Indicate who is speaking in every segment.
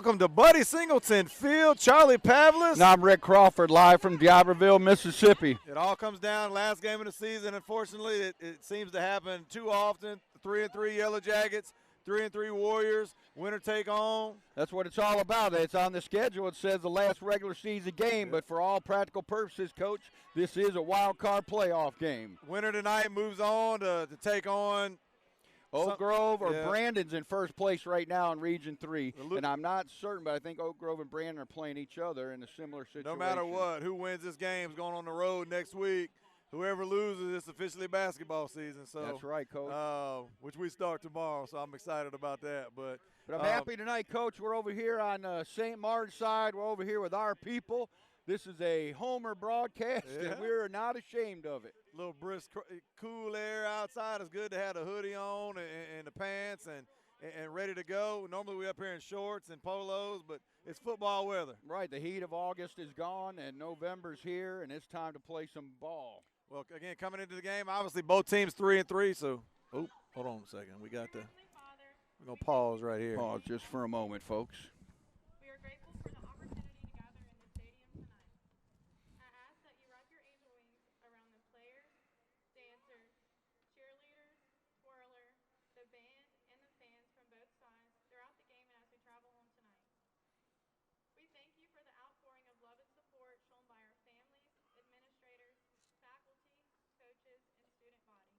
Speaker 1: welcome to Buddy Singleton Field, Charlie Pavlis.
Speaker 2: And I'm Rick Crawford, live from DIberville, Mississippi.
Speaker 1: It all comes down last game of the season. Unfortunately, it seems to happen too often. 3-3 Yellow Jackets, 3-3 Warriors, winner take on.
Speaker 2: That's what it's all about. It's on the schedule. It says the last regular season game, but for all practical purposes, Coach, this is a wild card playoff game.
Speaker 1: Winner tonight moves on to take on
Speaker 2: Oak Grove or Brandon's in first place right now in Region 3. And I'm not certain, but I think Oak Grove and Brandon are playing each other in a similar situation.
Speaker 1: No matter what, who wins this game is going on the road next week. Whoever loses, it's officially basketball season. So
Speaker 2: that's right, Coach.
Speaker 1: Which we start tomorrow, so I'm excited about that. But
Speaker 2: I'm happy tonight, Coach. We're over here on St. Martin's side. We're over here with our people. This is a Homer broadcast, and we're not ashamed of it.
Speaker 1: A little brisk, cool air outside. It's good to have the hoodie on and the pants and ready to go. Normally we up here in shorts and polos, but it's football weather.
Speaker 2: Right, the heat of August is gone, and November's here, and it's time to play some ball.
Speaker 1: Well, again, coming into the game, obviously both teams 3-3, so hold on a second. We're going to pause right here.
Speaker 2: Pause just for a moment, folks.
Speaker 3: We are grateful for the opportunity to gather in the stadium tonight. I ask that you wrap your angel wings around the players, dancers, cheerleaders, twirler, the band, and the fans from both sides throughout the game and as we travel home tonight. We thank you for the outpouring of love and support shown by our families, administrators, faculty, coaches, and student body.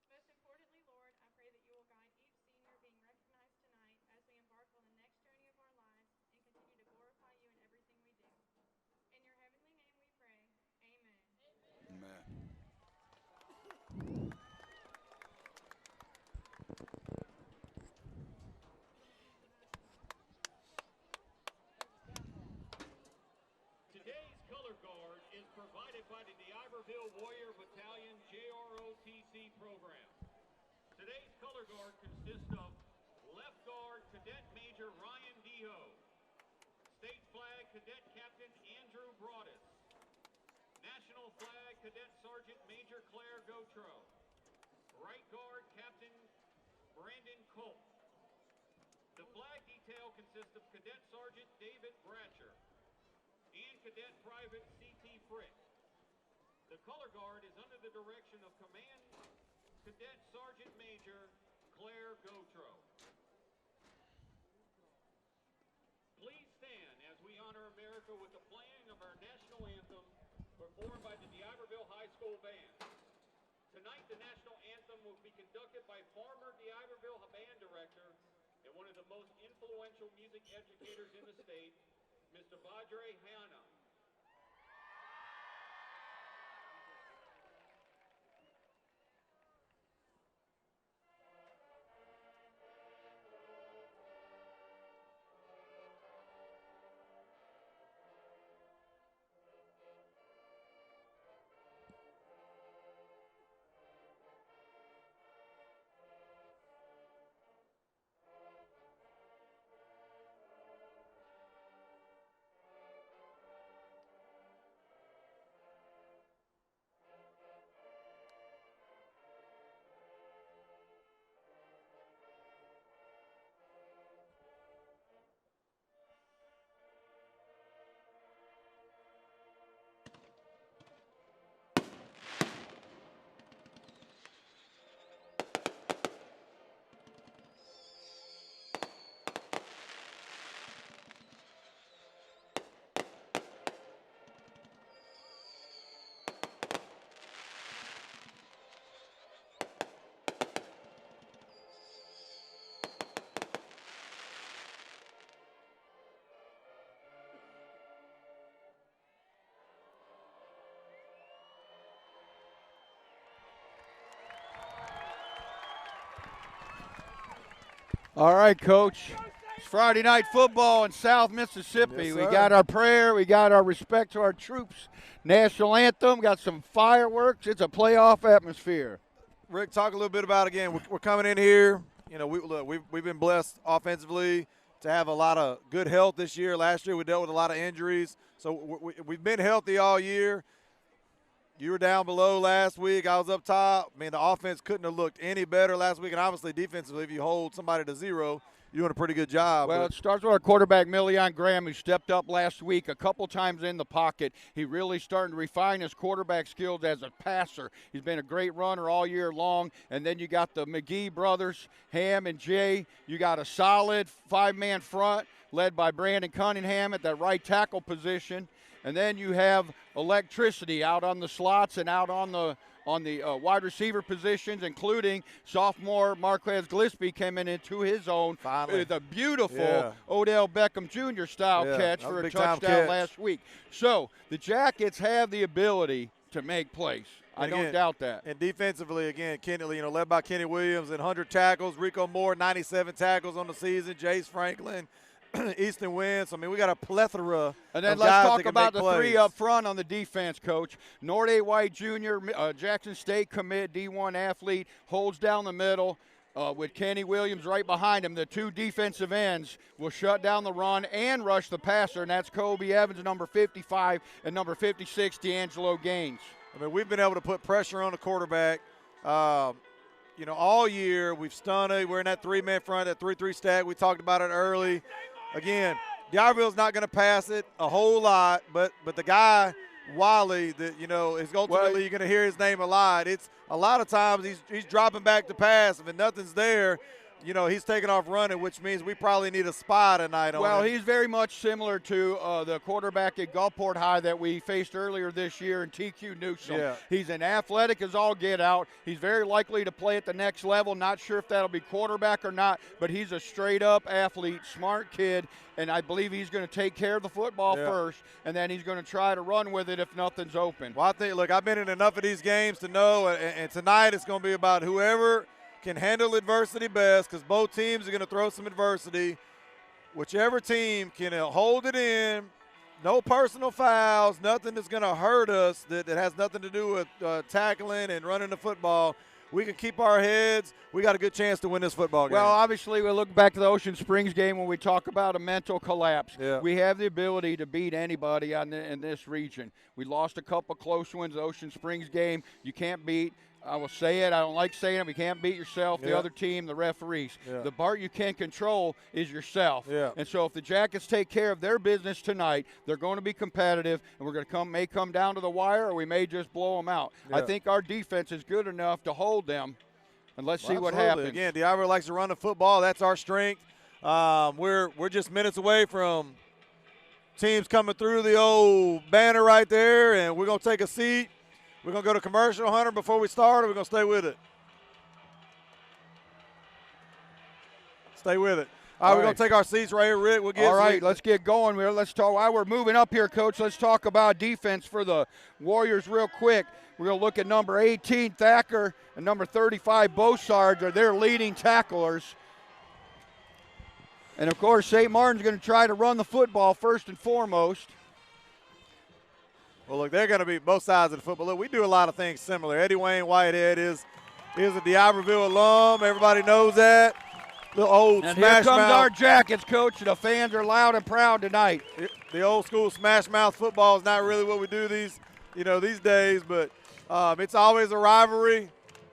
Speaker 3: Most importantly, Lord, I pray that you will guide each senior being recognized tonight as we embark on the next journey of our lives and continue to glorify you in everything we do. In your heavenly name we pray. Amen.
Speaker 2: Amen.
Speaker 4: Today's color guard is provided by the DIberville Warrior Battalion Jrotc program. Today's color guard consists of left guard Cadet Major Ryan Deho, State Flag Cadet Captain Andrew Broadus, National Flag Cadet Sergeant Major Claire Gautreau, right guard Captain Brandon Colt. The flag detail consists of Cadet Sergeant David Bratcher and Cadet Private C.T. Frick. The color guard is under the direction of Command Cadet Sergeant Major Claire Gautreau. Please stand as we honor America with the playing of our national anthem performed by the DIberville High School Band. Tonight, the national anthem will be conducted by former DIberville Band Director and one of the most influential music educators in the state, Mr. Badre Hanna.
Speaker 2: All right, Coach. It's Friday night football in South Mississippi.
Speaker 1: Yes,
Speaker 2: we
Speaker 1: sir.
Speaker 2: got our prayer. We got our respect to our troops. National anthem. Got some fireworks. It's a playoff atmosphere.
Speaker 1: Rick, talk a little bit about, again, we're coming in here. You know, we've been blessed offensively to have a lot of good health this year. Last year we dealt with a lot of injuries. So we've been healthy all year. You were down below last week. I was up top. I mean, the offense couldn't have looked any better last week. And obviously defensively, if you hold somebody to zero, you're doing a pretty good job.
Speaker 2: Well, it starts with our quarterback, Million Graham, who stepped up last week a couple times in the pocket. He really starting to refine his quarterback skills as a passer. He's been a great runner all year long. And then you got the McGee brothers, Ham and Jay. You got a solid 5-man front led by Brandon Cunningham at that right tackle position. And then you have electricity out on the slots and out on the wide receiver positions, including sophomore Marquez Gillespie coming into his own with a beautiful Odell Beckham Jr. style catch for a touchdown last week. So the Jackets have the ability to make plays. I don't doubt that.
Speaker 1: And defensively, again, Kenny, led by Kenny Williams and 100 tackles. Rico Moore, 97 tackles on the season. Jace Franklin, Easton Wentz. I mean, we got a plethora.
Speaker 2: And then
Speaker 1: of
Speaker 2: let's
Speaker 1: guys
Speaker 2: talk
Speaker 1: that can
Speaker 2: about
Speaker 1: make
Speaker 2: the three
Speaker 1: plays.
Speaker 2: up front on the defense, Coach. Norday White Jr., Jackson State commit, D1 athlete, holds down the middle with Kenny Williams right behind him. The two defensive ends will shut down the run and rush the passer, and that's Kobe Evans, number 55, and number 56, D'Angelo Gaines.
Speaker 1: I mean, we've been able to put pressure on the quarterback. All year we've stunned it. We're in that 3-man front, that 3-3 stack. We talked about it early. Again, DIberville's not going to pass it a whole lot, but the guy Wiley, that is ultimately you're going to hear his name a lot. It's a lot of times he's dropping back to pass. If nothing's there, he's taking off running, which means we probably need a spy tonight on him.
Speaker 2: He's very much similar to the quarterback at Gulfport High that we faced earlier this year in TQ Newsom.
Speaker 1: Yeah.
Speaker 2: He's an athletic as all get out. He's very likely to play at the next level. Not sure if that'll be quarterback or not, but he's a straight-up athlete, smart kid, and I believe he's going to take care of the football first, and then he's going to try to run with it if nothing's open.
Speaker 1: Well, I think, look, I've been in enough of these games to know, and tonight it's going to be about whoever – can handle adversity best, because both teams are going to throw some adversity. Whichever team can hold it in, no personal fouls, nothing that's going to hurt us that has nothing to do with tackling and running the football. We can keep our heads. We got a good chance to win this football game.
Speaker 2: Well, obviously, we look back to the Ocean Springs game when we talk about a mental collapse.
Speaker 1: Yeah.
Speaker 2: We have the ability to beat anybody in this region. We lost a couple close ones. The Ocean Springs game, you can't beat. I will say it. I don't like saying it. You can't beat yourself, the other team, the referees.
Speaker 1: Yeah.
Speaker 2: The part you can't control is yourself.
Speaker 1: Yeah.
Speaker 2: And so if the Jackets take care of their business tonight, they're going to be competitive, and we're going to may come down to the wire, or we may just blow them out.
Speaker 1: Yeah.
Speaker 2: I think our defense is good enough to hold them, and let's see what
Speaker 1: Absolutely.
Speaker 2: happens.
Speaker 1: Again, DIberville likes to run the football. That's our strength. We're just minutes away from teams coming through the old banner right there, and we're going to take a seat. We're going to go to commercial, Hunter, before we start, or we're going to stay with it? Stay with it. All right, we're going to take our seats right here, Rick. We'll get
Speaker 2: all right, let's get going. Let's talk. While we're moving up here, Coach, let's talk about defense for the Warriors real quick. We're going to look at number 18, Thacker, and number 35, Beausard, are their leading tacklers. And, of course, St. Martin's going to try to run the football first and foremost.
Speaker 1: Well, look, they're going to be both sides of the football. Look, we do a lot of things similar. Eddie Wayne Whitehead is a DIberville alum. Everybody knows that. The old
Speaker 2: and
Speaker 1: smash
Speaker 2: here comes
Speaker 1: mouth.
Speaker 2: our Jackets, Coach. The fans are loud and proud tonight.
Speaker 1: The old school smash mouth football is not really what we do these days, but it's always a rivalry.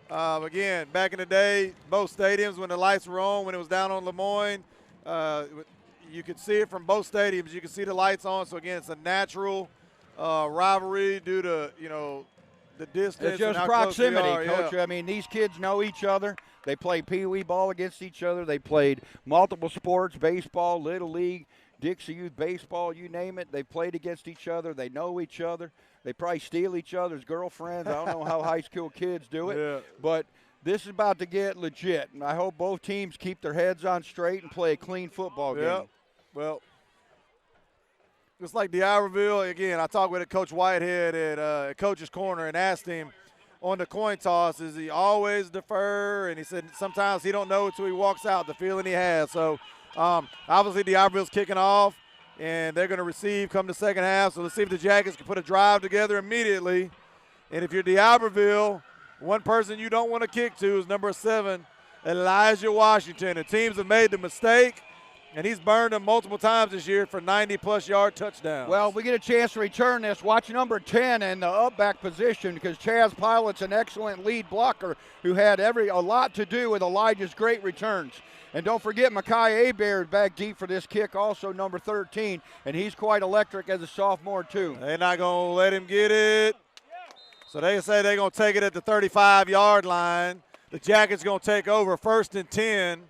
Speaker 1: Again, back in the day, both stadiums when the lights were on, when it was down on Lemoyne, you could see it from both stadiums. You could see the lights on. So again, it's a natural rivalry due to the distance.
Speaker 2: It's just
Speaker 1: and how
Speaker 2: proximity,
Speaker 1: close we are.
Speaker 2: Coach.
Speaker 1: Yeah.
Speaker 2: I mean, these kids know each other. They play pee-wee ball against each other. They played multiple sports, baseball, Little League, Dixie Youth Baseball, you name it. They played against each other. They know each other. They probably steal each other's girlfriends. I don't know how high school kids do it.
Speaker 1: Yeah.
Speaker 2: But this is about to get legit, and I hope both teams keep their heads on straight and play a clean football game.
Speaker 1: Well, just like DIberville, again, I talked with Coach Whitehead at Coach's Corner and asked him on the coin toss, is he always defer? And he said sometimes he don't know until he walks out, the feeling he has. So, obviously DIberville's kicking off, and they're going to receive come the second half. So let's see if the Jackets can put a drive together immediately. And if you're DIberville, one person you don't want to kick to is number 7, Elijah Washington. The teams have made the mistake And he's burned them multiple times this year for 90-plus yard touchdowns.
Speaker 2: Well, we get a chance to return this. Watch number 10 in the up back position because Chaz Pilot's an excellent lead blocker who had a lot to do with Elijah's great returns. And don't forget, Mekhi Hebert back deep for this kick, also number 13, and he's quite electric as a sophomore too.
Speaker 1: They're not going to let him get it. So they say they're going to take it at the 35-yard line. The Jackets going to take over 1st and 10.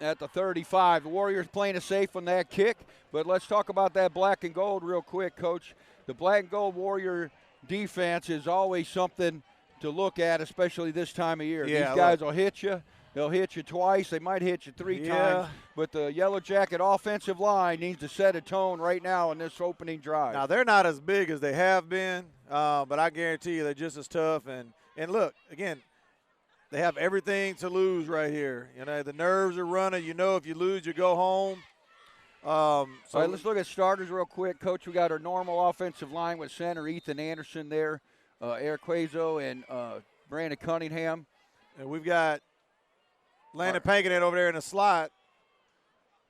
Speaker 2: At the 35. The Warriors playing it safe on that kick, but let's talk about that black and gold real quick, Coach. The black and gold Warrior defense is always something to look at, especially this time of year.
Speaker 1: Yeah,
Speaker 2: these guys will hit you. They'll hit you twice. They might hit you 3 times. But the Yellow Jacket offensive line needs to set a tone right now in this opening drive.
Speaker 1: Now, they're not as big as they have been, but I guarantee you they're just as tough. And look, again, they have everything to lose right here. You know, the nerves are running. You know, if you lose, you go home.
Speaker 2: All right, let's look at starters real quick. Coach, we got our normal offensive line with center Ethan Anderson there, Eric Quazo, and Brandon Cunningham.
Speaker 1: And we've got Landon Pankanen over there in the slot.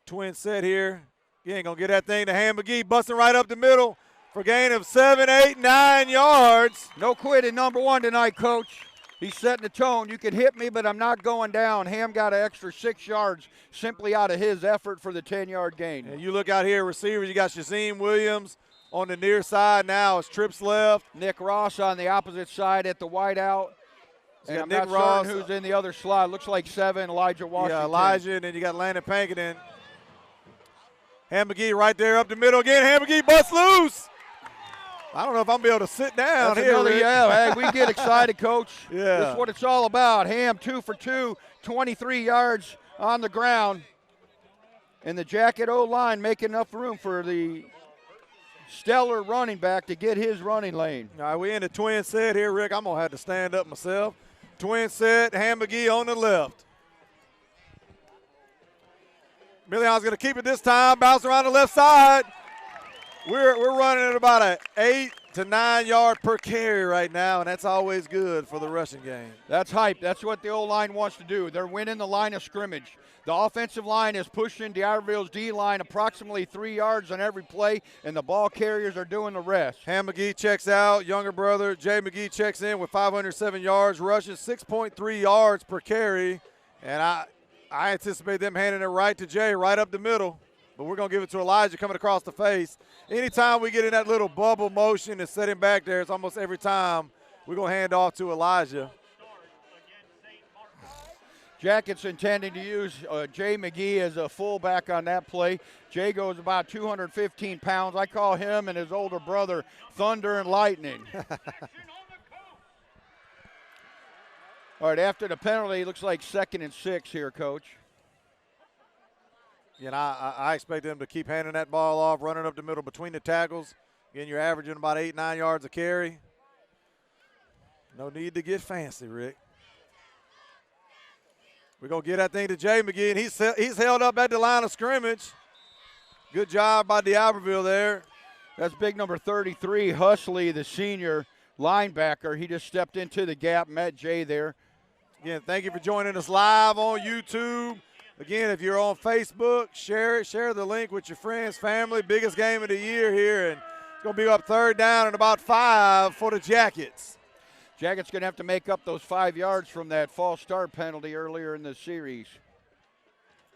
Speaker 1: Twin set here. Again, going to get that thing to Ham McGee, busting right up the middle for a gain of 7, 8, 9 yards.
Speaker 2: No quitting number 1 tonight, Coach. He's setting the tone. You can hit me, but I'm not going down. Ham got an extra 6 yards simply out of his effort for the 10-yard gain.
Speaker 1: And you look out here, receivers, you got Shazeem Williams on the near side now as trips left.
Speaker 2: Nick Ross on the opposite side at the wideout. And I'm
Speaker 1: Nick
Speaker 2: not
Speaker 1: Ross,
Speaker 2: certain who's in the other slot. Looks like 7, Elijah Washington.
Speaker 1: Yeah, Elijah, and then you got Landon Pankanen. Ham McGee right there up the middle again. Ham McGee busts loose. I don't know if I'm going to be able to sit down
Speaker 2: That's
Speaker 1: here.
Speaker 2: another,
Speaker 1: Rick.
Speaker 2: yeah, hey, we get excited, Coach.
Speaker 1: Yeah.
Speaker 2: That's what it's all about. Ham 2 for 2, 23 yards on the ground. And the Jacket O-line making enough room for the stellar running back to get his running lane.
Speaker 1: All right, we in the twin set here, Rick. I'm going to have to stand up myself. Twin set, Ham McGee on the left. Million's going to keep it this time, bounce around the left side. We're running at about an 8 to 9 yard per carry right now, and that's always good for the rushing game.
Speaker 2: That's hype. That's what the O-line wants to do. They're winning the line of scrimmage. The offensive line is pushing DIberville's D-line approximately 3 yards on every play, and the ball carriers are doing the rest.
Speaker 1: Ham McGee checks out. Younger brother Jay McGee checks in with 507 yards, rushing 6.3 yards per carry. And I anticipate them handing it right to Jay, right up the middle. But we're going to give it to Elijah coming across the face. Anytime we get in that little bubble motion and set him back there, it's almost every time we're going to hand off to Elijah.
Speaker 2: Jackets intending to use Jay McGee as a fullback on that play. Jay goes about 215 pounds. I call him and his older brother Thunder and Lightning. All right, after the penalty, it looks like 2nd and 6 here, Coach.
Speaker 1: And I expect them to keep handing that ball off, running up the middle between the tackles. Again, you're averaging about 8, 9 yards a carry. No need to get fancy, Rick. We're going to get that thing to Jay McGee, and he's held up at the line of scrimmage. Good job by DIberville there.
Speaker 2: That's big number 33, Husley, the senior linebacker. He just stepped into the gap, met Jay there.
Speaker 1: Again, thank you for joining us live on YouTube. Again, if you're on Facebook, share it. Share the link with your friends, family. Biggest game of the year here, and it's going to be up 3rd down and about 5 for the Jackets.
Speaker 2: Jackets going to have to make up those 5 yards from that false start penalty earlier in the series.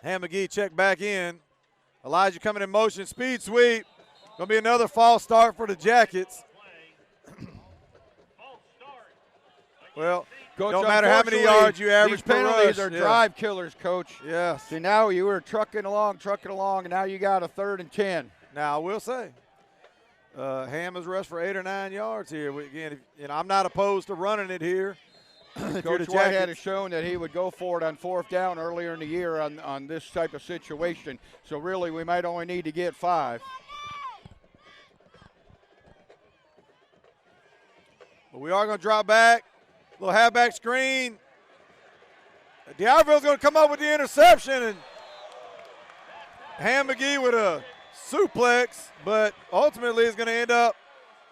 Speaker 1: Ham McGee checked back in. Elijah coming in motion, speed sweep. Going to be another false start for the Jackets. Well,
Speaker 2: Coach,
Speaker 1: don't matter how many yards you average
Speaker 2: these
Speaker 1: per
Speaker 2: penalties
Speaker 1: rush.
Speaker 2: are drive killers, Coach.
Speaker 1: Yes.
Speaker 2: See, now you were trucking along, and now you got a 3rd and 10.
Speaker 1: Now, I will say, Ham has rushed for 8 or 9 yards here. Again, I'm not opposed to running it here.
Speaker 2: Coach Whitehead has shown that he would go for it on 4th down earlier in the year on this type of situation. So, really, we might only need to get 5.
Speaker 1: But we are going to drop back. Little halfback screen. DIberville's going to come up with the interception, and Ham McGee with a suplex, but ultimately is going to end up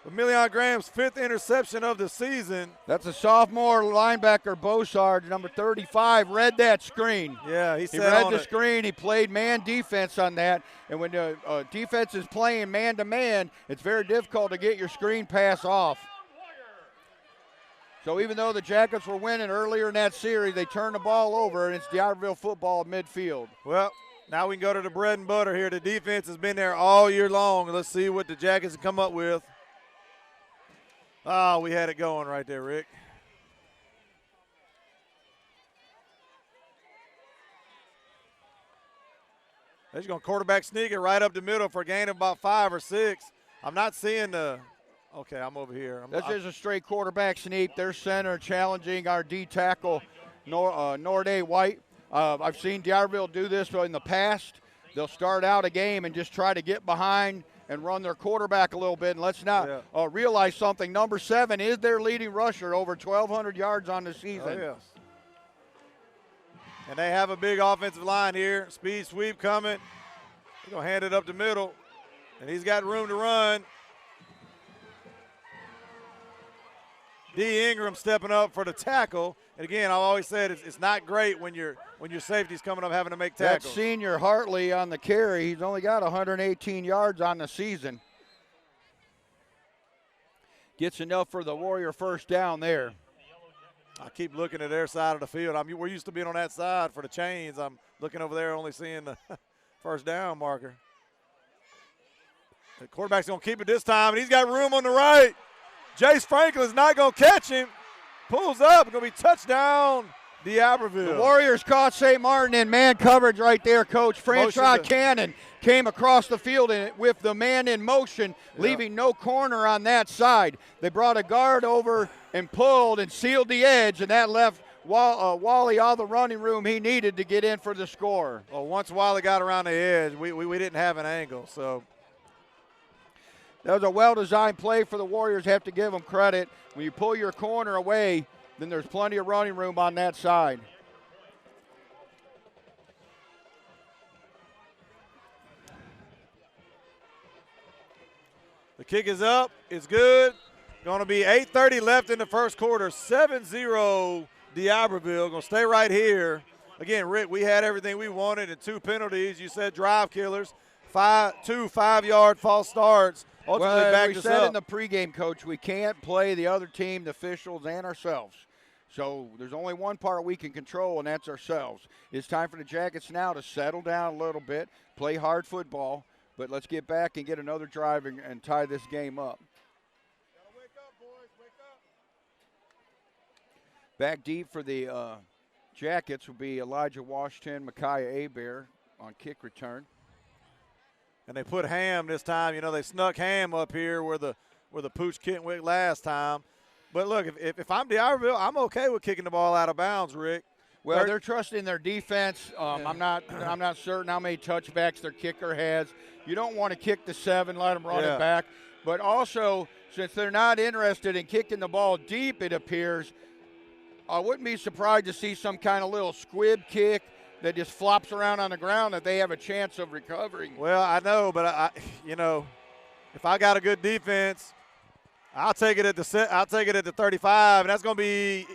Speaker 1: Million Graham's 5th interception of the season.
Speaker 2: That's a sophomore linebacker, Bosard, number 35, read that screen.
Speaker 1: Yeah, he
Speaker 2: He
Speaker 1: said
Speaker 2: read
Speaker 1: on
Speaker 2: the
Speaker 1: it.
Speaker 2: screen. He played man defense on that. And when the defense is playing man-to-man, it's very difficult to get your screen pass off. So even though the Jackets were winning earlier in that series, they turned the ball over, and it's DIberville football at midfield.
Speaker 1: Well, now we can go to the bread and butter here. The defense has been there all year long. Let's see what the Jackets have come up with. Oh, we had it going right there, Rick. They're just going to quarterback sneak it right up the middle for a gain of about 5 or 6. I'm not seeing the – okay, I'm over here.
Speaker 2: This is a straight quarterback sneak. Their center challenging our D tackle, Norday White. I've seen DIberville do this in the past. They'll start out a game and just try to get behind and run their quarterback a little bit. And let's not realize something. Number 7 is their leading rusher, over 1,200 yards on the season.
Speaker 1: Oh, yes. And they have a big offensive line here. Speed sweep coming. He's going to hand it up the middle. And he's got room to run. D. Ingram stepping up for the tackle. And again, I've always said it's not great when your safety's coming up having to make tackles.
Speaker 2: That senior Hartley on the carry, he's only got 118 yards on the season. Gets enough for the Warrior first down there.
Speaker 1: I keep looking at their side of the field. We're used to being on that side for the chains. I'm looking over there only seeing the first down marker. The quarterback's going to keep it this time, and he's got room on the right. Jace Franklin's not going to catch him. Pulls up. It's going to be touchdown, DIberville.
Speaker 2: The Warriors caught St. Martin in man coverage right there, Coach. Francois Cannon came across the field with the man in motion, leaving no corner on that side. They brought a guard over and pulled and sealed the edge, and that left Wally all the running room he needed to get in for the score.
Speaker 1: Well, once Wally got around the edge, we didn't have an angle, so.
Speaker 2: That was a well-designed play for the Warriors. Have to give them credit. When you pull your corner away, then there's plenty of running room on that side.
Speaker 1: The kick is up. It's good. Going to be 8:30 left in the first quarter. 7-0 DIberville. Going to stay right here. Again, Rick, we had everything we wanted and 2 penalties. You said drive killers. 2 5-yard false starts. Ultimately backed
Speaker 2: we
Speaker 1: us
Speaker 2: said
Speaker 1: up.
Speaker 2: in the pregame, Coach, we can't play the other team, the officials, and ourselves. So there's only one part we can control, and that's ourselves. It's time for the Jackets now to settle down a little bit, play hard football, but let's get back and get another drive and tie this game up.
Speaker 1: Wake up, boys. Wake up.
Speaker 2: Back deep for the Jackets will be Elijah Washington, Micaiah Abear on kick return.
Speaker 1: And they put Ham this time. You know, they snuck Ham up here where the Pooch Kentwick last time. But look, if I'm DIberville, I'm okay with kicking the ball out of bounds, Rick.
Speaker 2: Well, they're trusting their defense. I'm not certain how many touchbacks their kicker has. You don't want to kick the 7, let them run it back. But also, since they're not interested in kicking the ball deep, it appears, I wouldn't be surprised to see some kind of little squib kick that just flops around on the ground that they have a chance of recovering.
Speaker 1: Well, I know, but if I got a good defense, I'll take it at the 35, and that's going to be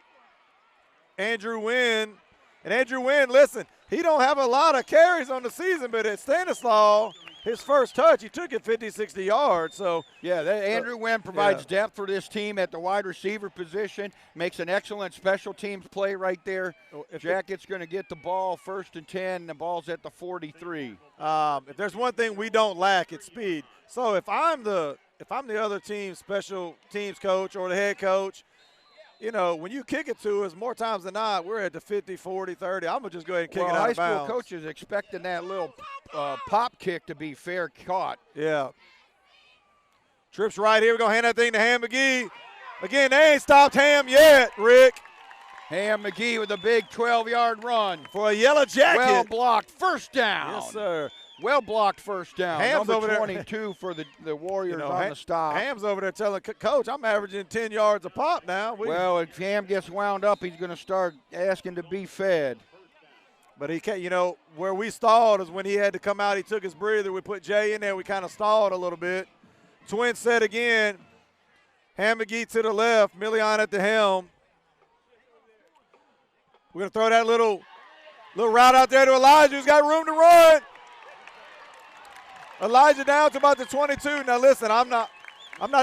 Speaker 1: Andrew Wynn. And Andrew Wynn, listen, he don't have a lot of carries on the season, but at Stanislaw, his first touch, he took it 50, 60 yards. So
Speaker 2: yeah, Andrew Wynn provides depth for this team at the wide receiver position, makes an excellent special teams play right there. Jacket's going to get the ball 1st and 10, the ball's at the 43.
Speaker 1: If there's one thing we don't lack, it's speed. So if I'm the other team's special teams coach or the head coach, you know, when you kick it to us, more times than not, we're at the 50, 40, 30. I'm going to just go ahead and kick it out of bounds.
Speaker 2: High school coaches expecting that little pop kick to be fair caught.
Speaker 1: Yeah. Trips right here. We're going to hand that thing to Ham McGee. Again, they ain't stopped Ham yet, Rick.
Speaker 2: Ham McGee with a big 12-yard run.
Speaker 1: For a yellow jacket.
Speaker 2: Well blocked. First down.
Speaker 1: Yes, sir.
Speaker 2: Well blocked first down.
Speaker 1: Ham's
Speaker 2: Number
Speaker 1: over
Speaker 2: 22 for the Warriors on the stop.
Speaker 1: Ham's over there telling Coach, I'm averaging 10 yards a pop now.
Speaker 2: Well, if Ham gets wound up, he's going to start asking to be fed.
Speaker 1: But he can't, where we stalled is when he had to come out. He took his breather. We put Jay in there. We kind of stalled a little bit. Twin set again. Ham McGee to the left, Million at the helm. We're going to throw that little route out there to Elijah, who's got room to run. Elijah down to about the 22. Now listen, I'm not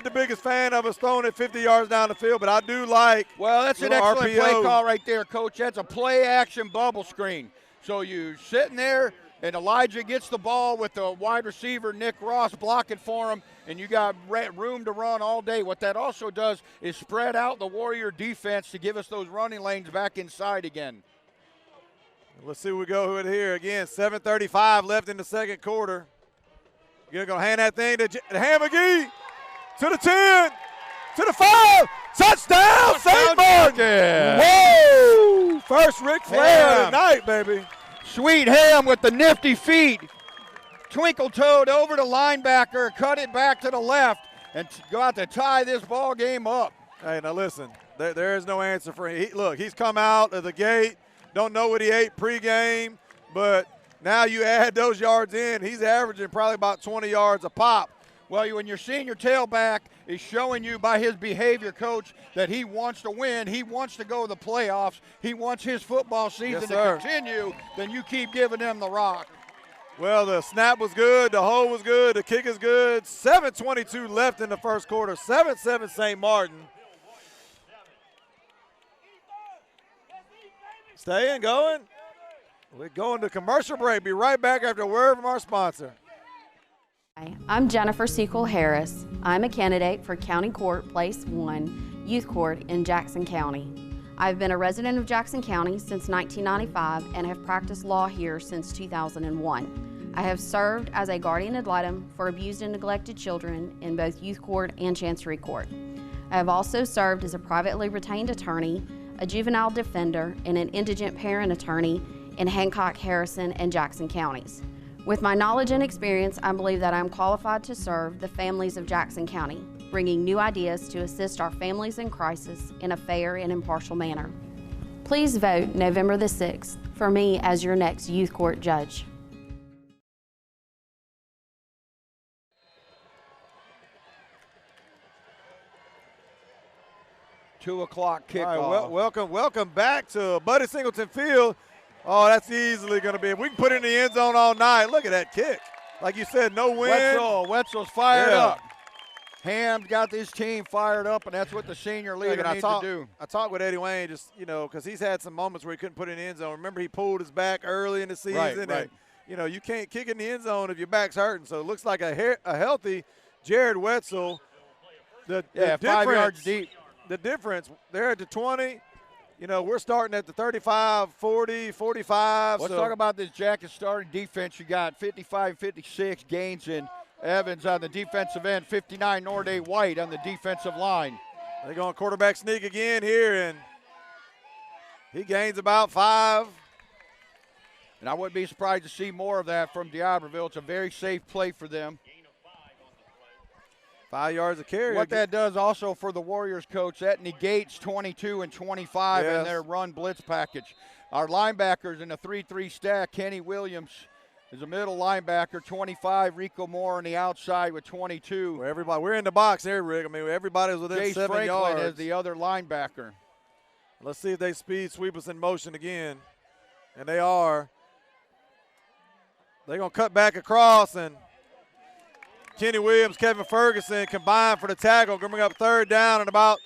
Speaker 1: the biggest fan of us throwing it 50 yards down the field, but I do like.
Speaker 2: Well, that's an
Speaker 1: little
Speaker 2: excellent
Speaker 1: RPO.
Speaker 2: play call right there, Coach. That's a play-action bubble screen. So you sitting there, and Elijah gets the ball with the wide receiver, Nick Ross, blocking for him, and you got room to run all day. What that also does is spread out the Warrior defense to give us those running lanes back inside again.
Speaker 1: Let's see what we go with here. Again, 7:35 left in the second quarter. You're going to hand that thing to Ham McGee, to the 10, to the 5. Touchdown, St. Martin. Whoa! First Ric Flair tonight, baby.
Speaker 2: Sweet Ham with the nifty feet. Twinkle-toed over the linebacker, cut it back to the left, and go out to tie this ball game up.
Speaker 1: Hey, now listen, there is no answer for him. Look, he's come out of the gate, don't know what he ate pregame, but now you add those yards in, he's averaging probably about 20 yards a pop.
Speaker 2: Well, when your senior tailback is showing you by his behavior, Coach, that he wants to win, he wants to go to the playoffs, he wants his football season to continue, then you keep giving him the rock.
Speaker 1: Well, the snap was good, the hold was good, the kick is good. 7:22 left in the first quarter, 7-7 St. Martin. Staying, going. We're going to commercial break. Be right back after a word from our sponsor.
Speaker 5: Hi, I'm Jennifer Sequel Harris. I'm a candidate for County Court Place 1 Youth Court in Jackson County. I've been a resident of Jackson County since 1995 and have practiced law here since 2001. I have served as a guardian ad litem for abused and neglected children in both youth court and chancery court. I have also served as a privately retained attorney, a juvenile defender, and an indigent parent attorney in Hancock, Harrison, and Jackson counties. With my knowledge and experience, I believe that I am qualified to serve the families of Jackson County, bringing new ideas to assist our families in crisis in a fair and impartial manner. Please vote November the 6th for me as your next youth court judge.
Speaker 2: $2 kickoff.
Speaker 1: All right, welcome back to Buddy Singleton Field. Oh, that's easily going to be. If we can put it in the end zone all night, look at that kick. Like you said, no wind.
Speaker 2: Wetzel's fired up. Ham's got this team fired up, and that's what the senior leader needs to do.
Speaker 1: I talked with Eddie Wayne just, because he's had some moments where he couldn't put it in the end zone. Remember, he pulled his back early in the season.
Speaker 2: Right.
Speaker 1: And, you can't kick in the end zone if your back's hurting. So it looks like a healthy Jared Wetzel. The
Speaker 2: 5 yards deep.
Speaker 1: The difference, they're at the 20. We're starting at the 35, 40, 45.
Speaker 2: Let's talk about this Jackets starting defense. You got 55, 56 Gaines and Evans on the defensive end, 59 Norday White on the defensive line.
Speaker 1: They're going quarterback sneak again here, and he gains about 5.
Speaker 2: And I wouldn't be surprised to see more of that from DIberville. It's a very safe play for them.
Speaker 1: 5 yards of carry.
Speaker 2: What that does also for the Warriors, Coach, that negates 22 and 25 in their run blitz package. Our linebackers in a 3-3 stack, Kenny Williams is a middle linebacker, 25, Rico Moore on the outside with 22.
Speaker 1: We're in the box here, Rick. I mean, everybody's within
Speaker 2: Jace
Speaker 1: 7
Speaker 2: Franklin
Speaker 1: yards.
Speaker 2: as the other linebacker.
Speaker 1: Let's see if they speed sweep us in motion again. And they are. They're going to cut back across, and Kenny Williams, Kevin Ferguson combined for the tackle. Going to bring up 3rd down and about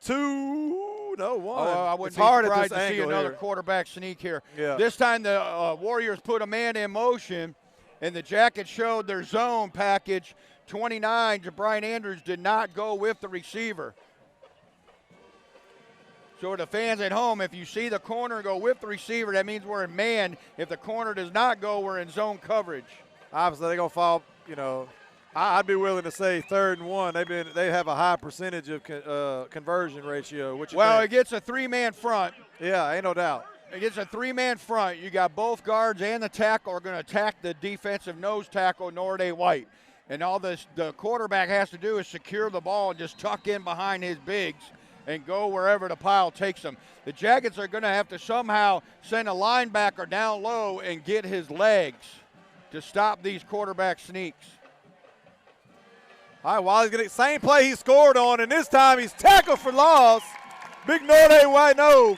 Speaker 1: 1.
Speaker 2: I wouldn't
Speaker 1: it's
Speaker 2: be
Speaker 1: hard
Speaker 2: surprised
Speaker 1: at
Speaker 2: to
Speaker 1: this
Speaker 2: see
Speaker 1: angle
Speaker 2: another
Speaker 1: here.
Speaker 2: quarterback sneak here.
Speaker 1: Yeah.
Speaker 2: This time the Warriors put a man in motion, and the Jackets showed their zone package. 29, Brian Andrews did not go with the receiver. So the fans at home, if you see the corner go with the receiver, that means we're in man. If the corner does not go, we're in zone coverage.
Speaker 1: Obviously, they're going to fall, I'd be willing to say 3rd and 1. They have a high percentage of conversion ratio.
Speaker 2: It gets a 3-man front.
Speaker 1: Yeah, ain't no doubt.
Speaker 2: It gets a 3-man front. You got both guards and the tackle are going to attack the defensive nose tackle, Norday White. And all the quarterback has to do is secure the ball and just tuck in behind his bigs and go wherever the pile takes them. The Jackets are going to have to somehow send a linebacker down low and get his legs to stop these quarterback sneaks.
Speaker 1: All right, Wally's going to same play he scored on, and this time he's tackled for loss. Big Norday White, no.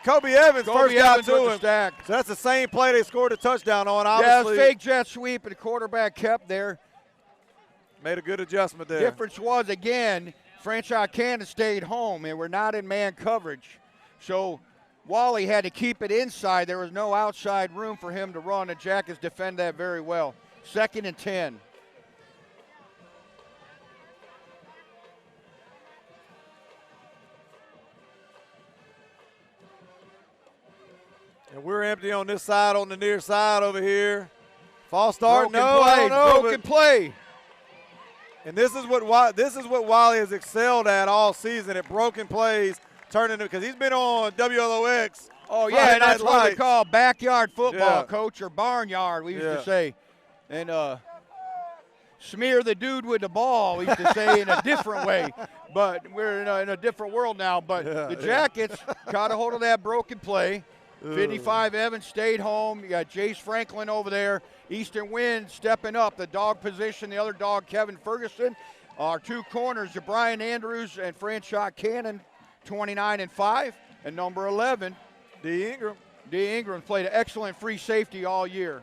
Speaker 1: Kobe Evans first got to him.
Speaker 2: Stack.
Speaker 1: So that's the same play they scored a touchdown on,
Speaker 2: Yeah,
Speaker 1: obviously.
Speaker 2: fake jet sweep, and the quarterback kept there.
Speaker 1: Made a good adjustment there.
Speaker 2: Difference was, again, franchise Cannon stayed home, and we're not in man coverage. So Wally had to keep it inside. There was no outside room for him to run, and Jackets defend that very well. 2nd and 10.
Speaker 1: And we're empty on this side, on the near side over here. False start,
Speaker 2: Broken
Speaker 1: no,
Speaker 2: play,
Speaker 1: I don't know,
Speaker 2: broken
Speaker 1: but-
Speaker 2: play.
Speaker 1: And this is what Wally has excelled at all season, at broken plays, turning it, because he's been on WLOX.
Speaker 2: Oh,
Speaker 1: Friday
Speaker 2: yeah,
Speaker 1: Night
Speaker 2: that's what we
Speaker 1: Lights.
Speaker 2: call backyard football,
Speaker 1: Yeah.
Speaker 2: coach, or barnyard, we used
Speaker 1: Yeah.
Speaker 2: to say. And smear the dude with the ball, we used to say in a different way. But we're in a different world now. But
Speaker 1: Yeah,
Speaker 2: the
Speaker 1: yeah.
Speaker 2: Jackets caught a hold of that broken play. 55 Evans stayed home. You got Jace Franklin over there. Eastern Wind stepping up. The dog position, the other dog, Kevin Ferguson. Our two corners, Brian Andrews and Franchise Cannon, 29 and 5. And number 11,
Speaker 1: D. Ingram.
Speaker 2: D. Ingram played an excellent free safety all year.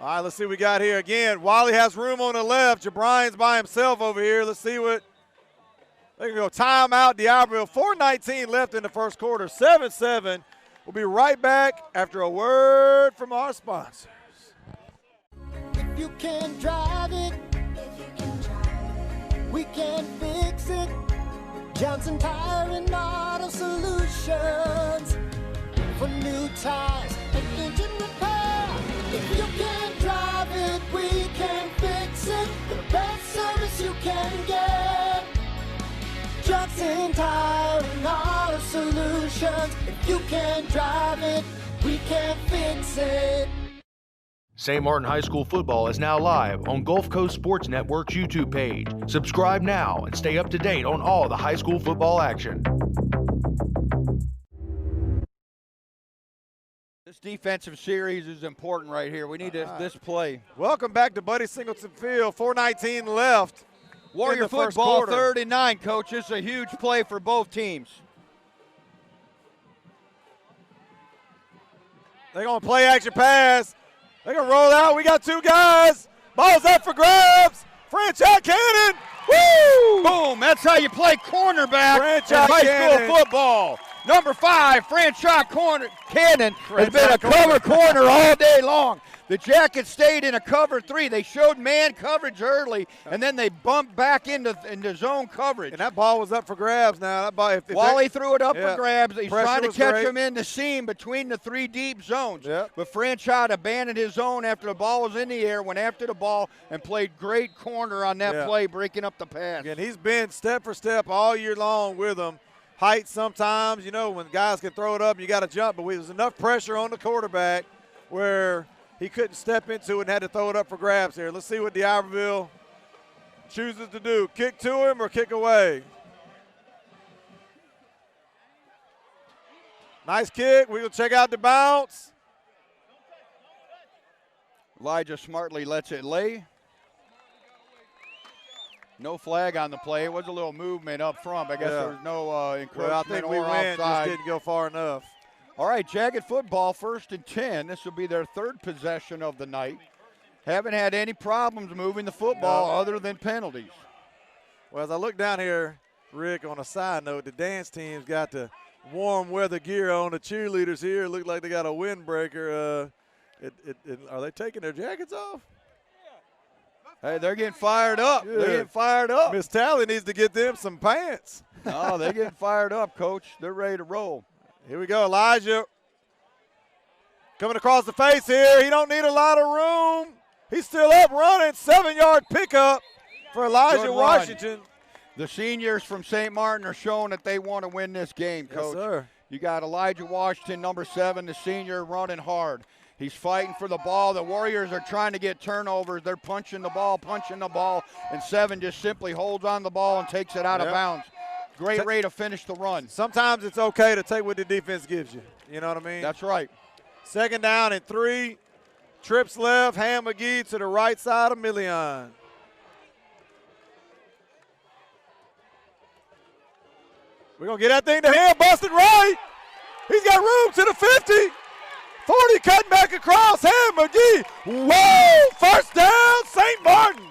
Speaker 1: All right, let's see what we got here. Again, Wally has room on the left. Jabrian's by himself over here. Let's see what. They can go timeout, DIberville. 4:19 left in the first quarter, 7-7. We'll be right back after a word from our sponsors.
Speaker 6: If you can drive it, we can fix it. Johnson Tire and Auto Solutions for new tires and engine repair. If you can drive it, we can fix it. The best service you can get. Johnson Tire and Auto Solutions. If you can drive it, we can fix it.
Speaker 7: St. Martin High School football is now live on Gulf Coast Sports Network's YouTube page. Subscribe now and stay up to date on all the high school football action.
Speaker 2: This defensive series is important right here. We need this play.
Speaker 1: Welcome back to Buddy Singleton Field. 4:19 left.
Speaker 2: Warrior
Speaker 1: in the first
Speaker 2: football,
Speaker 1: quarter.
Speaker 2: 3rd and 9, coach. This is a huge play for both teams.
Speaker 1: They're going to play action pass. They're going to roll out. We got two guys. Ball's up for grabs. Franchise Cannon. Woo!
Speaker 2: Boom. That's how you play cornerback
Speaker 1: Franchise
Speaker 2: in high
Speaker 1: Cannon.
Speaker 2: school football. Number 5, Franchise Cannon, has been a
Speaker 1: Franchise corner.
Speaker 2: cover corner all day long. The Jackets stayed in a cover 3. They showed man coverage early, and then they bumped back into zone coverage.
Speaker 1: And that ball was up for grabs now. That ball, if
Speaker 2: Wally threw it up
Speaker 1: Yeah.
Speaker 2: for grabs. He's
Speaker 1: Pressure
Speaker 2: trying to
Speaker 1: was
Speaker 2: catch
Speaker 1: great.
Speaker 2: him in the seam between the 3 deep zones.
Speaker 1: Yep.
Speaker 2: But Franchise abandoned his zone after the ball was in the air, went after the ball, and played great corner on that
Speaker 1: Yeah.
Speaker 2: play, breaking up the pass.
Speaker 1: Again, he's been step for step all year long with them. Height sometimes, you know, when guys can throw it up, you got to jump. But there's enough pressure on the quarterback where he couldn't step into it and had to throw it up for grabs here. Let's see what DIberville chooses to do. Kick to him or kick away. Nice kick. We'll check out the bounce.
Speaker 2: Elijah smartly lets it lay. No flag on the play. It was a little movement up front. But I guess
Speaker 1: Yeah.
Speaker 2: there was no
Speaker 1: Well, I
Speaker 2: encroachment
Speaker 1: think we
Speaker 2: or
Speaker 1: win, just
Speaker 2: offside.
Speaker 1: didn't go far enough.
Speaker 2: All right, Jagged football, 1st and 10. This will be their 3rd possession of the night. Haven't had any problems moving the football other than penalties.
Speaker 1: Well, as I look down here, Rick, on a side note, the dance team's got the warm weather gear on. The cheerleaders here look like they got a windbreaker. Are they taking their jackets off?
Speaker 2: Hey, they're getting fired up.
Speaker 1: Good.
Speaker 2: They're getting fired up.
Speaker 1: Miss Tally needs to get them some pants.
Speaker 2: No, they're getting fired up, Coach. They're ready to roll.
Speaker 1: Here we go, Elijah. Coming across the face here. He don't need a lot of room. He's still up running. 7-yard pickup for Elijah
Speaker 2: Good run.
Speaker 1: Washington.
Speaker 2: The seniors from St. Martin are showing that they want to win this game, Coach.
Speaker 1: Yes, sir.
Speaker 2: You got Elijah Washington, number 7, the senior, running hard. He's fighting for the ball. The Warriors are trying to get turnovers. They're punching the ball, and 7 just simply holds on the ball and takes it out of
Speaker 1: Yep.
Speaker 2: bounds. Great way to finish the run.
Speaker 1: Sometimes it's okay to take what the defense gives you. You know what I mean?
Speaker 2: That's right.
Speaker 1: 2nd down and 3. Trips left. Ham McGee to the right side of Million. We're going to get that thing to him, busted right. He's got room to the 50. 40 cutting back across. Ham McGee. Whoa! First down, St. Martin.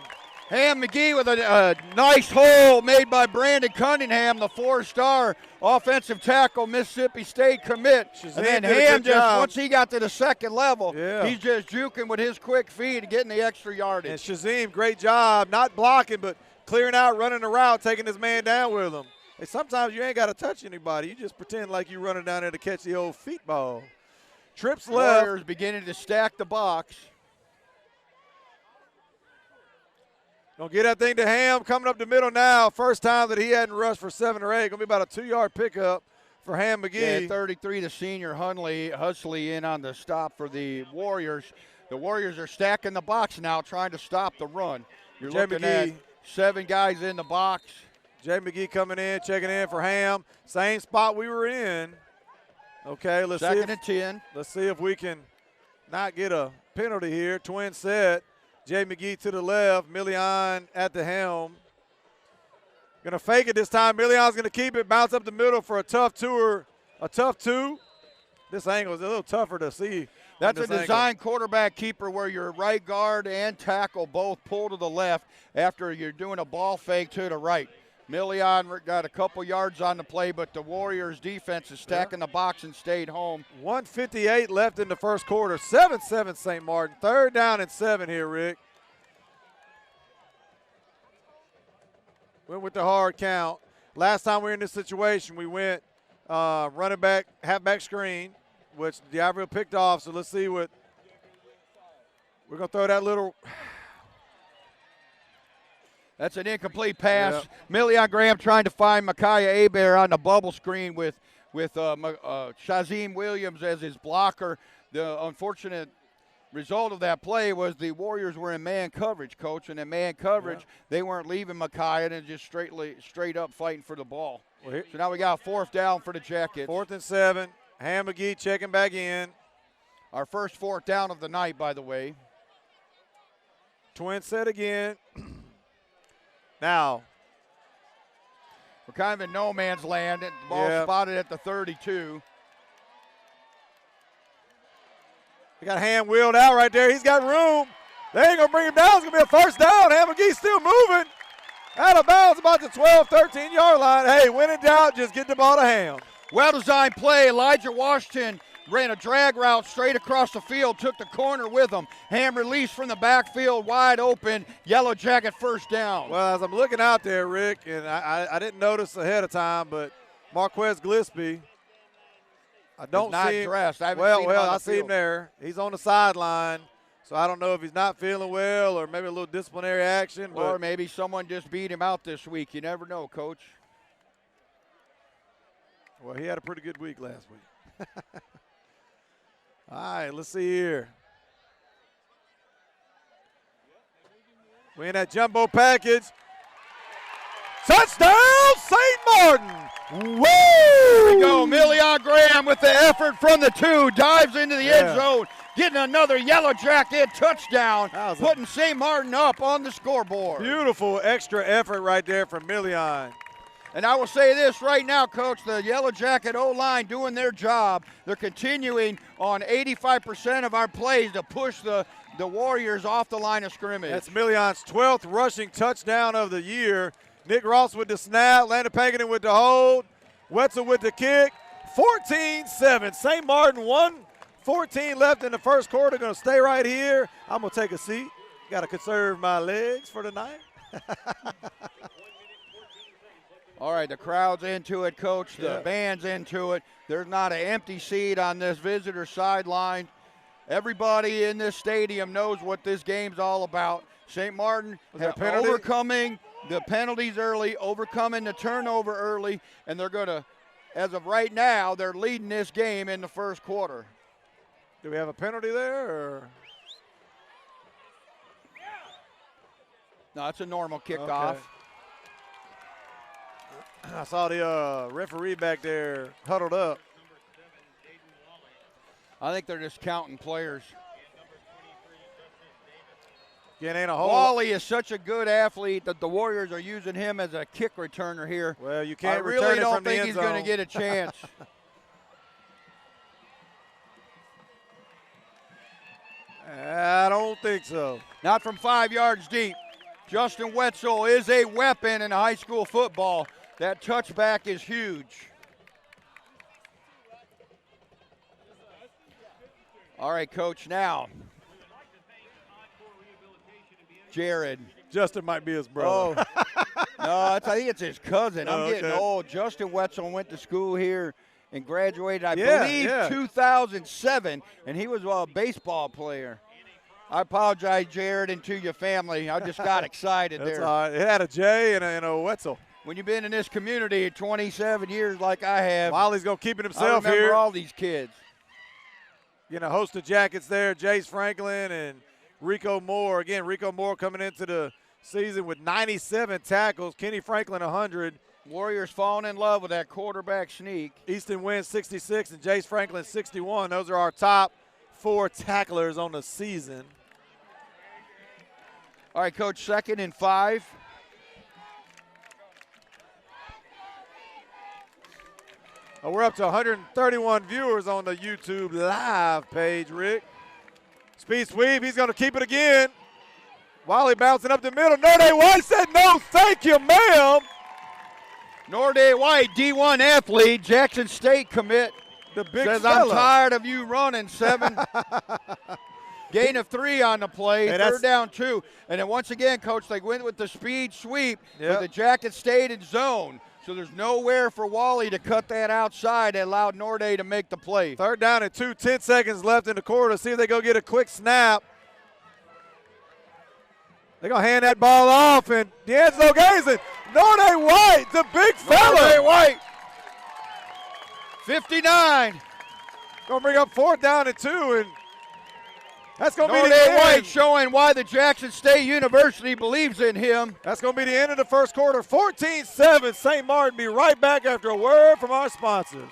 Speaker 2: Ham McGee with a nice hole made by Brandon Cunningham, the 4-star offensive tackle, Mississippi State commit.
Speaker 1: Shazam
Speaker 2: And then
Speaker 1: did a
Speaker 2: Ham
Speaker 1: good job.
Speaker 2: once he got to the second level,
Speaker 1: Yeah.
Speaker 2: he's just juking with his quick feet and getting the extra
Speaker 1: And
Speaker 2: yardage.
Speaker 1: Shazam, great job, not blocking, but clearing out, running the route, taking his man down with him. Hey, sometimes you ain't got to touch anybody. You just pretend like you're running down there to catch the old feet ball. Trips left.
Speaker 2: Warriors beginning to stack the box.
Speaker 1: Gonna get that thing to Ham, coming up the middle now. First time that he hadn't rushed for 7 or 8. Gonna be about a 2-yard pickup for Ham McGee.
Speaker 2: Yeah, 33, the senior Husley in on the stop for the Warriors. The Warriors are stacking the box now, trying to stop the run. You're
Speaker 1: Jay
Speaker 2: looking at
Speaker 1: McGee.
Speaker 2: 7 guys in the box.
Speaker 1: Jay McGee coming in, checking in for Ham. Same spot we were in. Okay, let's
Speaker 2: Second and 10.
Speaker 1: Let's see if we can not get a penalty here. Twin set. Jay McGee to the left. Million at the helm. Gonna fake it this time. Million's gonna keep it. Bounce up the middle for a tough two. This angle is a little tougher to see.
Speaker 2: That's
Speaker 1: on
Speaker 2: a
Speaker 1: this
Speaker 2: design
Speaker 1: angle.
Speaker 2: quarterback keeper where your right guard and tackle both pull to the left after you're doing a ball fake to the right. Million got a couple yards on the play, but the Warriors defense is stacking the box and stayed home.
Speaker 1: 1:58 left in the first quarter. 7-7 St. Martin. 3rd down and 7 here, Rick. Went with the hard count. Last time we were in this situation, we went running back, halfback screen, which DIberville picked off. So let's see what we're going to throw that little.
Speaker 2: That's an incomplete pass.
Speaker 1: Yep.
Speaker 2: Million Graham trying to find Micaiah Hebert on the bubble screen with Shazim Williams as his blocker. The unfortunate result of that play was the Warriors were in man coverage, Coach, and in man coverage, they weren't leaving Micaiah and just straight up fighting for the ball.
Speaker 1: Well,
Speaker 2: So now we got 4th down for the Jackets.
Speaker 1: 4th and 7. Ham McGee checking back in.
Speaker 2: Our first 4th down of the night, by the way.
Speaker 1: Twin set again. Now,
Speaker 2: We're kind of in no man's land. The ball
Speaker 1: Yeah.
Speaker 2: spotted at the 32.
Speaker 1: we got Ham wheeled out right there. He's got room. They ain't going to bring him down. It's going to be a first down. Ham McGee still moving. Out of bounds about the 12, 13-yard line. Hey, when in doubt, just get the ball to Ham.
Speaker 2: Well-designed play. Elijah Washington ran a drag route straight across the field, took the corner with him. Ham released from the backfield, wide open. Yellow Jacket first down.
Speaker 1: Well, as I'm looking out there, Rick, and I didn't notice ahead of time, but Marquez Gillespie, I don't
Speaker 2: not
Speaker 1: see him.
Speaker 2: dressed. I haven't
Speaker 1: well,
Speaker 2: seen him on the
Speaker 1: I see him
Speaker 2: field.
Speaker 1: there. He's on the sideline, so I don't know if he's not feeling well or maybe a little disciplinary action.
Speaker 2: Or
Speaker 1: But
Speaker 2: maybe someone just beat him out this week. You never know, Coach.
Speaker 1: well, he had a pretty good week last week. All right, let's see here. We in that jumbo package. Touchdown, St. Martin. Woo!
Speaker 2: Here we go. Million Graham with the effort from the 2. Dives into the
Speaker 1: Yeah.
Speaker 2: end zone. Getting another Yellow Jacket touchdown.
Speaker 1: That was a-
Speaker 2: Putting St. Martin up on the scoreboard.
Speaker 1: Beautiful extra effort right there from Million.
Speaker 2: And I will say this right now, Coach, the Yellow Jacket O-line doing their job. They're continuing on 85% of our plays to push the Warriors off the line of scrimmage.
Speaker 1: That's Million's 12th rushing touchdown of the year. Nick Ross with the snap, Landon Pankin with the hold, Wetzel with the kick. 14-7. St. Martin 1:14 left in the first quarter. Going to stay right here. I'm going to take a seat. Got to conserve my legs for tonight.
Speaker 2: All right, the crowd's into it, Coach. The
Speaker 1: Yeah.
Speaker 2: band's into it. There's not an empty seat on this visitor sideline. Everybody in this stadium knows what this game's all about. St. Martin
Speaker 1: Was there a penalty?
Speaker 2: overcoming the penalties early, overcoming the turnover early, and they're going to, as of right now, they're leading this game in the first quarter.
Speaker 1: Do we have a penalty there? Or?
Speaker 2: No, it's a normal kickoff.
Speaker 1: Okay. I saw the referee back there huddled up.
Speaker 2: I think they're just counting players.
Speaker 1: Again, ain't a whole
Speaker 2: Wally is such a good athlete that the Warriors are using him as a kick returner here.
Speaker 1: Well, you can't
Speaker 2: I
Speaker 1: return
Speaker 2: really
Speaker 1: it
Speaker 2: don't
Speaker 1: from the
Speaker 2: think
Speaker 1: end
Speaker 2: he's going to
Speaker 1: zone.
Speaker 2: get a chance.
Speaker 1: I don't think so.
Speaker 2: Not from 5 yards deep. Justin Wetzel is a weapon in high school football. That touchback is huge. All right, Coach, now. Jared.
Speaker 1: Justin might be his brother.
Speaker 2: No, I think it's his cousin. I'm getting
Speaker 1: okay.
Speaker 2: old. Justin Wetzel went to school here and graduated, I
Speaker 1: Yeah,
Speaker 2: believe,
Speaker 1: yeah.
Speaker 2: 2007, and he was a baseball player. I apologize, Jared, and to your family. I just got excited
Speaker 1: That's
Speaker 2: there.
Speaker 1: all right. It had a J and a Wetzel.
Speaker 2: When you've been in this community 27 years like I have,
Speaker 1: Wiley's going to keep it
Speaker 2: I
Speaker 1: himself
Speaker 2: remember
Speaker 1: here.
Speaker 2: all these kids.
Speaker 1: Getting a host of jackets there. Jace Franklin and Rico Moore. Again, Rico Moore coming into the season with 97 tackles. Kenny Franklin 100.
Speaker 2: Warriors falling in love with that quarterback sneak.
Speaker 1: Easton Wynn 66 and Jace Franklin 61. Those are our top 4 tacklers on the season.
Speaker 2: All right, Coach, 2nd and 5.
Speaker 1: We're up to 131 viewers on the YouTube live page, Rick. Speed sweep, he's going to keep it again. Wiley bouncing up the middle. Norde White said no, thank you, ma'am.
Speaker 2: Norde White, D1 athlete, Jackson State commit.
Speaker 1: The big
Speaker 2: Says,
Speaker 1: fella.
Speaker 2: I'm tired of you running, 7. Gain of 3 on the play,
Speaker 1: Hey,
Speaker 2: 3rd down 2. And then once again, Coach, they went with the speed sweep,
Speaker 1: Yep.
Speaker 2: but the Jacket stayed in zone. So there's nowhere for Wally to cut that outside that allowed Norde to make the play.
Speaker 1: 3rd down and 2, 10 seconds left in the quarter. See if they go get a quick snap. They're going to hand that ball off, and D'Angelo Gazin, Norde White, the big fella.
Speaker 2: Norde White, 59.
Speaker 1: Going to bring up 4th down and 2, and that's going to be the
Speaker 2: Norde
Speaker 1: end.
Speaker 2: White showing why the Jackson State University believes in him.
Speaker 1: That's going to be the end of the first quarter. 14-7, St. Martin. Be right back after a word from our sponsors.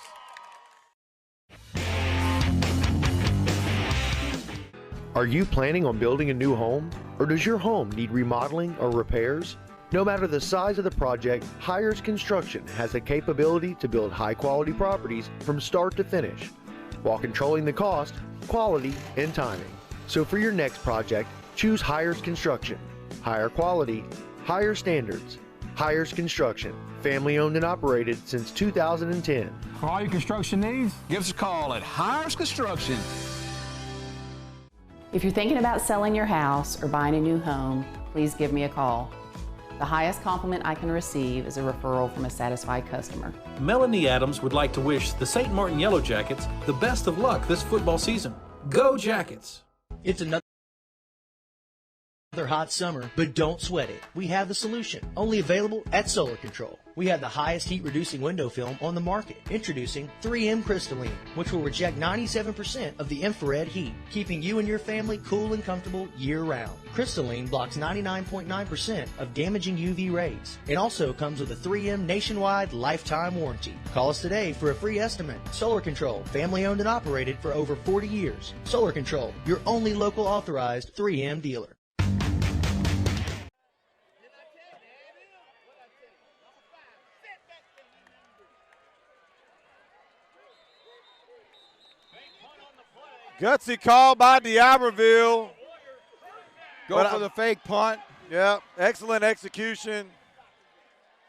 Speaker 7: Are you planning on building a new home? Or does your home need remodeling or repairs? No matter the size of the project, Hires Construction has the capability to build high-quality properties from start to finish, while controlling the cost, quality, and timing. So for your next project, choose Hires Construction. Higher quality, higher standards. Hires Construction, family owned and operated since 2010.
Speaker 8: For all your construction needs, give us a call at Hires Construction.
Speaker 9: If you're thinking about selling your house or buying a new home, please give me a call. The highest compliment I can receive is a referral from a satisfied customer.
Speaker 10: Melanie Adams would like to wish the St. Martin Yellow Jackets the best of luck this football season. Go Jackets!
Speaker 11: It's another hot summer, but don't sweat it. We have the solution, only available at Solar Control. We have the highest heat-reducing window film on the market. Introducing 3M Crystalline, which will reject 97% of the infrared heat, keeping you and your family cool and comfortable year-round. Crystalline blocks 99.9% of damaging UV rays. It also comes with a 3M nationwide lifetime warranty. Call us today for a free estimate. Solar Control, family-owned and operated for over 40 years. Solar Control, your only local authorized 3M dealer.
Speaker 1: Gutsy call by DIberville.
Speaker 2: Go for the fake punt.
Speaker 1: Yeah, excellent execution.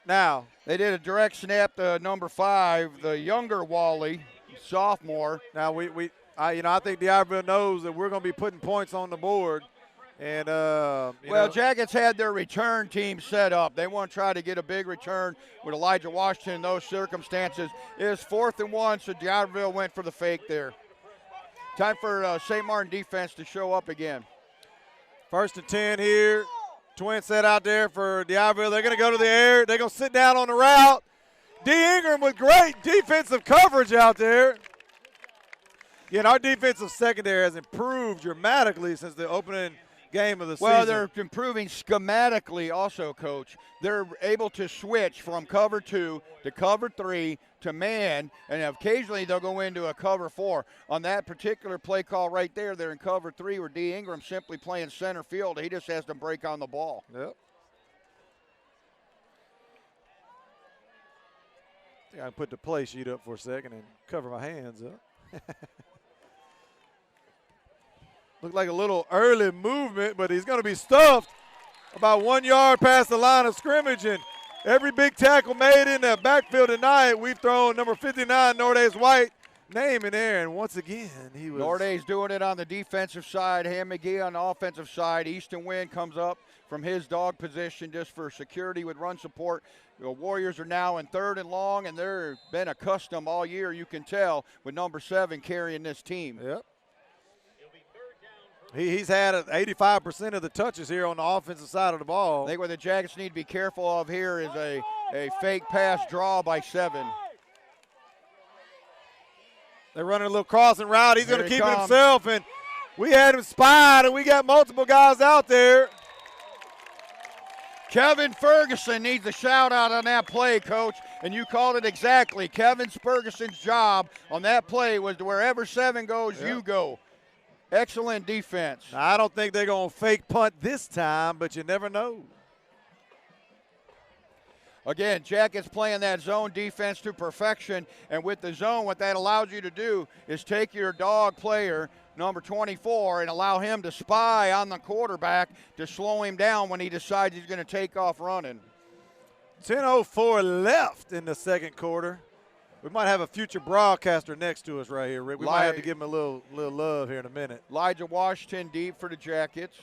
Speaker 1: Now,
Speaker 2: They did a direct snap to number 5, the younger Wally, sophomore.
Speaker 1: now I think DIberville knows that we're going to be putting points on the board. And
Speaker 2: Jackets had their return team set up. They want to try to get a big return with Elijah Washington in those circumstances. It is 4th and 1, so DIberville went for the fake there. Time for St. Martin defense to show up again.
Speaker 1: 1st and 10 here. Twin set out there for DIberville. They're going to go to the air. They're going to sit down on the route. D. Ingram with great defensive coverage out there. Yeah, and our defensive secondary has improved dramatically since the opening game of the season.
Speaker 2: Well, they're improving schematically also, Coach. They're able to switch from cover 2 to cover 3 to man, and occasionally they'll go into a cover 4. On that particular play call right there, they're in cover 3 where D. Ingram simply playing center field. He just has to break on the ball.
Speaker 1: Yep. I think I can put the play sheet up for a second and cover my hands up. Looked like a little early movement, but he's going to be stuffed about 1 yard past the line of scrimmage. And every big tackle made in the backfield tonight, we've thrown number 59, Nordae's White, name in there. And once again, he was.
Speaker 2: Nordae's doing it on the defensive side. Ham McGee on the offensive side. Easton Wynn comes up from his dog position just for security with run support. The Warriors are now in 3rd and long, and they've been accustomed all year, you can tell, with number 7 carrying this team.
Speaker 1: Yep. He's had 85% of the touches here on the offensive side of the ball.
Speaker 2: I think what the Jackets need to be careful of here is a fake pass draw by 7.
Speaker 1: They're running a little crossing route. He's going to keep it himself, and we had him spied, and we got multiple guys out there.
Speaker 2: Kevin Ferguson needs a shout-out on that play, Coach, and you called it exactly. Kevin Ferguson's job on that play was to wherever 7 goes, you go. Excellent defense.
Speaker 1: Now, I don't think they're going to fake punt this time, but you never know.
Speaker 2: Again, Jackets playing that zone defense to perfection, and with the zone, what that allows you to do is take your dog player, number 24, and allow him to spy on the quarterback to slow him down when he decides he's going to take off running.
Speaker 1: 10:04 left in the second quarter. We might have a future broadcaster next to us right here, Rick. We might have to give him a little love here in a minute.
Speaker 2: Elijah Washington deep for the Jackets.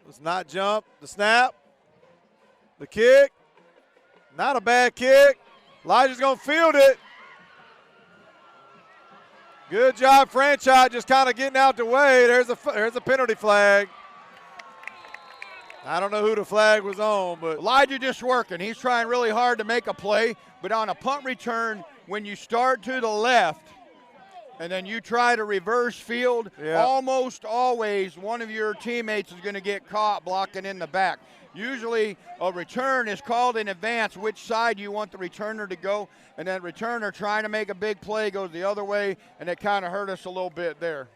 Speaker 1: Let's not jump. The snap. The kick. Not a bad kick. Elijah's going to field it. Good job, franchise, just kind of getting out the way. There's a penalty flag. I don't know who the flag was on, but
Speaker 2: Elijah just working. He's trying really hard to make a play, but on a punt return, when you start to the left and then you try to reverse field, almost always one of your teammates is going to get caught blocking in the back. Usually a return is called in advance which side you want the returner to go, and that returner trying to make a big play goes the other way, and it kind of hurt us a little bit there.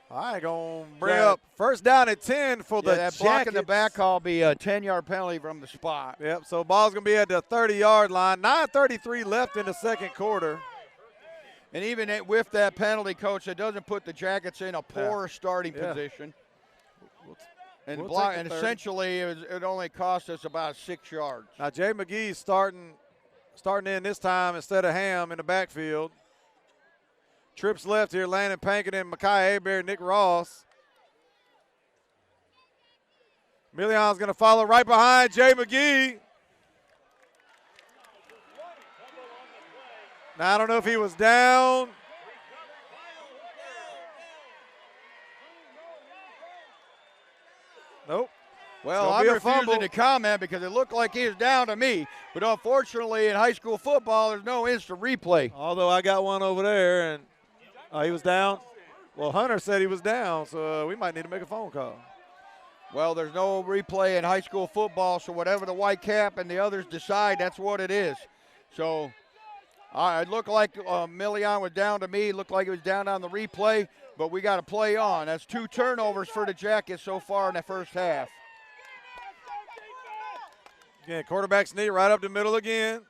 Speaker 1: All right, going to bring up first down at 10 for the
Speaker 2: that block
Speaker 1: Jackets.
Speaker 2: in the back call be a 10-yard penalty from the spot.
Speaker 1: Yep, so ball's going to be at the 30-yard line. 9:33 left in the second quarter.
Speaker 2: And even with that penalty, Coach, it doesn't put the Jackets in a poor starting position. And essentially, it only cost us about 6 yards.
Speaker 1: Now, Jay McGee's starting in this time instead of Ham in the backfield. Trips left here, Landon Pankin, Makai Hebert, Nick Ross. Million's going to follow right behind Jay McGee. Now, I don't know if he was down. Nope.
Speaker 2: Well, I'm refusing to comment because it looked like he was down to me. But unfortunately, in high school football, there's no instant replay.
Speaker 1: Although I got one over there, and he was down. Well, Hunter said he was down, so we might need to make a phone call.
Speaker 2: Well, there's no replay in high school football, so whatever the white cap and the others decide, that's what it is. So it looked like Million was down to me. It looked like he was down on the replay, but we got to play on. That's 2 turnovers for the Jackets so far in the first half.
Speaker 1: Again, quarterback sneak right up the middle again.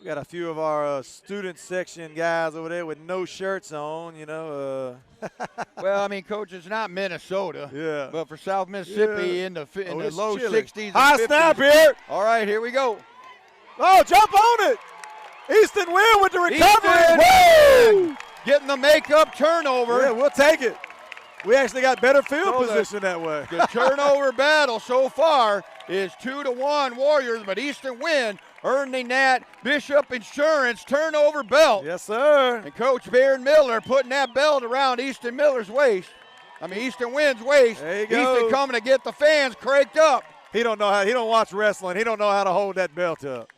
Speaker 1: We got a few of our student section guys over there with no shirts on, you know.
Speaker 2: Well, I mean, Coach, it's not Minnesota.
Speaker 1: Yeah.
Speaker 2: But for South Mississippi in the low
Speaker 1: chilly.
Speaker 2: 60s.
Speaker 1: High snap here.
Speaker 2: All right, here we go.
Speaker 1: Oh, jump on it. Easton Wynn with the recovery.
Speaker 2: Woo! Getting the make-up turnover.
Speaker 1: Yeah, we'll take it. We actually got better field position that way.
Speaker 2: The turnover battle so far is 2-1 Warriors, but Easton Wynn earning that Bishop Insurance turnover belt.
Speaker 1: Yes, sir.
Speaker 2: And Coach Baron Miller putting that belt around Easton Miller's waist. Easton Wynn's waist.
Speaker 1: There you go.
Speaker 2: Easton coming to get the fans cranked up.
Speaker 1: He don't watch wrestling. He don't know how to hold that belt up.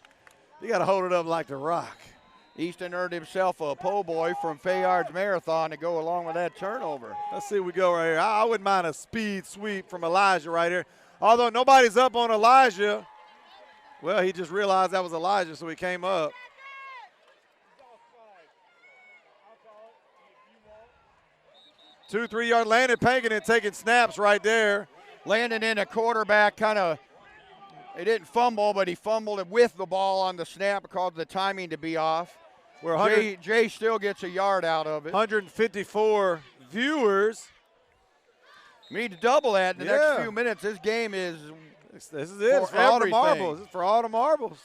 Speaker 1: You got to hold it up like the Rock.
Speaker 2: Easton earned himself a po' boy from Fayard's Marathon to go along with that turnover.
Speaker 1: Let's see we go right here. I wouldn't mind a speed sweep from Elijah right here. Although nobody's up on Elijah. Well, he just realized that was Elijah, so he came up. Two, 3-yard Landon Pankin taking snaps right there.
Speaker 2: Landon in a quarterback he didn't fumble, but he fumbled it with the ball on the snap, caused the timing to be off. Jay still gets a yard out of it.
Speaker 1: 154 viewers.
Speaker 2: We need to double that in the next few minutes. This game is
Speaker 1: This is it. It's for all the marbles. It's for all the marbles.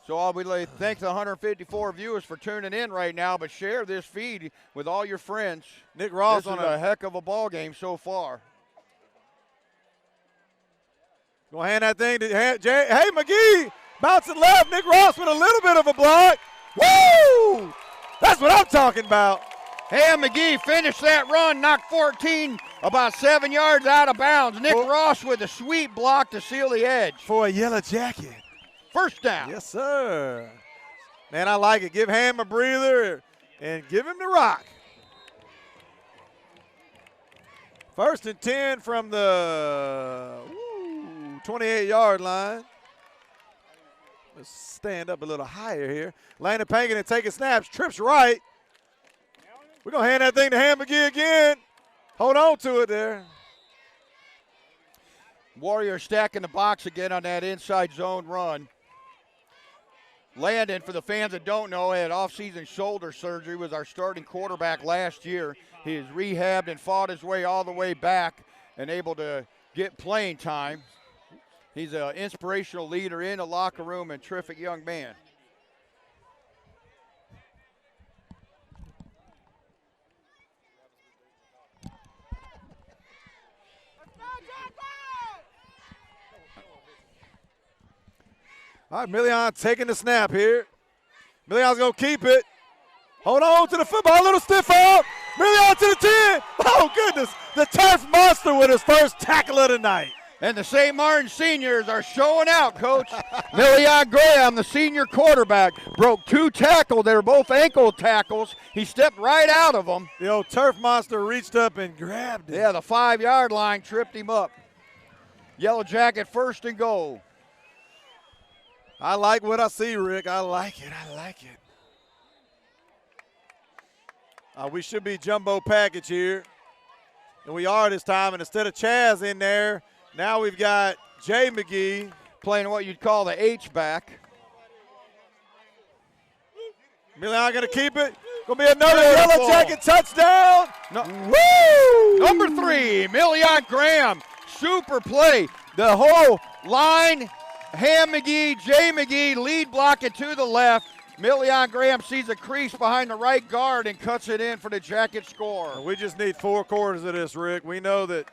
Speaker 2: So I'll be thank the 154 viewers for tuning in right now, but share this feed with all your friends.
Speaker 1: Nick Ross
Speaker 2: this
Speaker 1: on
Speaker 2: is a heck of a ball game so far.
Speaker 1: Gonna hand that thing to Jay. Hey, McGee, bouncing left. Nick Ross with a little bit of a block. Woo! That's what I'm talking about.
Speaker 2: Hey, McGee finished that run, knocked 14 about 7 yards out of bounds. Nick Ross with a sweet block to seal the edge.
Speaker 1: For a yellow jacket.
Speaker 2: First down.
Speaker 1: Yes, sir. Man, I like it. Give Ham a breather and give him the rock. 1st and 10 from the 28-yard line. Let's stand up a little higher here. Landon Pankin taking snaps, trips right. We're going to hand that thing to Ham McGee again. Hold on to it there.
Speaker 2: Warriors stacking the box again on that inside zone run. Landon, for the fans that don't know, had off-season shoulder surgery, was our starting quarterback last year. He has rehabbed and fought his way all the way back and able to get playing time. He's an inspirational leader in the locker room and terrific young man.
Speaker 1: All right, Million taking the snap here. Million's going to keep it. Hold on to the football, a little stiff arm. Million to the 10. Oh, goodness. The turf monster with his first tackle of the night.
Speaker 2: And the St. Martin seniors are showing out, Coach. Million Graham, the senior quarterback, broke 2 tackles. They were both ankle tackles. He stepped right out of them.
Speaker 1: The old turf monster reached up and grabbed it.
Speaker 2: Yeah, the 5-yard line tripped him up. Yellow Jacket 1st and goal.
Speaker 1: I like what I see, Rick. I like it. I like it. We should be jumbo package here. And we are this time. And instead of Chaz in there, now we've got Jay McGee.
Speaker 2: Playing what you'd call the H-back.
Speaker 1: Million going to keep it. Going to be another Yellow Jacket touchdown.
Speaker 2: Woo! Number 3, Million Graham. Super play. The whole line, Ham McGee, Jay McGee, lead blocking to the left. Million Graham sees a crease behind the right guard and cuts it in for the Jacket score.
Speaker 1: We just need 4 quarters of this, Rick. We know that,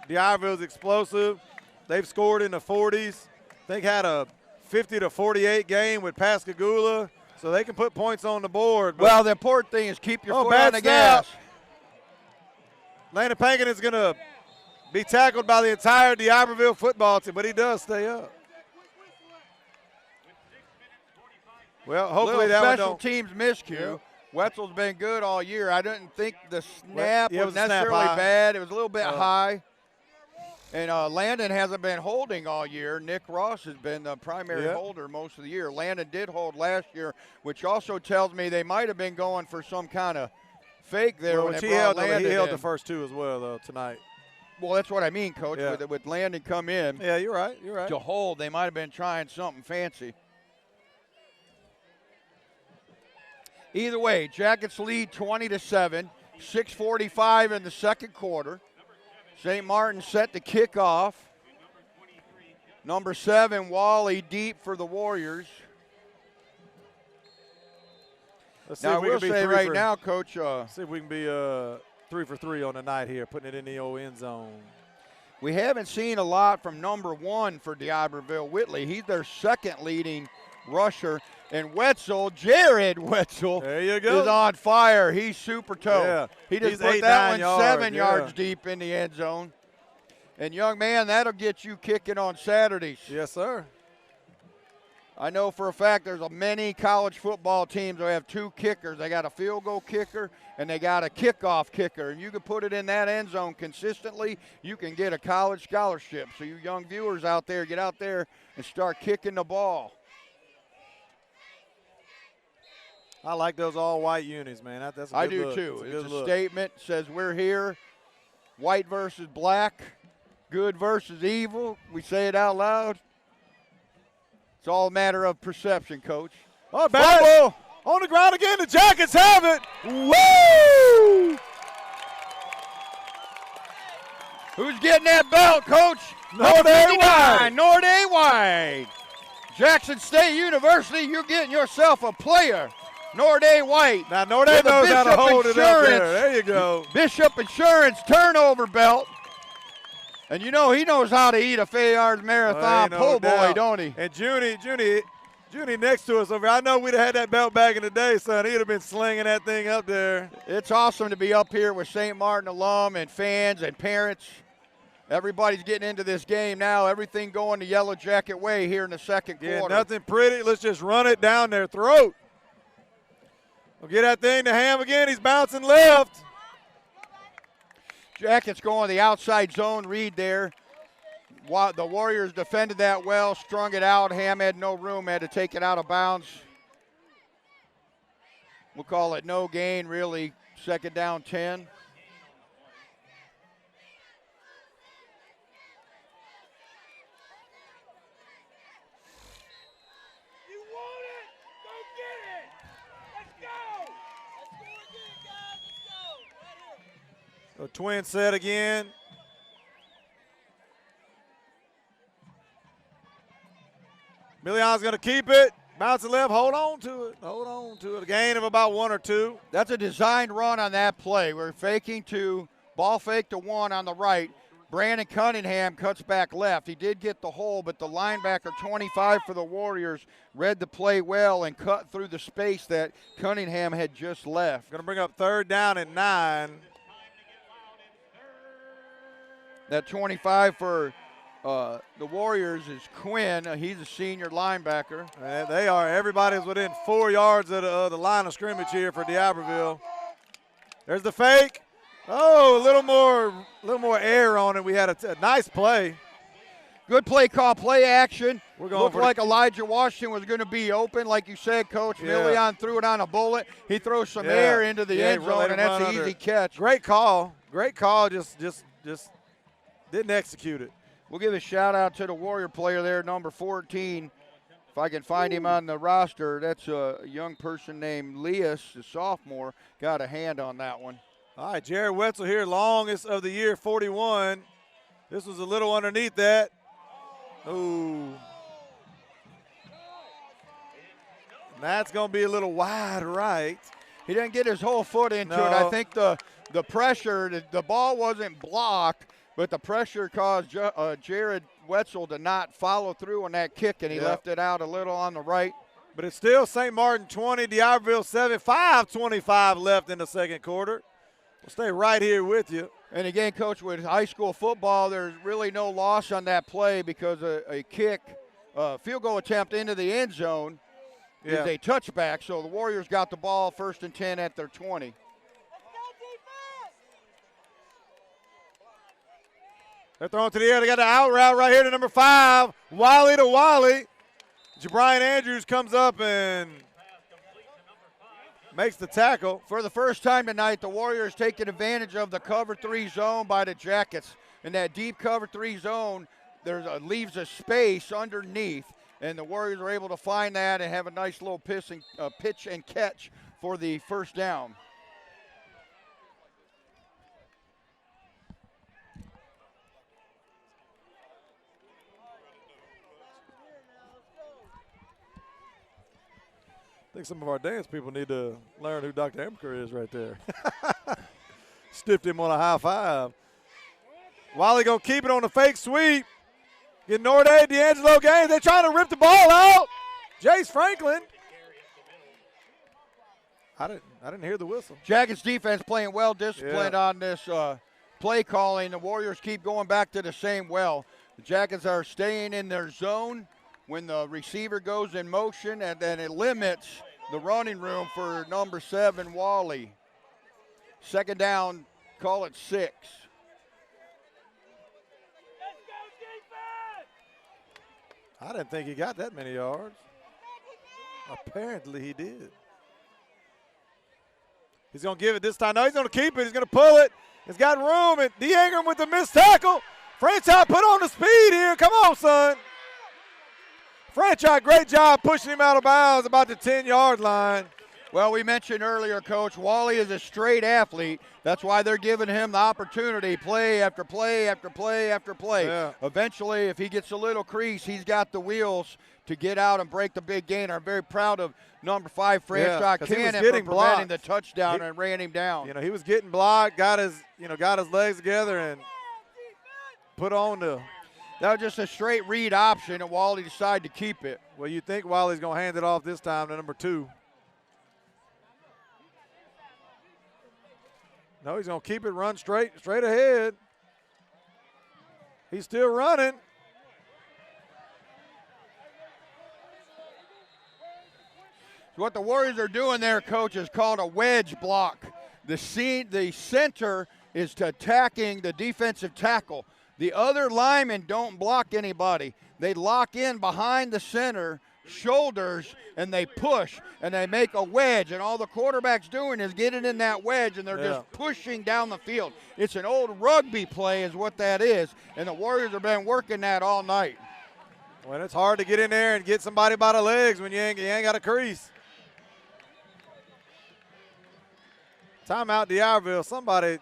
Speaker 1: DIberville's explosive. They've scored in the 40s. They had a 50-48 game with Pascagoula, so they can put points on the board.
Speaker 2: Well, the important thing is keep your foot on the gas.
Speaker 1: Landon Pankin is going to be tackled by the entire DIberville football team, but he does stay up. Well, hopefully that one
Speaker 2: special
Speaker 1: don't.
Speaker 2: teams miscue.
Speaker 1: Yeah.
Speaker 2: Wetzel's been good all year. I didn't think the snap
Speaker 1: Yeah, it
Speaker 2: was
Speaker 1: was a snap
Speaker 2: necessarily
Speaker 1: high.
Speaker 2: bad. It was a little bit high. And Landon hasn't been holding all year. Nick Ross has been the primary holder most of the year. Landon did hold last year, which also tells me they might have been going for some kind of fake there.
Speaker 1: Well,
Speaker 2: when they
Speaker 1: he held
Speaker 2: Landon
Speaker 1: the first 2 as well, though, tonight.
Speaker 2: Well, that's what I mean, Coach.
Speaker 1: Yeah.
Speaker 2: With Landon come in
Speaker 1: Yeah, you're right. You're right.
Speaker 2: to hold, they might have been trying something fancy. Either way, Jackets lead 20-7, 6:45 in the second quarter. St. Martin set to kick off. Number 7, Wally deep for the Warriors.
Speaker 1: Let's see
Speaker 2: Now, I
Speaker 1: if we
Speaker 2: will
Speaker 1: can be
Speaker 2: say
Speaker 1: 3
Speaker 2: right
Speaker 1: for,
Speaker 2: now, Coach,
Speaker 1: see if we can be 3 for 3 on the night here, putting it in the old end zone.
Speaker 2: We haven't seen a lot from number 1 for DIberville, Whitley. He's their second leading rusher. And Wetzel, Jared Wetzel,
Speaker 1: there you go,
Speaker 2: is on fire. He's super tough.
Speaker 1: Yeah.
Speaker 2: He just
Speaker 1: He's
Speaker 2: put
Speaker 1: 8,
Speaker 2: that
Speaker 1: 9
Speaker 2: one 7
Speaker 1: yards,
Speaker 2: yards deep in the end zone. And young man, that'll get you kicking on Saturdays.
Speaker 1: Yes, sir.
Speaker 2: I know for a fact there's many college football teams that have 2 kickers. They got a field goal kicker and they got a kickoff kicker. And you can put it in that end zone consistently, you can get a college scholarship. So you young viewers out there, get out there and start kicking the ball.
Speaker 1: I like those all-white unis, man. That's a good
Speaker 2: I do
Speaker 1: look.
Speaker 2: too.
Speaker 1: It's
Speaker 2: a statement. Says we're here, white versus black, good versus evil. We say it out loud. It's all a matter of perception, Coach.
Speaker 1: Oh, bad. On the ground again. The Jackets have it. Woo!
Speaker 2: Who's getting that belt, Coach?
Speaker 1: Norde White.
Speaker 2: Norde White. Jackson State University, you're getting yourself a player. Norde White.
Speaker 1: Now, Norde knows how to hold it up there. There you go.
Speaker 2: Bishop Insurance turnover belt. And you know he knows how to eat a Fayard Marathon po' boy, don't he?
Speaker 1: And Junie next to us over here. I know we'd have had that belt back in the day, son. He'd have been slinging that thing up there.
Speaker 2: It's awesome to be up here with St. Martin alum and fans and parents. Everybody's getting into this game now. Everything going the Yellow Jacket way here in the second quarter.
Speaker 1: Nothing pretty. Let's just run it down their throat. We'll get that thing to Ham again. He's bouncing left.
Speaker 2: Jackets going the outside zone read there. The Warriors defended that well, strung it out. Ham had no room, had to take it out of bounds. We'll call it no gain, really. Second down, 10.
Speaker 1: A twin set again. Million's going to keep it. Bouncing left. Hold on to it. Hold on to it. A gain of about 1 or 2.
Speaker 2: That's a designed run on that play. We're faking 2. Ball fake to 1 on the right. Brandon Cunningham cuts back left. He did get the hole, but the linebacker, 25 for the Warriors, read the play well and cut through the space that Cunningham had just left.
Speaker 1: Going to bring up 3rd down and 9.
Speaker 2: That 25 for the Warriors is Quinn. He's a senior linebacker.
Speaker 1: And they are. Everybody's within 4 yards of the line of scrimmage here for DIberville. There's the fake. Oh, a little more air on it. We had a nice play.
Speaker 2: Good play call, play action.
Speaker 1: We're going
Speaker 2: Looked like Elijah Washington was going to be open, like you said, Coach.
Speaker 1: Yeah.
Speaker 2: Million threw it on a bullet. He throws some air into the end zone, and that's an easy catch.
Speaker 1: Great call. Great call. Just didn't execute it.
Speaker 2: We'll give a shout-out to the Warrior player there, number 14. If I can find him on the roster, that's a young person named Leas, a sophomore. Got a hand on that one.
Speaker 1: All right, Jared Wetzel here, longest of the year, 41. This was a little underneath that. Ooh. That's going to be a little wide right.
Speaker 2: He didn't get his whole foot into it. I think the pressure, the ball wasn't blocked, but the pressure caused Jared Wetzel to not follow through on that kick, and he left it out a little on the right.
Speaker 1: But it's still St. Martin 20, DIberville 7, 5:25 left in the second quarter. We'll stay right here with you.
Speaker 2: And again, Coach, with high school football, there's really no loss on that play because a kick, field goal attempt into the end zone is a touchback. So the Warriors got the ball 1st and 10 at their 20.
Speaker 1: They're throwing to the air. They got the out route right here to number 5. Wiley to Wiley. Jabrian Andrews comes up and makes the tackle.
Speaker 2: For the first time tonight, the Warriors taking advantage of the cover 3 zone by the Jackets. In that deep cover 3 zone, leaves a space underneath, and the Warriors are able to find that and have a nice little pitch and catch for the first down.
Speaker 1: I think some of our dance people need to learn who Dr. Emker is right there. Stiffed him on a high five. Wiley going to keep it on the fake sweep. Get Norday, D'Angelo Gaines. They're trying to rip the ball out. Jace Franklin. I didn't hear the whistle.
Speaker 2: Jackets defense playing well disciplined on this play calling. The Warriors keep going back to the same well. The Jackets are staying in their zone when the receiver goes in motion, and then it limits the running room for number 7, Wally. Second down, call it 6.
Speaker 1: I didn't think he got that many yards. Apparently he did. He's going to give it this time. No, he's going to keep it. He's going to pull it. He's got room. And D. Ingram with the missed tackle. Franchise put on the speed here. Come on, son. Franchise, great job pushing him out of bounds about the 10-yard line.
Speaker 2: Well, we mentioned earlier, Coach, Wally is a straight athlete. That's why they're giving him the opportunity, play after play after play after play.
Speaker 1: Yeah.
Speaker 2: Eventually, if he gets a little crease, he's got the wheels to get out and break the big gain. I'm very proud of number 5, Franchise Cannon, for preventing the touchdown and ran him down.
Speaker 1: You know, he was getting blocked, got his legs together and put on the.
Speaker 2: That was just a straight read option, and Wally decided to keep it.
Speaker 1: Well, you think Wally's going to hand it off this time to number 2. No, he's going to keep it, run straight ahead. He's still running.
Speaker 2: What the Warriors are doing there, Coach, is called a wedge block. The center is attacking the defensive tackle. The other linemen don't block anybody. They lock in behind the center, shoulders, and they push, and they make a wedge. And all the quarterback's doing is getting in that wedge, and they're just pushing down the field. It's an old rugby play is what that is, and the Warriors have been working that all night.
Speaker 1: Well, it's hard to get in there and get somebody by the legs when you ain't got a crease. Timeout, DIberville.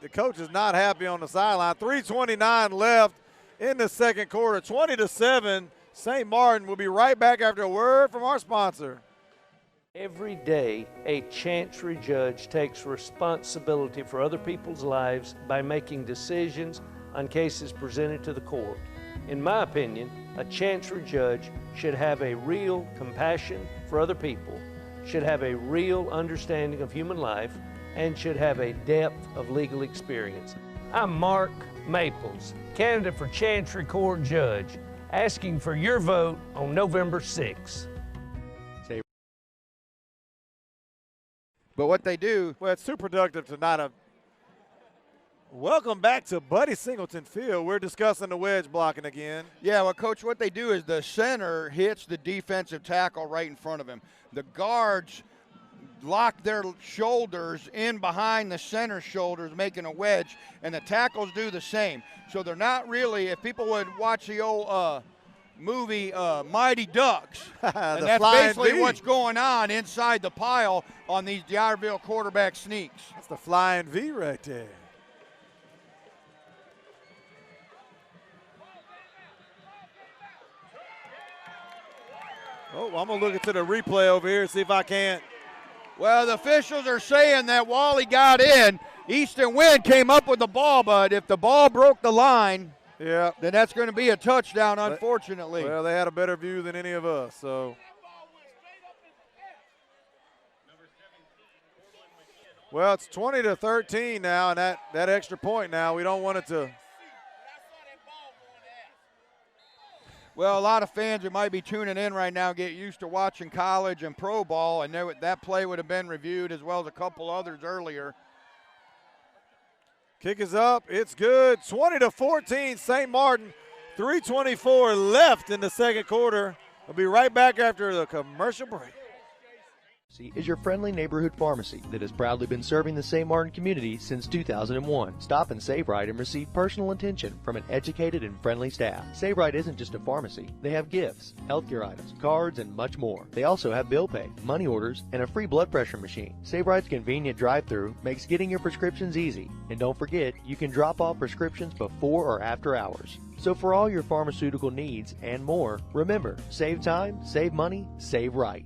Speaker 1: The coach is not happy on the sideline. 3:29 left in the second quarter. 20-7. St. Martin will be right back after a word from our sponsor.
Speaker 12: Every day, a chancery judge takes responsibility for other people's lives by making decisions on cases presented to the court. In my opinion, a chancery judge should have a real compassion for other people, should have a real understanding of human life, and should have a depth of legal experience. I'm Mark Maples, candidate for Chancery Court Judge, asking for your vote on November 6th.
Speaker 2: But what they do...
Speaker 1: Well, it's too productive to not have... Welcome back to Buddy Singleton Field. We're discussing the wedge blocking again.
Speaker 2: Yeah, well, Coach, what they do is the center hits the defensive tackle right in front of him. The guards lock their shoulders in behind the center shoulders, making a wedge, and the tackles do the same. So they're not really, if people would watch the old movie Mighty Ducks, and that's basically what's going on inside the pile on these DIberville quarterback sneaks.
Speaker 1: That's the flying V right there. Oh, I'm going to look into the replay over here and see if I can't.
Speaker 2: Well, the officials are saying that Wally got in. Easton Wynn came up with the ball, but if the ball broke the line, then that's going to be a touchdown, unfortunately.
Speaker 1: Well, they had a better view than any of us, so. Well, it's 20-13 now, and that extra point now, we don't want it to.
Speaker 2: Well, a lot of fans who might be tuning in right now get used to watching college and pro ball, and that play would have been reviewed as well as a couple others earlier.
Speaker 1: Kick is up. It's good. 20-14, St. Martin. 3:24 left in the second quarter. We'll be right back after the commercial break.
Speaker 7: Is your friendly neighborhood pharmacy that has proudly been serving the St. Martin community since 2001. Stop and save right and receive personal attention from an educated and friendly staff. Save Right isn't just a pharmacy. They have gifts, healthcare items, cards, and much more. They also have bill pay, money orders, and a free blood pressure machine. Save Right's convenient drive-thru makes getting your prescriptions easy. And don't forget, you can drop off prescriptions before or after hours. So for all your pharmaceutical needs and more, remember, save time, save money, save right.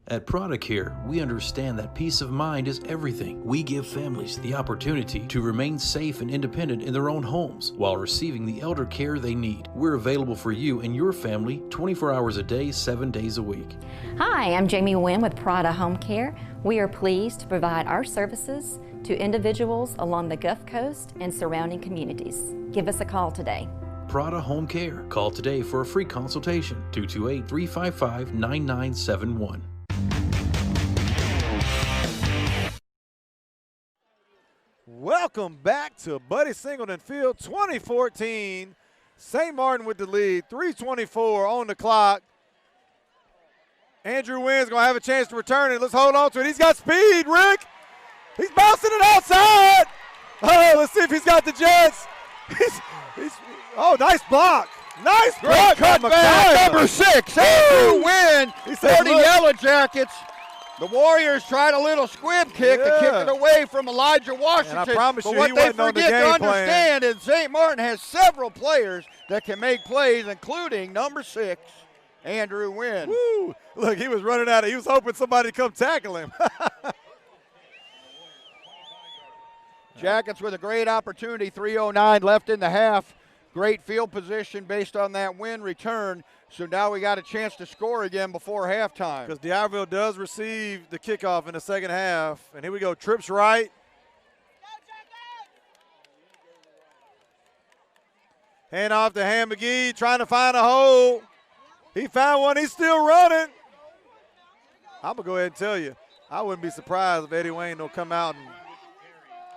Speaker 10: At ProdaCare, we understand that peace of mind is everything. We give families the opportunity to remain safe and independent in their own homes while receiving the elder care they need. We're available for you and your family 24 hours a day, 7 days a week.
Speaker 13: Hi, I'm Jamie Wynn with Prada Home Care. We are pleased to provide our services to individuals along the Gulf Coast and surrounding communities. Give us a call today.
Speaker 10: Prada Home Care. Call today for a free consultation. 228-355-9971.
Speaker 1: Welcome back to Buddy Singleton Field 2014. St. Martin with the lead, 3:24 on the clock. Andrew Wynn's going to have a chance to return it. Let's hold on to it. He's got speed, Rick. He's bouncing it outside. Oh, let's see if he's got the Jets. Oh, nice block. Nice block.
Speaker 2: Cut back, number 6, Andrew Wynn for the Yellow Jackets. The Warriors tried a little squib kick to kick it away from Elijah Washington.
Speaker 1: And I promise you,
Speaker 2: what
Speaker 1: he
Speaker 2: they
Speaker 1: wasn't on the
Speaker 2: forget to
Speaker 1: game
Speaker 2: understand is St. Martin has several players that can make plays, including number 6, Andrew Wynn.
Speaker 1: Woo. Look, he was running out. He was hoping somebody to come tackle him.
Speaker 2: Jackets with a great opportunity, 3:09 left in the half. Great field position based on that win return. So now we got a chance to score again before halftime.
Speaker 1: Because DIberville does receive the kickoff in the second half. And here we go, trips right. Hand off to Ham McGee, trying to find a hole. He found one, he's still running. I'm going to go ahead and tell you, I wouldn't be surprised if Eddie Wayne will come out and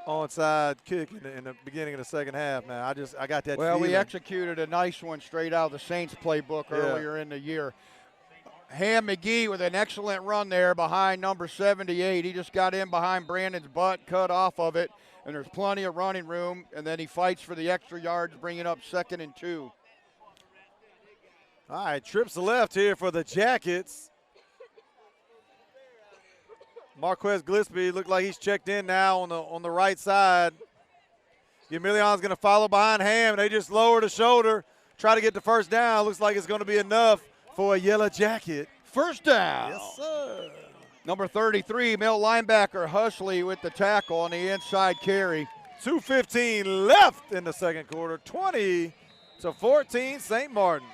Speaker 1: onside kick in the beginning of the second half, man. I got that
Speaker 2: Well,
Speaker 1: feeling.
Speaker 2: we executed a nice one straight out of the Saints playbook earlier in the year. Ham McGee with an excellent run there behind number 78. He just got in behind Brandon's butt, cut off of it, and there's plenty of running room, and then he fights for the extra yards, bringing up 2nd and 2.
Speaker 1: All right, trips to left here for the Jackets. Marquez Gillespie looked like he's checked in now on the right side. Emilion's going to follow behind Ham. They just lower the shoulder, try to get the first down. Looks like it's going to be enough for a Yellow Jacket.
Speaker 2: First down.
Speaker 1: Yes, sir.
Speaker 2: Number 33, middle linebacker Husley with the tackle on the inside carry.
Speaker 1: 2:15 left in the second quarter. 20-14, St. Martin.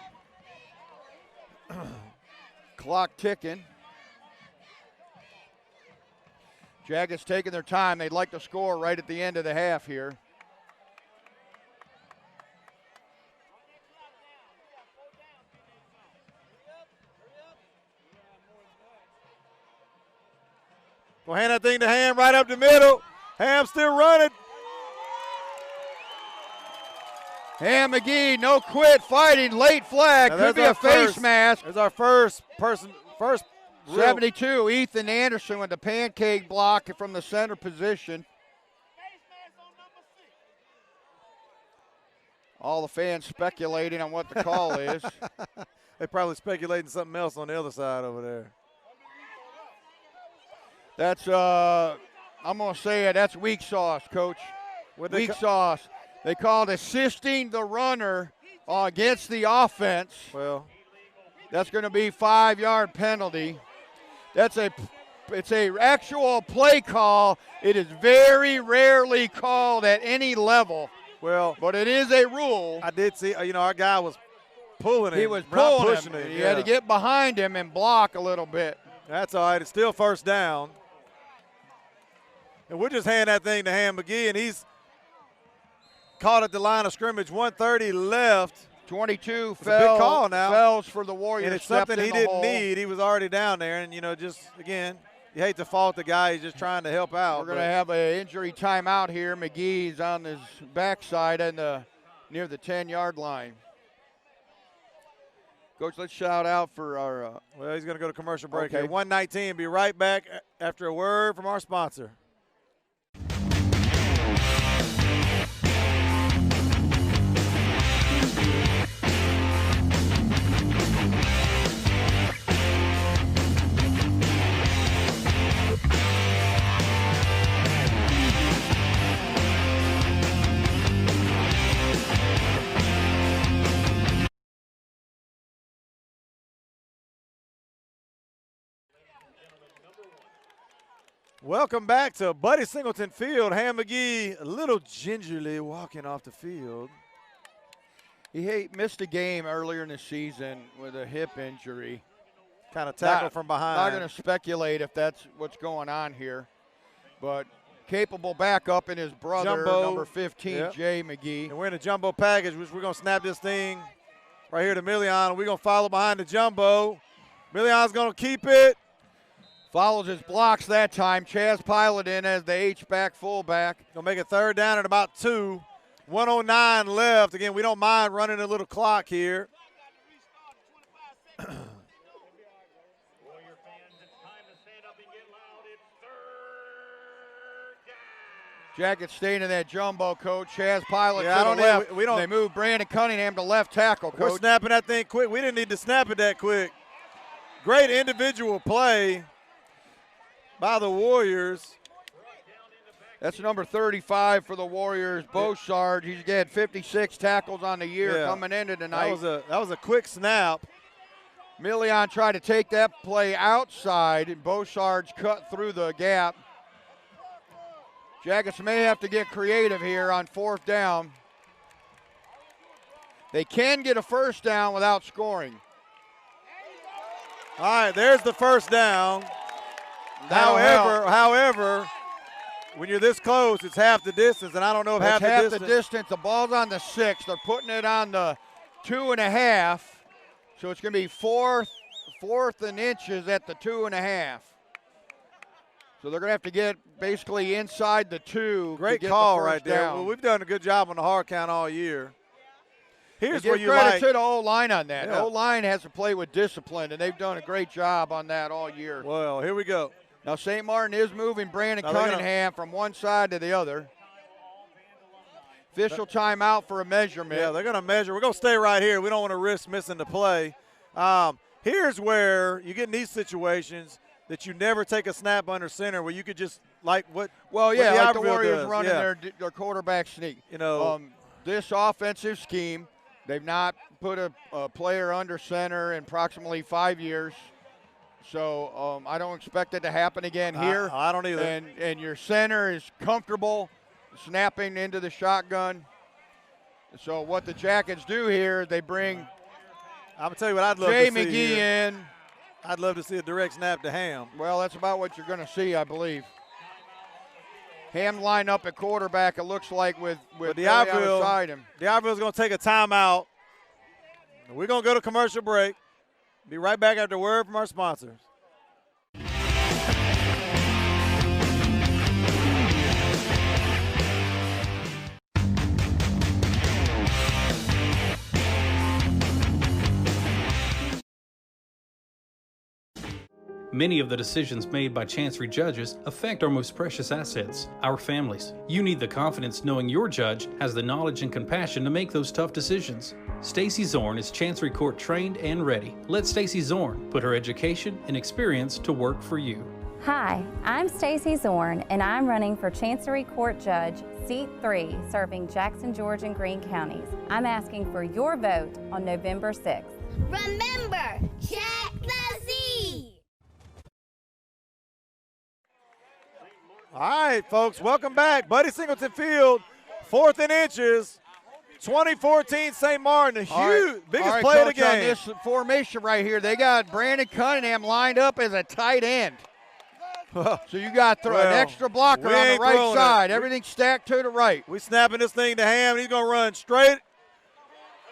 Speaker 2: Clock ticking. Jackets taking their time. They'd like to score right at the end of the half here.
Speaker 1: We'll hand that thing to Ham right up the middle. Ham still running.
Speaker 2: Ham McGee, no quit fighting, late flag. Could be a face mask.
Speaker 1: There's our first person, first
Speaker 2: 72, Ethan Anderson with the pancake block from the center position. All the fans speculating on what the call is.
Speaker 1: They're probably speculating something else on the other side over there.
Speaker 2: That's, I'm going to say it, that's weak sauce, Coach. Weak sauce. They called assisting the runner against the offense.
Speaker 1: Well,
Speaker 2: that's going to be 5-yard penalty. It's a actual play call. It is very rarely called at any level.
Speaker 1: Well,
Speaker 2: but it is a rule.
Speaker 1: I did see, our guy was pulling him.
Speaker 2: He was pulling
Speaker 1: pushing
Speaker 2: him.
Speaker 1: him.
Speaker 2: He had to get behind him and block a little bit.
Speaker 1: That's all right. It's still first down. And we'll just hand that thing to Ham McGee, and he's caught at the line of scrimmage. 1:30 left.
Speaker 2: 22
Speaker 1: big call now.
Speaker 2: Fells for the Warriors.
Speaker 1: And it's something he didn't need. He was already down there. And, just, again, you hate to fault the guy. He's just trying to help out.
Speaker 2: We're going to have an injury timeout here. McGee's on his backside and near the 10-yard line. Coach, let's shout out for our
Speaker 1: well, he's going to go to commercial break
Speaker 2: okay.
Speaker 1: here. 1:19. Be right back after a word from our sponsor. Welcome back to Buddy Singleton Field. Ham McGee a little gingerly walking off the field.
Speaker 2: He missed a game earlier in the season with a hip injury.
Speaker 1: Kind of tackle from behind.
Speaker 2: Not going to speculate if that's what's going on here, but capable backup in his brother,
Speaker 1: Jumbo.
Speaker 2: number 15,
Speaker 1: Yep.
Speaker 2: Jay McGee.
Speaker 1: And we're in a jumbo package, which we're going to snap this thing right here to Million. We're going to follow behind the jumbo. Million's going to keep it.
Speaker 2: Follows his blocks that time. Chaz Pilot in as the H-back fullback.
Speaker 1: Going to make it third down at about 2. 1:09 left. Again, we don't mind running a little clock here.
Speaker 2: Jackets staying in that jumbo, coach. Chaz Pilot
Speaker 1: Yeah,
Speaker 2: to the left.
Speaker 1: we don't.
Speaker 2: They move Brandon Cunningham to left tackle, coach.
Speaker 1: We're snapping that thing quick. We didn't need to snap it that quick. Great individual play by the Warriors.
Speaker 2: That's number 35 for the Warriors, Beauchard. He's had 56 tackles on the year coming into tonight.
Speaker 1: That was a quick snap.
Speaker 2: Million tried to take that play outside, and Beauchard's cut through the gap. Jackets may have to get creative here on 4th down. They can get a first down without scoring.
Speaker 1: All right, there's the first down. However, when you're this close, it's half the distance, and I don't know if
Speaker 2: That's
Speaker 1: half the
Speaker 2: distance. The ball's on the 6. They're putting it on the 2.5. So it's going to be fourth and inches at the 2.5. So they're going to have to get basically inside the 2.
Speaker 1: Great
Speaker 2: to get
Speaker 1: call
Speaker 2: the first
Speaker 1: right there.
Speaker 2: down.
Speaker 1: Well, we've done a good job on the hard count all year. Here's
Speaker 2: Give
Speaker 1: where you
Speaker 2: credit
Speaker 1: like.
Speaker 2: to the O-line on that.
Speaker 1: Yeah.
Speaker 2: O-line has to play with discipline, and they've done a great job on that all year.
Speaker 1: Well, here we go.
Speaker 2: Now St. Martin is moving Brandon
Speaker 1: Now they're
Speaker 2: Cunningham from one side to the other. Official timeout for a measurement.
Speaker 1: Yeah, they're going to measure. We're going to stay right here. We don't want to risk missing the play. Here's where you get in these situations that you never take a snap under center, where you could just like what.
Speaker 2: Well, yeah,
Speaker 1: what
Speaker 2: like the
Speaker 1: DIberville
Speaker 2: Warriors
Speaker 1: does.
Speaker 2: running
Speaker 1: Yeah.
Speaker 2: their quarterback sneak.
Speaker 1: You know,
Speaker 2: this offensive scheme, they've not put a player under center in approximately 5 years. So I don't expect it to happen again here.
Speaker 1: I don't either.
Speaker 2: And your center is comfortable snapping into the shotgun. So what the Jackets do here, they bring
Speaker 1: I'm going to tell you what I'd love
Speaker 2: Jay
Speaker 1: to see
Speaker 2: McGee
Speaker 1: here.
Speaker 2: in.
Speaker 1: I'd love to see a direct snap to Ham.
Speaker 2: Well, that's about what you're going to see, I believe. Ham line up at quarterback, it looks like, with
Speaker 1: DIberville
Speaker 2: beside him.
Speaker 1: DIberville's going to take a timeout. We're going to go to commercial break. Be right back after a word from our sponsors.
Speaker 10: Many of the decisions made by Chancery judges affect our most precious assets, our families. You need the confidence knowing your judge has the knowledge and compassion to make those tough decisions. Stacey Zorn is Chancery Court trained and ready. Let Stacey Zorn put her education and experience to work for you.
Speaker 14: Hi, I'm Stacey Zorn, and I'm running for Chancery Court Judge, Seat 3, serving Jackson, George, and Greene counties. I'm asking for your vote on November 6th.
Speaker 15: Remember, check the Z!
Speaker 1: All right, folks, welcome back. Buddy Singleton Field, 4th and inches, 2014 St. Martin, biggest play of the game.
Speaker 2: On this formation right here, they got Brandon Cunningham lined up as a tight end. So you got an extra blocker on the right side. Everything's stacked to the right.
Speaker 1: We snapping this thing to Ham. He's going to run straight.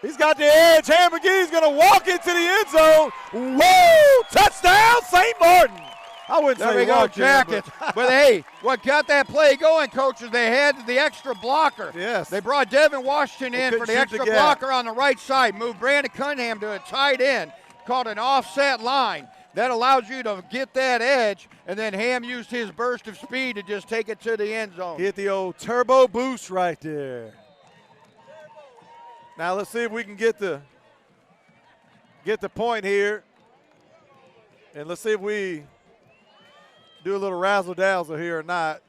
Speaker 1: He's got the edge. Ham McGee's going to walk into the end zone. Woo! Touchdown, St. Martin. I wouldn't
Speaker 2: There
Speaker 1: say
Speaker 2: we go,
Speaker 1: walk
Speaker 2: Jackets. But hey, what got that play going, coaches, they had the extra blocker.
Speaker 1: Yes.
Speaker 2: They brought Devin Washington in for
Speaker 1: couldn't
Speaker 2: the
Speaker 1: shoot the
Speaker 2: extra
Speaker 1: gap.
Speaker 2: blocker on the right side. Moved Brandon Cunningham to a tight end, called an offset line. That allows you to get that edge, and then Ham used his burst of speed to just take it to the end zone.
Speaker 1: Hit the old turbo boost right there. Now let's see if we can get the point here. And let's see if we do a little razzle-dazzle here or not.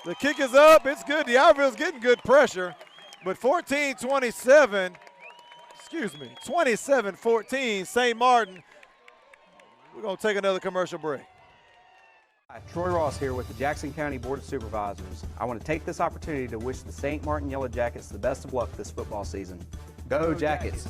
Speaker 1: The kick is up. It's good. DIberville's getting good pressure. But 27-14, St. Martin. We're going to take another commercial break.
Speaker 16: Hi, Troy Ross here with the Jackson County Board of Supervisors. I want to take this opportunity to wish the St. Martin Yellow Jackets the best of luck this football season. Go Jackets!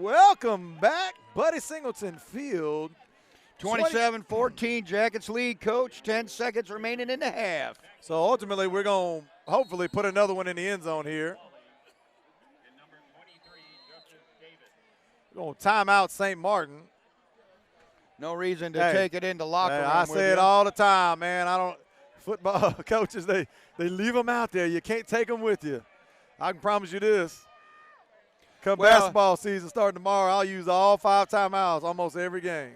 Speaker 1: Welcome back, Buddy Singleton Field.
Speaker 2: 27-14, Jackets lead, Coach. 10 seconds remaining in the half.
Speaker 1: So ultimately, we're going to hopefully put another one in the end zone here. We're going to time out St. Martin.
Speaker 2: No reason to take it into locker room.
Speaker 1: I say it all the time, man. Football coaches, they leave them out there. You can't take them with you. I can promise you this. Come basketball season starting tomorrow, I'll use all 5 timeouts almost every game.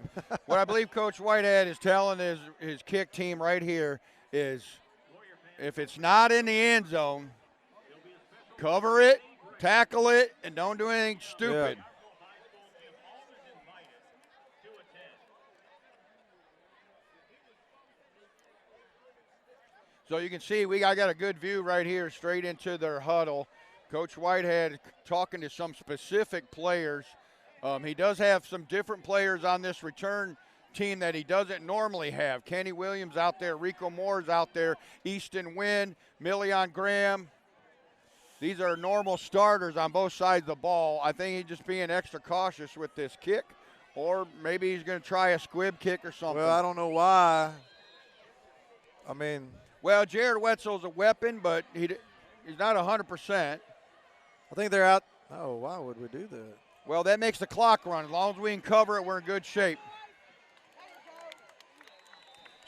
Speaker 2: What I believe Coach Whitehead is telling his kick team right here is if it's not in the end zone, cover it, tackle it, and don't do anything stupid.
Speaker 1: Yeah.
Speaker 2: So you can see I got a good view right here straight into their huddle. Coach Whitehead talking to some specific players. He does have some different players on this return team that he doesn't normally have. Kenny Williams out there, Rico Moore's out there, Easton Wynn, Million Graham. These are normal starters on both sides of the ball. I think he's just being extra cautious with this kick, or maybe he's going to try a squib kick or something.
Speaker 1: Well, I don't know why.
Speaker 2: Well, Jared Wetzel's a weapon, but he's not 100%.
Speaker 1: I think they're out. Oh, why would we do that?
Speaker 2: Well, that makes the clock run. As long as we can cover it, we're in good shape.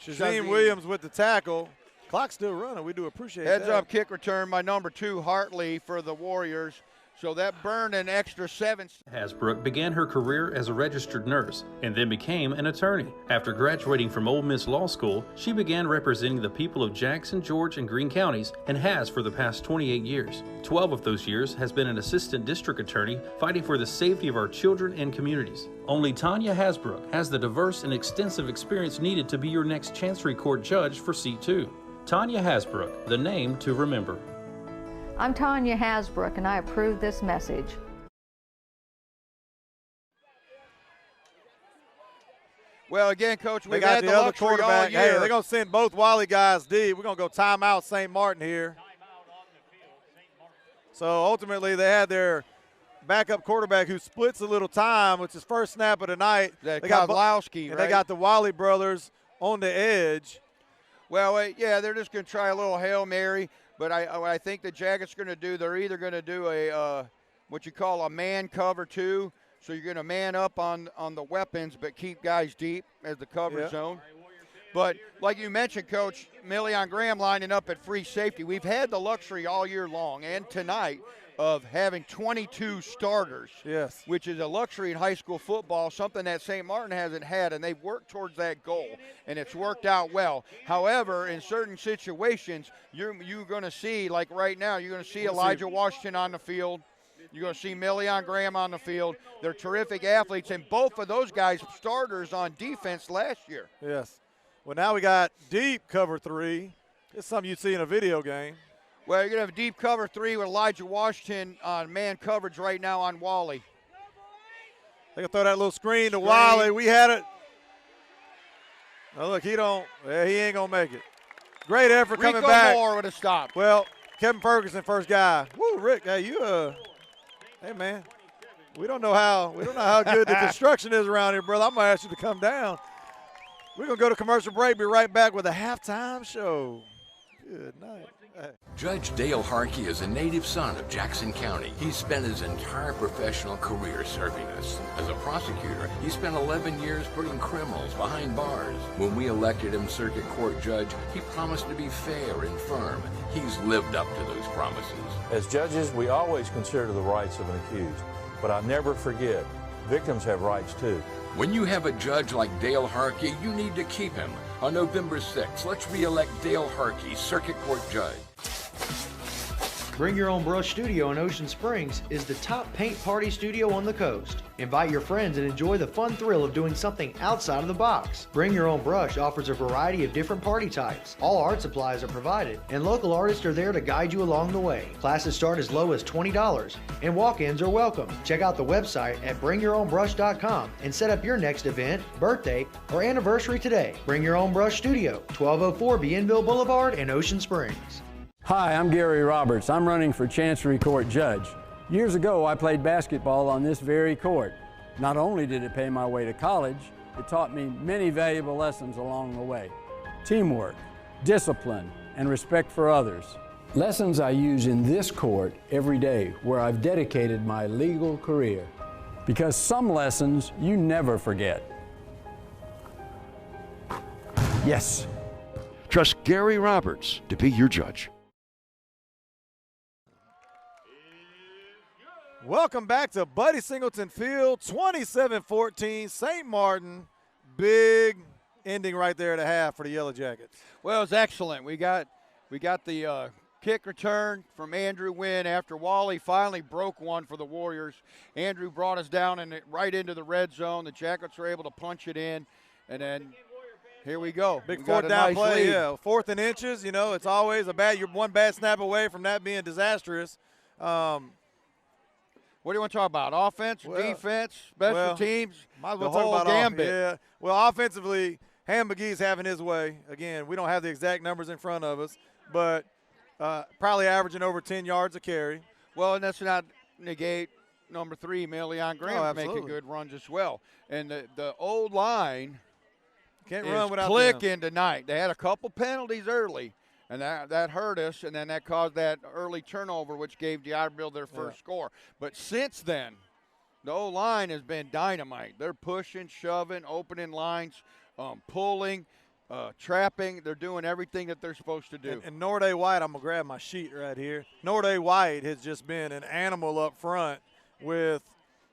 Speaker 1: Shazim Williams with the tackle. Clock's still running. We do appreciate that.
Speaker 2: Heads up kick return by number 2, Hartley, for the Warriors. So that burned an extra 7.
Speaker 10: Hasbrook began her career as a registered nurse and then became an attorney. After graduating from Ole Miss Law School, she began representing the people of Jackson, George, and Greene counties and has for the past 28 years. 12 of those years has been an assistant district attorney fighting for the safety of our children and communities. Only Tanya Hasbrook has the diverse and extensive experience needed to be your next Chancery Court judge for Seat 2. Tanya Hasbrook, the name to remember.
Speaker 17: I'm Tanya Hasbrook, and I approve this message.
Speaker 2: Well, again, Coach, we've had the other quarterback.
Speaker 1: Hey, they're going to send both Wally guys deep. We're going to go timeout St. Martin here. So ultimately, they had their backup quarterback who splits a little time. It's his first snap of the night.
Speaker 2: They got Kozlowski,
Speaker 1: and
Speaker 2: right?
Speaker 1: they got the Wally brothers on the edge.
Speaker 2: Well, yeah, they're just going to try a little Hail Mary. But I think the Jackets are going to do, they're either going to do a what you call a man cover 2. So you're going to man up on the weapons but keep guys deep as the cover zone. But like you mentioned, Coach, Million Graham lining up at free safety. We've had the luxury all year long and tonight of having 22 starters, which is a luxury in high school football, something that St. Martin hasn't had, and they've worked towards that goal, and it's worked out well. However, in certain situations, you're going to see, like right now, you're going to see Elijah Washington on the field. You're going to see Million Graham on the field. They're terrific athletes, and both of those guys starters on defense last year.
Speaker 1: Yes. Well, now we got deep cover 3. It's something you'd see in a video game.
Speaker 2: Well, you're going to have deep cover 3 with Elijah Washington on man coverage right now on Wally.
Speaker 1: They can throw that little screen to Wally. We had it. Oh, look, he ain't going to make it. Great effort coming back.
Speaker 2: Rico Moore with a stop.
Speaker 1: Well, Kevin Ferguson, first guy. Woo, Rick, hey, hey, man. We don't know how good the construction is around here, brother. I'm going to ask you to come down. We're going to go to commercial break. Be right back with a halftime show. Good night.
Speaker 18: Judge Dale Harkey is a native son of Jackson County. He spent his entire professional career serving us. As a prosecutor, he spent 11 years putting criminals behind bars. When we elected him circuit court judge, he promised to be fair and firm. He's lived up to those promises.
Speaker 19: As judges, we always consider the rights of an accused, but I never forget, victims have rights too.
Speaker 18: When you have a judge like Dale Harkey, you need to keep him. On November 6th, let's re-elect Dale Harkey, Circuit Court Judge.
Speaker 7: Bring Your Own Brush Studio in Ocean Springs is the top paint party studio on the coast. Invite your friends and enjoy the fun thrill of doing something outside of the box. Bring Your Own Brush offers a variety of different party types. All art supplies are provided, and local artists are there to guide you along the way. Classes start as low as $20, and walk-ins are welcome. Check out the website at bringyourownbrush.com and set up your next event, birthday, or anniversary today. Bring Your Own Brush Studio, 1204 Bienville Boulevard in Ocean Springs.
Speaker 20: Hi, I'm Gary Roberts. I'm running for Chancery Court Judge. Years ago, I played basketball on this very court. Not only did it pay my way to college, it taught me many valuable lessons along the way. Teamwork, discipline, and respect for others. Lessons I use in this court every day, where I've dedicated my legal career. Because some lessons you never forget. Yes.
Speaker 21: Trust Gary Roberts to be your judge.
Speaker 1: Welcome back to Buddy Singleton Field, 27-14, St. Martin. Big ending right there at the half for the Yellow Jackets.
Speaker 2: Well, it's excellent. We got the kick return from Andrew Wynn after Wally finally broke one for the Warriors. Andrew brought us down right into the red zone. The Jackets were able to punch it in, and then here we go.
Speaker 1: Big fourth down play, yeah. 4th and inches, you know, it's always you're one bad snap away from that being disastrous.
Speaker 2: What do you want to talk about? Offense, defense, special teams,
Speaker 1: might as well
Speaker 2: the whole
Speaker 1: talk about
Speaker 2: gambit.
Speaker 1: Yeah. Well, offensively, Ham McGee's having his way. Again, we don't have the exact numbers in front of us, but probably averaging over 10 yards a carry.
Speaker 2: Well, and that's not negate number 3, Million Graham, making good runs as well. And the old line
Speaker 1: can't
Speaker 2: is
Speaker 1: run without
Speaker 2: clicking tonight. They had a couple penalties early, and that hurt us, and then that caused that early turnover, which gave DIberville their first score. But since then, the O-line has been dynamite. They're pushing, shoving, opening lines, pulling, trapping. They're doing everything that they're supposed to do.
Speaker 1: And Norday White, I'm going to grab my sheet right here. Norday White has just been an animal up front with,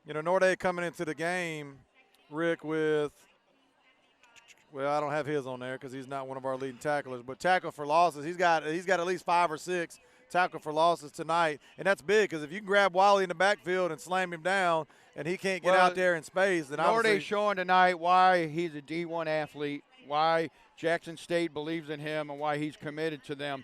Speaker 1: Norday coming into the game, Rick, with – well, I don't have his on there because he's not one of our leading tacklers. But tackle for losses, he's got at least 5 or 6 tackle for losses tonight, and that's big because if you can grab Wally in the backfield and slam him down, and he can't get out there in space, then
Speaker 2: Norday's showing tonight why he's a D1 athlete, why Jackson State believes in him, and why he's committed to them.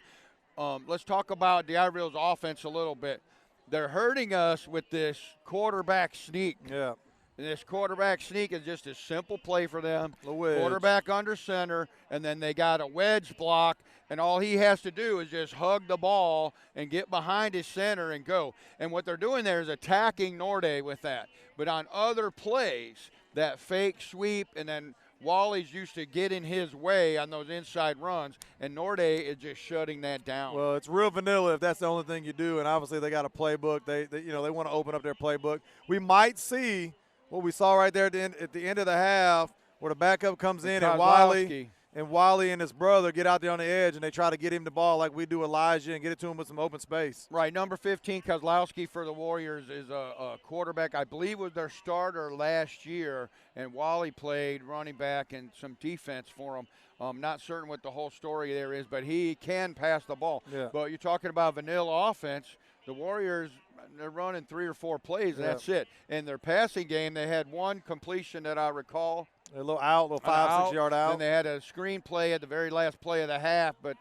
Speaker 2: Let's talk about DIberville's offense a little bit. They're hurting us with this quarterback sneak.
Speaker 1: Yeah.
Speaker 2: And this quarterback sneak is just a simple play for them. Quarterback under center, and then they got a wedge block, and all he has to do is just hug the ball and get behind his center and go. And what they're doing there is attacking Norday with that. But on other plays, that fake sweep, and then Wally's used to get in his way on those inside runs, and Norday is just shutting that down.
Speaker 1: Well, it's real vanilla if that's the only thing you do, and obviously they got a playbook. They want to open up their playbook. We might see what we saw right there at the end of the half, where the backup comes in and Wally and his brother get out there on the edge and they try to get him the ball like we do Elijah and get it to him with some open space.
Speaker 2: Right, number 15, Kozlowski for the Warriors is a quarterback. I believe was their starter last year, and Wally played running back and some defense for him. I'm not certain what the whole story there is, but he can pass the ball.
Speaker 1: Yeah.
Speaker 2: But you're talking about vanilla offense. The Warriors, they're running 3 or 4 plays, and that's it. In their passing game, they had one completion that I recall.
Speaker 1: A little 5-6 yard out.
Speaker 2: Then they had a screen play at the very last play of the half, but,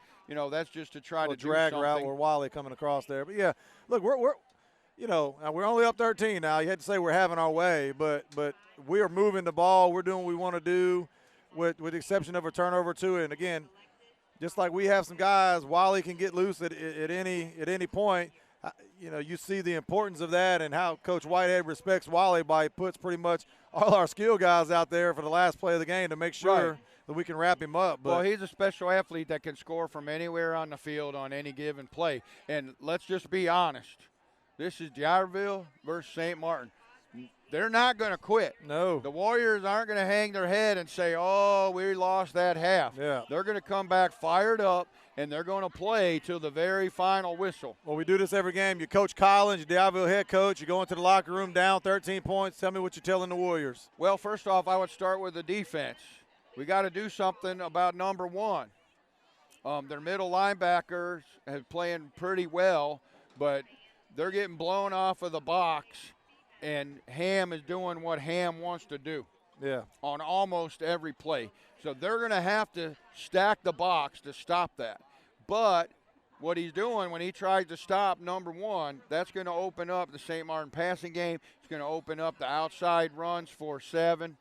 Speaker 2: that's just to try to do
Speaker 1: drag
Speaker 2: something.
Speaker 1: route where Wally coming across there. But, yeah, look, we're only up 13 now. You had to say we're having our way, but we are moving the ball. We're doing what we want to do with the exception of a turnover to it. And, again, just like we have some guys, Wally can get loose at any point. You see the importance of that and how Coach Whitehead respects Wally by puts pretty much all our skill guys out there for the last play of the game to make sure that we can wrap him up. But
Speaker 2: well, he's a special athlete that can score from anywhere on the field on any given play. And let's just be honest. This is DIberville versus St. Martin. They're not going to quit.
Speaker 1: No.
Speaker 2: The Warriors aren't going to hang their head and say, oh, we lost that half.
Speaker 1: Yeah.
Speaker 2: They're going to come back fired up, and they're going to play till the very final whistle.
Speaker 1: Well, we do this every game. You Coach Collins, your DIberville head coach. You go into the locker room down 13 points. Tell me what you're telling the Warriors.
Speaker 2: Well, first off, I would start with the defense. We got to do something about number 1. Their middle linebackers have playing pretty well. but they're getting blown off of the box, and Ham is doing what Ham wants to do.
Speaker 1: Yeah.
Speaker 2: On almost every play. So they're going to have to stack the box to stop that. But what he's doing when he tries to stop number one, that's going to open up the St. Martin passing game. It's going to open up the outside runs for 7.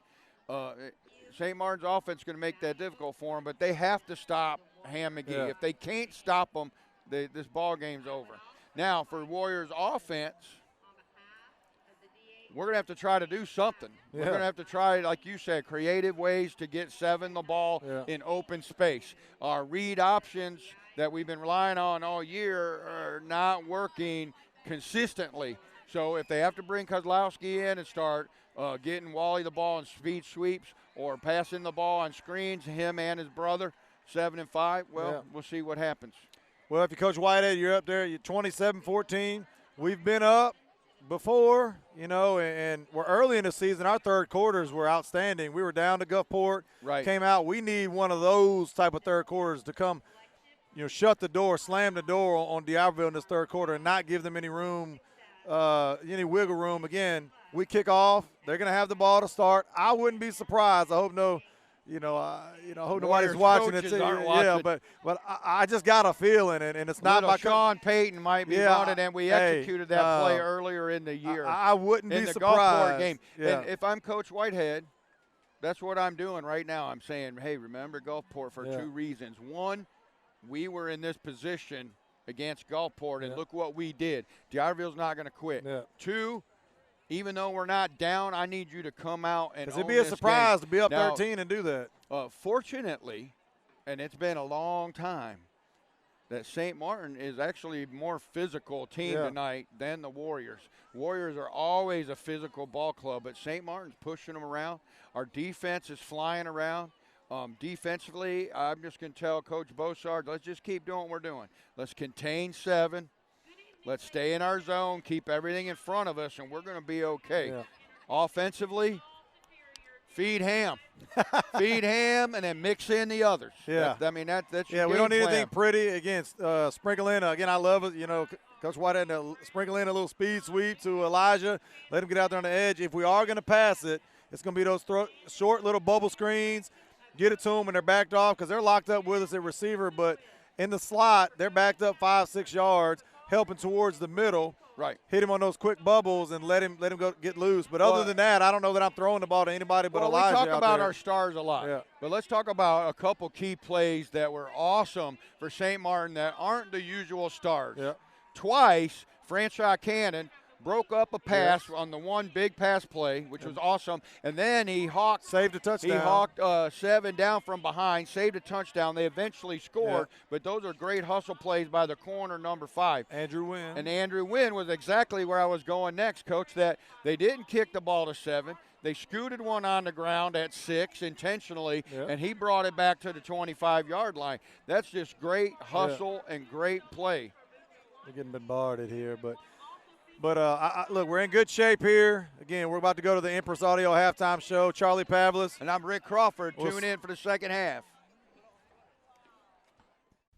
Speaker 2: St. Martin's offense is going to make that difficult for them, but they have to stop Ham McGee.
Speaker 1: Yeah.
Speaker 2: If they can't stop them, this ball game's over. Now, for Warriors offense, we're going to have to try to do something.
Speaker 1: Yeah.
Speaker 2: We're going to have to try, like you said, creative ways to get 7 the ball in open space. Our read options that we've been relying on all year are not working consistently. So if they have to bring Kozlowski in and start getting Wally the ball in speed sweeps or passing the ball on screens, him and his brother, 7 and 5, well, we'll see what happens.
Speaker 1: Well, if you coach Whitehead, you're up there. You're 27-14. We've been up before, you know, and we're early in the season. Our third quarters were outstanding. We were down to Gulfport, came out. We need one of those type of third quarters to come, you know, shut the door, slam the door on DIberville in this third quarter and not give them any room, any wiggle room. Again, we kick off. They're going to have the ball to start. I wouldn't be surprised. I hope I hope nobody's watching it. Yeah, but I just got a feeling, and it's not by
Speaker 2: Sean Payton might be running, and we executed that play earlier in the year.
Speaker 1: I wouldn't be surprised.
Speaker 2: Gulfport game.
Speaker 1: Yeah.
Speaker 2: And if I'm Coach Whitehead, that's what I'm doing right now. I'm saying, hey, remember Gulfport for 2 reasons. One, we were in this position against Gulfport, and look what we did. DIberville's not going to quit. 2, even though we're not down, I need you to come out and
Speaker 1: it'd be a surprise to be up 13 and do that.
Speaker 2: Fortunately, and it's been a long time, that St. Martin is actually a more physical team tonight than the Warriors. Warriors are always a physical ball club, but St. Martin's pushing them around. Our defense is flying around. Defensively, I'm just going to tell Coach Beausard, let's just keep doing what we're doing. Let's contain 7. Let's stay in our zone, keep everything in front of us, and we're going to be okay. Offensively, feed Ham. Feed Ham and then mix in the others.
Speaker 1: Yeah.
Speaker 2: That's
Speaker 1: we don't need anything pretty. Again, sprinkle in. Again, I love it. You know, Coach Whitehead, sprinkle in a little speed sweep to Elijah. Let him get out there on the edge. If we are going to pass it, it's going to be those short little bubble screens. Get it to them, and they're backed off because they're locked up with us at receiver. But in the slot, they're backed up 5-6 yards, helping towards the middle.
Speaker 2: Right.
Speaker 1: Hit him on those quick bubbles and let him go get loose. But other than that, I don't know that I'm throwing the ball to anybody but Elijah.
Speaker 2: We talk about
Speaker 1: there.
Speaker 2: our stars a lot. But let's talk about a couple key plays that were awesome for St. Martin that aren't the usual stars. Twice, Franchise Cannon broke up a pass on the one big pass play, which was awesome, and then he
Speaker 1: saved a touchdown.
Speaker 2: He hawked 7 down from behind, saved a touchdown. They eventually scored, but those are great hustle plays by the corner number 5.
Speaker 1: Andrew Wynn.
Speaker 2: And Andrew Wynn was exactly where I was going next, Coach, that they didn't kick the ball to 7. They scooted one on the ground at 6 intentionally, and he brought it back to the 25-yard line. That's just great hustle and great play.
Speaker 1: We're getting bombarded here, but look, we're in good shape here. Again, we're about to go to the Empress Audio halftime show. Charlie Pavlis.
Speaker 2: And I'm Rick Crawford. Tune in for the second half.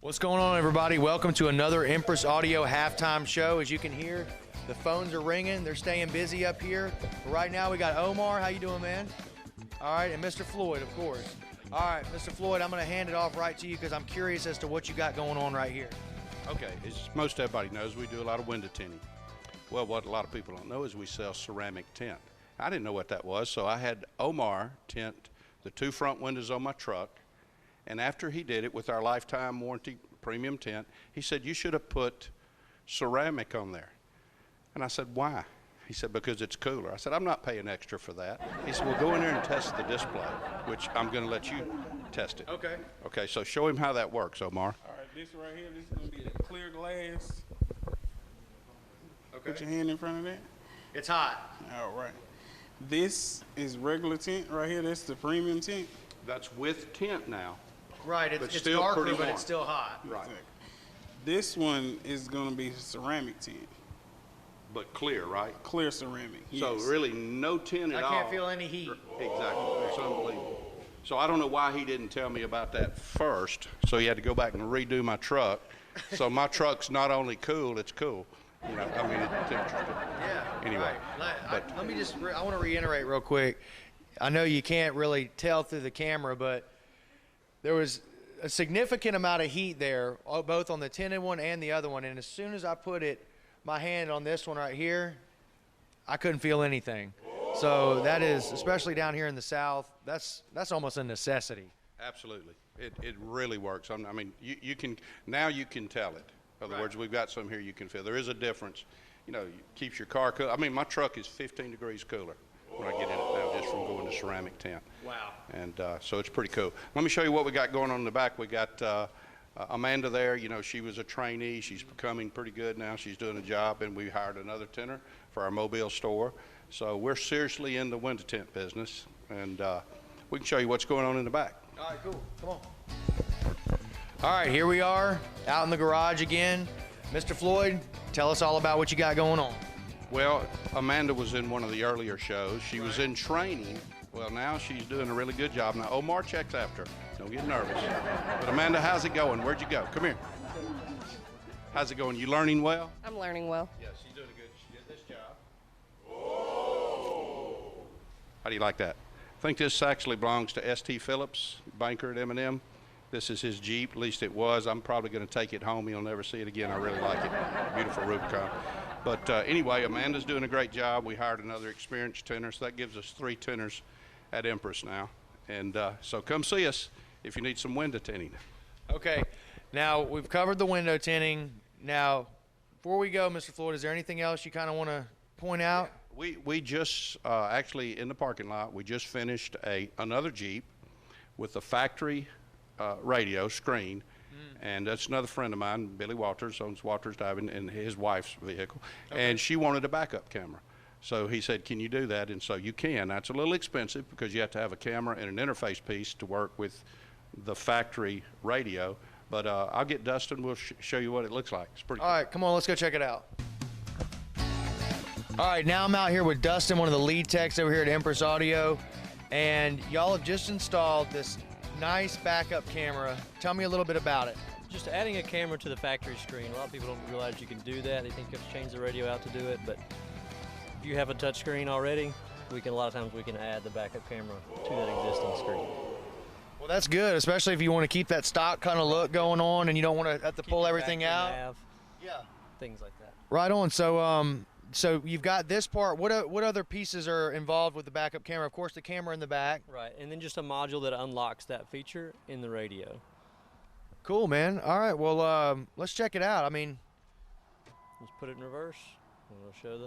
Speaker 3: What's going on, everybody? Welcome to another Empress Audio halftime show. As you can hear, the phones are ringing. They're staying busy up here. But right now, we got Omar. How you doing, man? All right, and Mr. Floyd, of course. All right, Mr. Floyd, I'm going to hand it off right to you because I'm curious as to what you got going on right here.
Speaker 22: Okay, as most everybody knows, we do a lot of window tinting. Well, what a lot of people don't know is we sell ceramic tint. I didn't know what that was, so I had Omar tint the 2 front windows on my truck, and after he did it with our lifetime warranty premium tint, he said, you should have put ceramic on there. And I said, why? He said, because it's cooler. I said, I'm not paying extra for that. He said, well, go in there and test the display, which I'm going to let you test it.
Speaker 3: Okay.
Speaker 22: Okay, so show him how that works, Omar.
Speaker 23: All right, this right here, this is going to be the clear glass.
Speaker 3: Okay.
Speaker 23: Put your hand in front of that.
Speaker 3: It's hot.
Speaker 23: All right. This is regular tint right here. That's the premium tint.
Speaker 22: That's with tint now.
Speaker 3: Right, it's still darker, but it's still hot.
Speaker 23: Right. Exactly. This one is going to be ceramic tint.
Speaker 22: But clear, right?
Speaker 23: Clear ceramic,
Speaker 22: So
Speaker 23: yes.
Speaker 22: really no tint at all.
Speaker 3: I can't feel any heat.
Speaker 22: Exactly. It's unbelievable. So I don't know why he didn't tell me about that first. So he had to go back and redo my truck. So my truck's not only cool, it's cool. You know, I mean, temperature's good.
Speaker 3: Yeah.
Speaker 22: Anyway,
Speaker 3: right. Let me just, I want to reiterate real quick. I know you can't really tell through the camera, but there was a significant amount of heat there, both on the tinted one and the other one. And as soon as I put my hand on this one right here, I couldn't feel anything. So that is, especially down here in the South, that's almost a necessity.
Speaker 22: Absolutely. It really works. I mean, you can, now you can tell it. In other words, we've got some here you can feel. There is a difference. You know, it keeps your car cool. I mean, my truck is 15 degrees cooler when I get in it now, just from going to ceramic tint.
Speaker 3: Wow.
Speaker 22: And so it's pretty cool. Let me show you what we got going on in the back. We got Amanda there. You know, she was a trainee. She's becoming pretty good now. She's doing a job, and we hired another tinter for our Mobile store. So we're seriously in the window tint business, and we can show you what's going on in the back.
Speaker 3: All right, cool. Come on. All right, here we are out in the garage again. Mr. Floyd, tell us all about what you got going on.
Speaker 22: Well, Amanda was in one of the earlier shows. She was in training. Well, now she's doing a really good job. Now, Omar checks after. Don't get nervous. But Amanda, how's it going? Where'd you go? Come here. How's it going? You learning well?
Speaker 4: I'm learning well.
Speaker 22: Yeah, she's doing good. She did this job. How do you like that? I think this actually belongs to S.T. Phillips, banker at M&M. This is his Jeep, at least it was. I'm probably going to take it home. You'll never see it again. I really like it. Beautiful Rubicon. But anyway, Amanda's doing a great job. We hired another experienced tinter, so that gives us 3 tinters at Empress now. And so come see us if you need some window tinting.
Speaker 3: Okay. Now, we've covered the window tinting. Now, before we go, Mr. Floyd, is there anything else you kind of want to point out?
Speaker 22: Yeah, we just, actually in the parking lot, we just finished another Jeep with the factory radio screen, and that's another friend of mine, Billy Walters, owns Walters Diving, and his wife's vehicle, and she wanted a backup camera. So he said, can you do that? And so you can. That's a little expensive because you have to have a camera and an interface piece to work with the factory radio, but I'll get Dustin, we'll show you what it looks like. It's pretty cool.
Speaker 3: All right, come on, let's go check it out. All right, now I'm out here with Dustin, one of the lead techs over here at Empress Audio, and y'all have just installed this nice backup camera. Tell me a little bit about it.
Speaker 5: Just adding a camera to the factory screen. A lot of people don't realize you can do that. They think you have to change the radio out to do it, but if you have a touch screen already, a lot of times we can add the backup camera to that existing screen.
Speaker 3: Well, that's good, especially if you want to keep that stock kind of look going on and you don't want to have to pull everything out.
Speaker 5: Yeah. Things like that.
Speaker 3: Right on. So you've got this part. What other pieces are involved with the backup camera? Of course, the camera in the back.
Speaker 5: Right, and then just a module that unlocks that feature in the radio.
Speaker 3: Cool, man. All right, well, let's check it out. I mean,
Speaker 5: let's put it in reverse, and we'll show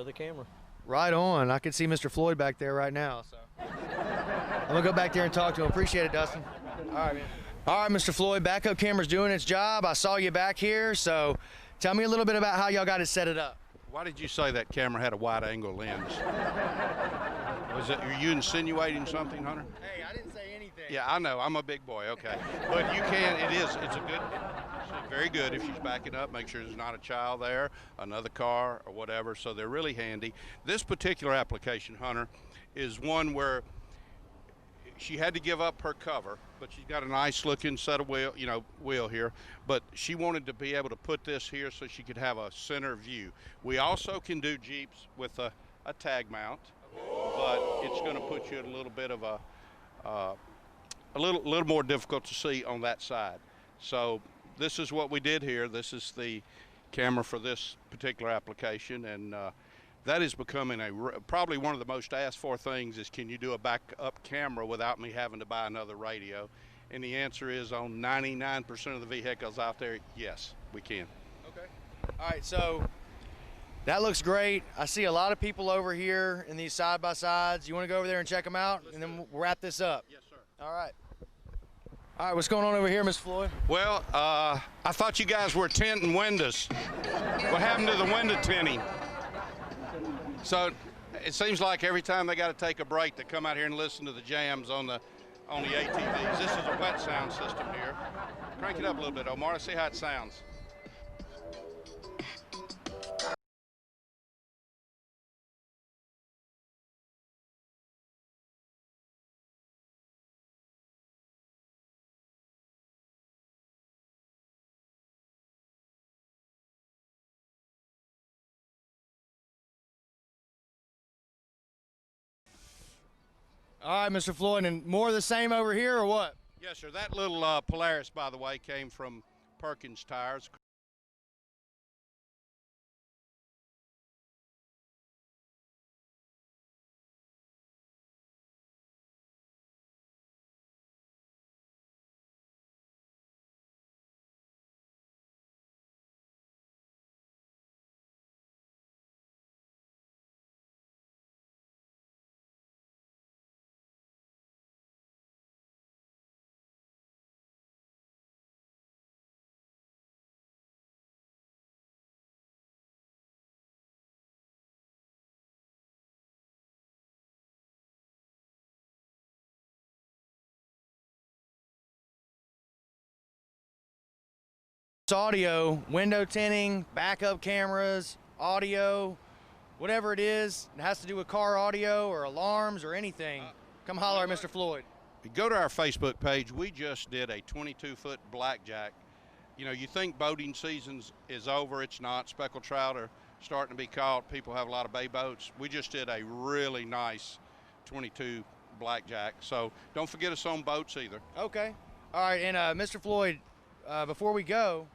Speaker 5: the camera.
Speaker 3: Right on. I can see Mr. Floyd back there right now. So I'm gonna go back there and talk to him. Appreciate it, Dustin. All right, man. All right, Mr. Floyd. Backup camera's doing its job. I saw you back here, so tell me a little bit about how y'all got it set it up.
Speaker 22: Why did you say that camera had a wide-angle lens? Are you insinuating something, Hunter?
Speaker 3: Hey, I didn't say anything.
Speaker 22: Yeah, I know. I'm a big boy. Okay, but you can. It's very good if she's backing up. Make sure there's not a child there, another car, or whatever. So they're really handy. This particular application, Hunter, is one where she had to give up her cover, but she's got a nice looking set of wheel here, but she wanted to be able to put this here so she could have a center view. We also can do Jeeps with a tag mount, but it's going to put you at a little bit of a little more difficult to see on that side. So this is what we did here. This is the camera for this particular application, and that is becoming probably one of the most asked for things is, can you do a backup camera without me having to buy another radio? And the answer is, on 99% of the vehicles out there, yes, we can.
Speaker 3: Okay. All right, so that looks great. I see a lot of people over here in these side-by-sides. You want to go over there and check them out, and then we'll wrap this up?
Speaker 22: Yes, sir.
Speaker 3: All right. All right, what's going on over here, Mr. Floyd?
Speaker 22: Well, I thought you guys were tinting windows. What happened to the window tinting? So it seems like every time they got to take a break, they come out here and listen to the jams on the ATVs. This is a wet sound system here. Crank it up a little bit, Omar. Let's see how it sounds.
Speaker 3: All right, Mr. Floyd, and more of the same over here, or what?
Speaker 22: Yes, sir. That little Polaris, by the way, came from Perkins Tires.
Speaker 3: Audio, window tinting, backup cameras, audio, whatever it is, it has to do with car audio or alarms or anything. Come holler at Mr. Floyd.
Speaker 22: Go to our Facebook page. We just did a 22-foot blackjack. You know, you think boating season is over. It's not. Speckled trout are starting to be caught. People have a lot of bay boats. We just did a really nice 22 blackjack. So don't forget us on boats either.
Speaker 3: Okay. All right, and Mr. Floyd, before we go,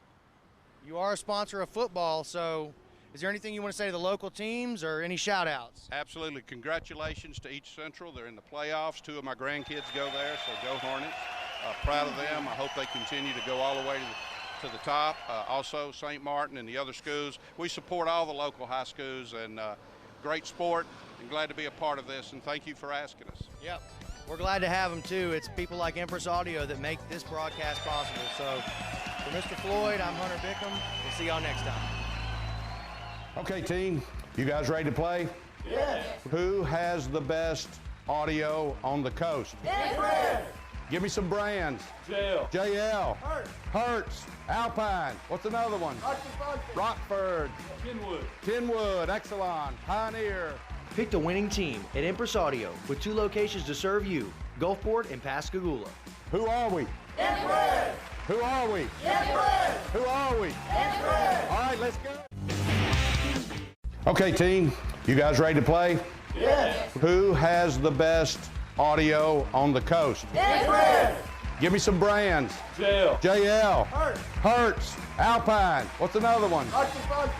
Speaker 3: you are a sponsor of football, so is there anything you want to say to the local teams or any shout-outs?
Speaker 22: Absolutely. Congratulations to East Central. They're in the playoffs. 2 of my grandkids go there, so go Hornets. Proud of them. I hope they continue to go all the way to the top. Also, St. Martin and the other schools. We support all the local high schools, and great sport, and glad to be a part of this, and thank you for asking us.
Speaker 3: Yep. We're glad to have them, too. It's people like Empress Audio that make this broadcast possible. So, for Mr. Floyd, I'm Hunter Bickham. We'll see y'all next time.
Speaker 22: Okay, team, you guys ready to play?
Speaker 15: Yes.
Speaker 22: Who has the best audio on the coast?
Speaker 15: Empress.
Speaker 22: Give me some brands. JL. Hertz. Alpine. What's another one? Rockford. Kenwood. Exelon. Pioneer.
Speaker 7: Pick the winning team at Empress Audio with 2 locations to serve you, Gulfport and Pascagoula.
Speaker 22: Who are we?
Speaker 15: Empress.
Speaker 22: Who are we?
Speaker 15: Empress.
Speaker 22: Who are we?
Speaker 15: Empress.
Speaker 22: All right, let's go. Okay, team, you guys ready to play?
Speaker 15: Yes.
Speaker 22: Who has the best audio on the coast?
Speaker 15: Empress.
Speaker 22: Give me some brands. JL. Hertz. Alpine. What's another one?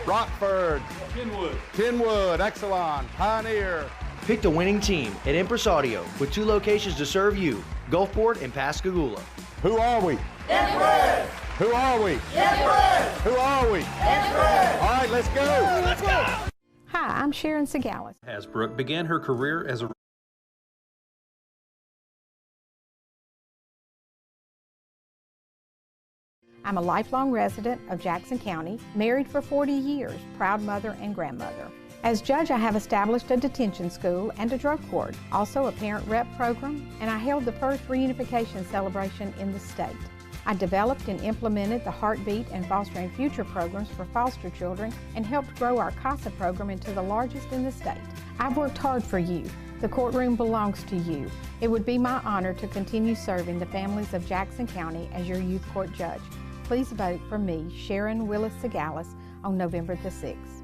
Speaker 22: Rockford. Kenwood. Exelon. Pioneer.
Speaker 7: Pick the winning team at Empress Audio with 2 locations to serve you, Gulfport and Pascagoula.
Speaker 22: Who are we?
Speaker 15: Empress.
Speaker 22: Who are we?
Speaker 15: Empress.
Speaker 22: Who are we?
Speaker 15: Empress.
Speaker 22: All right, let's go.
Speaker 15: Let's go.
Speaker 17: Hi, I'm Sharon Segalis.
Speaker 10: Hasbrook began her career as a
Speaker 17: I'm a lifelong resident of Jackson County, married for 40 years, proud mother and grandmother. As judge, I have established a detention school and a drug court, also a parent rep program, and I held the first reunification celebration in the state. I developed and implemented the Heartbeat and Fostering Future programs for foster children and helped grow our CASA program into the largest in the state. I've worked hard for you. The courtroom belongs to you. It would be my honor to continue serving the families of Jackson County as your youth court judge. Please vote for me, Sharon Willis Segalis, on November the 6th.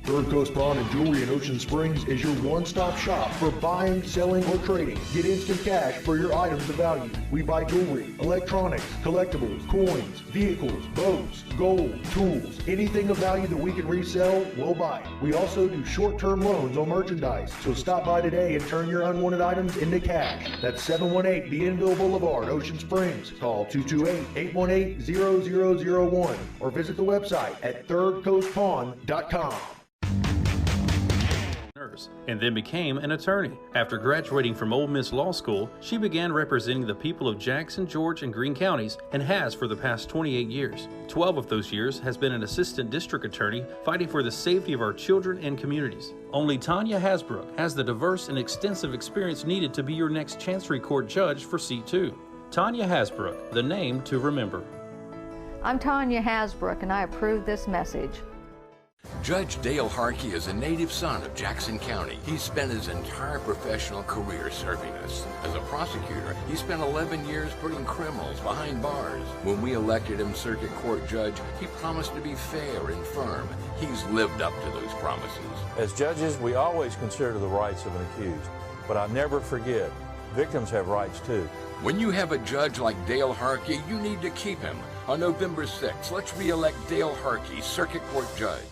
Speaker 4: Third Coast Pawn and Jewelry in Ocean Springs is your one-stop shop for buying, selling, or trading. Get instant cash for your items of value. We buy jewelry, electronics, collectibles, coins, vehicles, boats, gold, tools. Anything of value that we can resell, we'll buy. We also do short-term loans on merchandise. So stop by today and turn your unwanted items into cash. That's 718 DIberville Boulevard, Ocean Springs. Call 228-818-0001 or visit the website at thirdcoastpawn.com.
Speaker 10: And then became an attorney. After graduating from Ole Miss Law School, she began representing the people of Jackson, George, and Greene counties, and has for the past 28 years. 12 of those years has been an assistant district attorney fighting for the safety of our children and communities. Only Tanya Hasbrook has the diverse and extensive experience needed to be your next Chancery Court judge for C2. Tanya Hasbrook, the name to remember.
Speaker 17: I'm Tanya Hasbrook, and I approve this message.
Speaker 18: Judge Dale Harkey is a native son of Jackson County. He spent his entire professional career serving us. As a prosecutor, he spent 11 years putting criminals behind bars. When we elected him circuit court judge, he promised to be fair and firm. He's lived up to those promises.
Speaker 19: As judges, we always consider the rights of an accused. But I never forget, victims have rights too.
Speaker 18: When you have a judge like Dale Harkey, you need to keep him. On November 6th, let's re-elect Dale Harkey, Circuit Court Judge.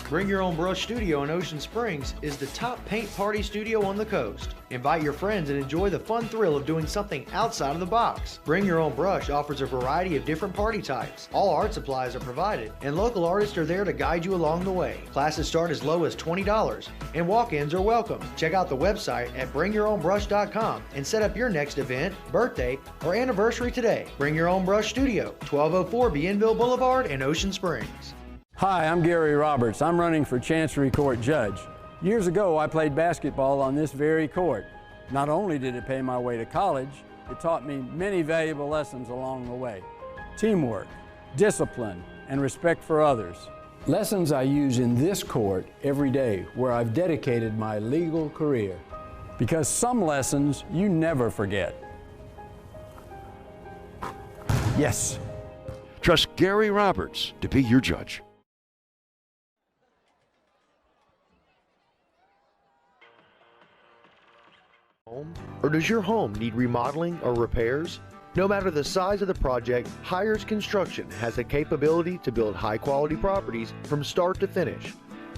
Speaker 7: Bring Your Own Brush Studio in Ocean Springs is the top paint party studio on the coast. Invite your friends and enjoy the fun thrill of doing something outside of the box. Bring Your Own Brush offers a variety of different party types. All art supplies are provided, and local artists are there to guide you along the way. Classes start as low as $20, and walk-ins are welcome. Check out the website at bringyourownbrush.com and set up your next event, birthday, or anniversary today. Bring Your Own Brush Studio, 1204 Bienville Boulevard in Ocean Springs.
Speaker 20: Hi, I'm Gary Roberts. I'm running for Chancery Court Judge. Years ago, I played basketball on this very court. Not only did it pay my way to college, it taught me many valuable lessons along the way. Teamwork, discipline, and respect for others. Lessons I use in this court every day, where I've dedicated my legal career. Because some lessons you never forget.
Speaker 21: Yes. Trust Gary Roberts to be your judge.
Speaker 7: Or does your home need remodeling or repairs? No matter the size of the project, Hires Construction has the capability to build high-quality properties from start to finish,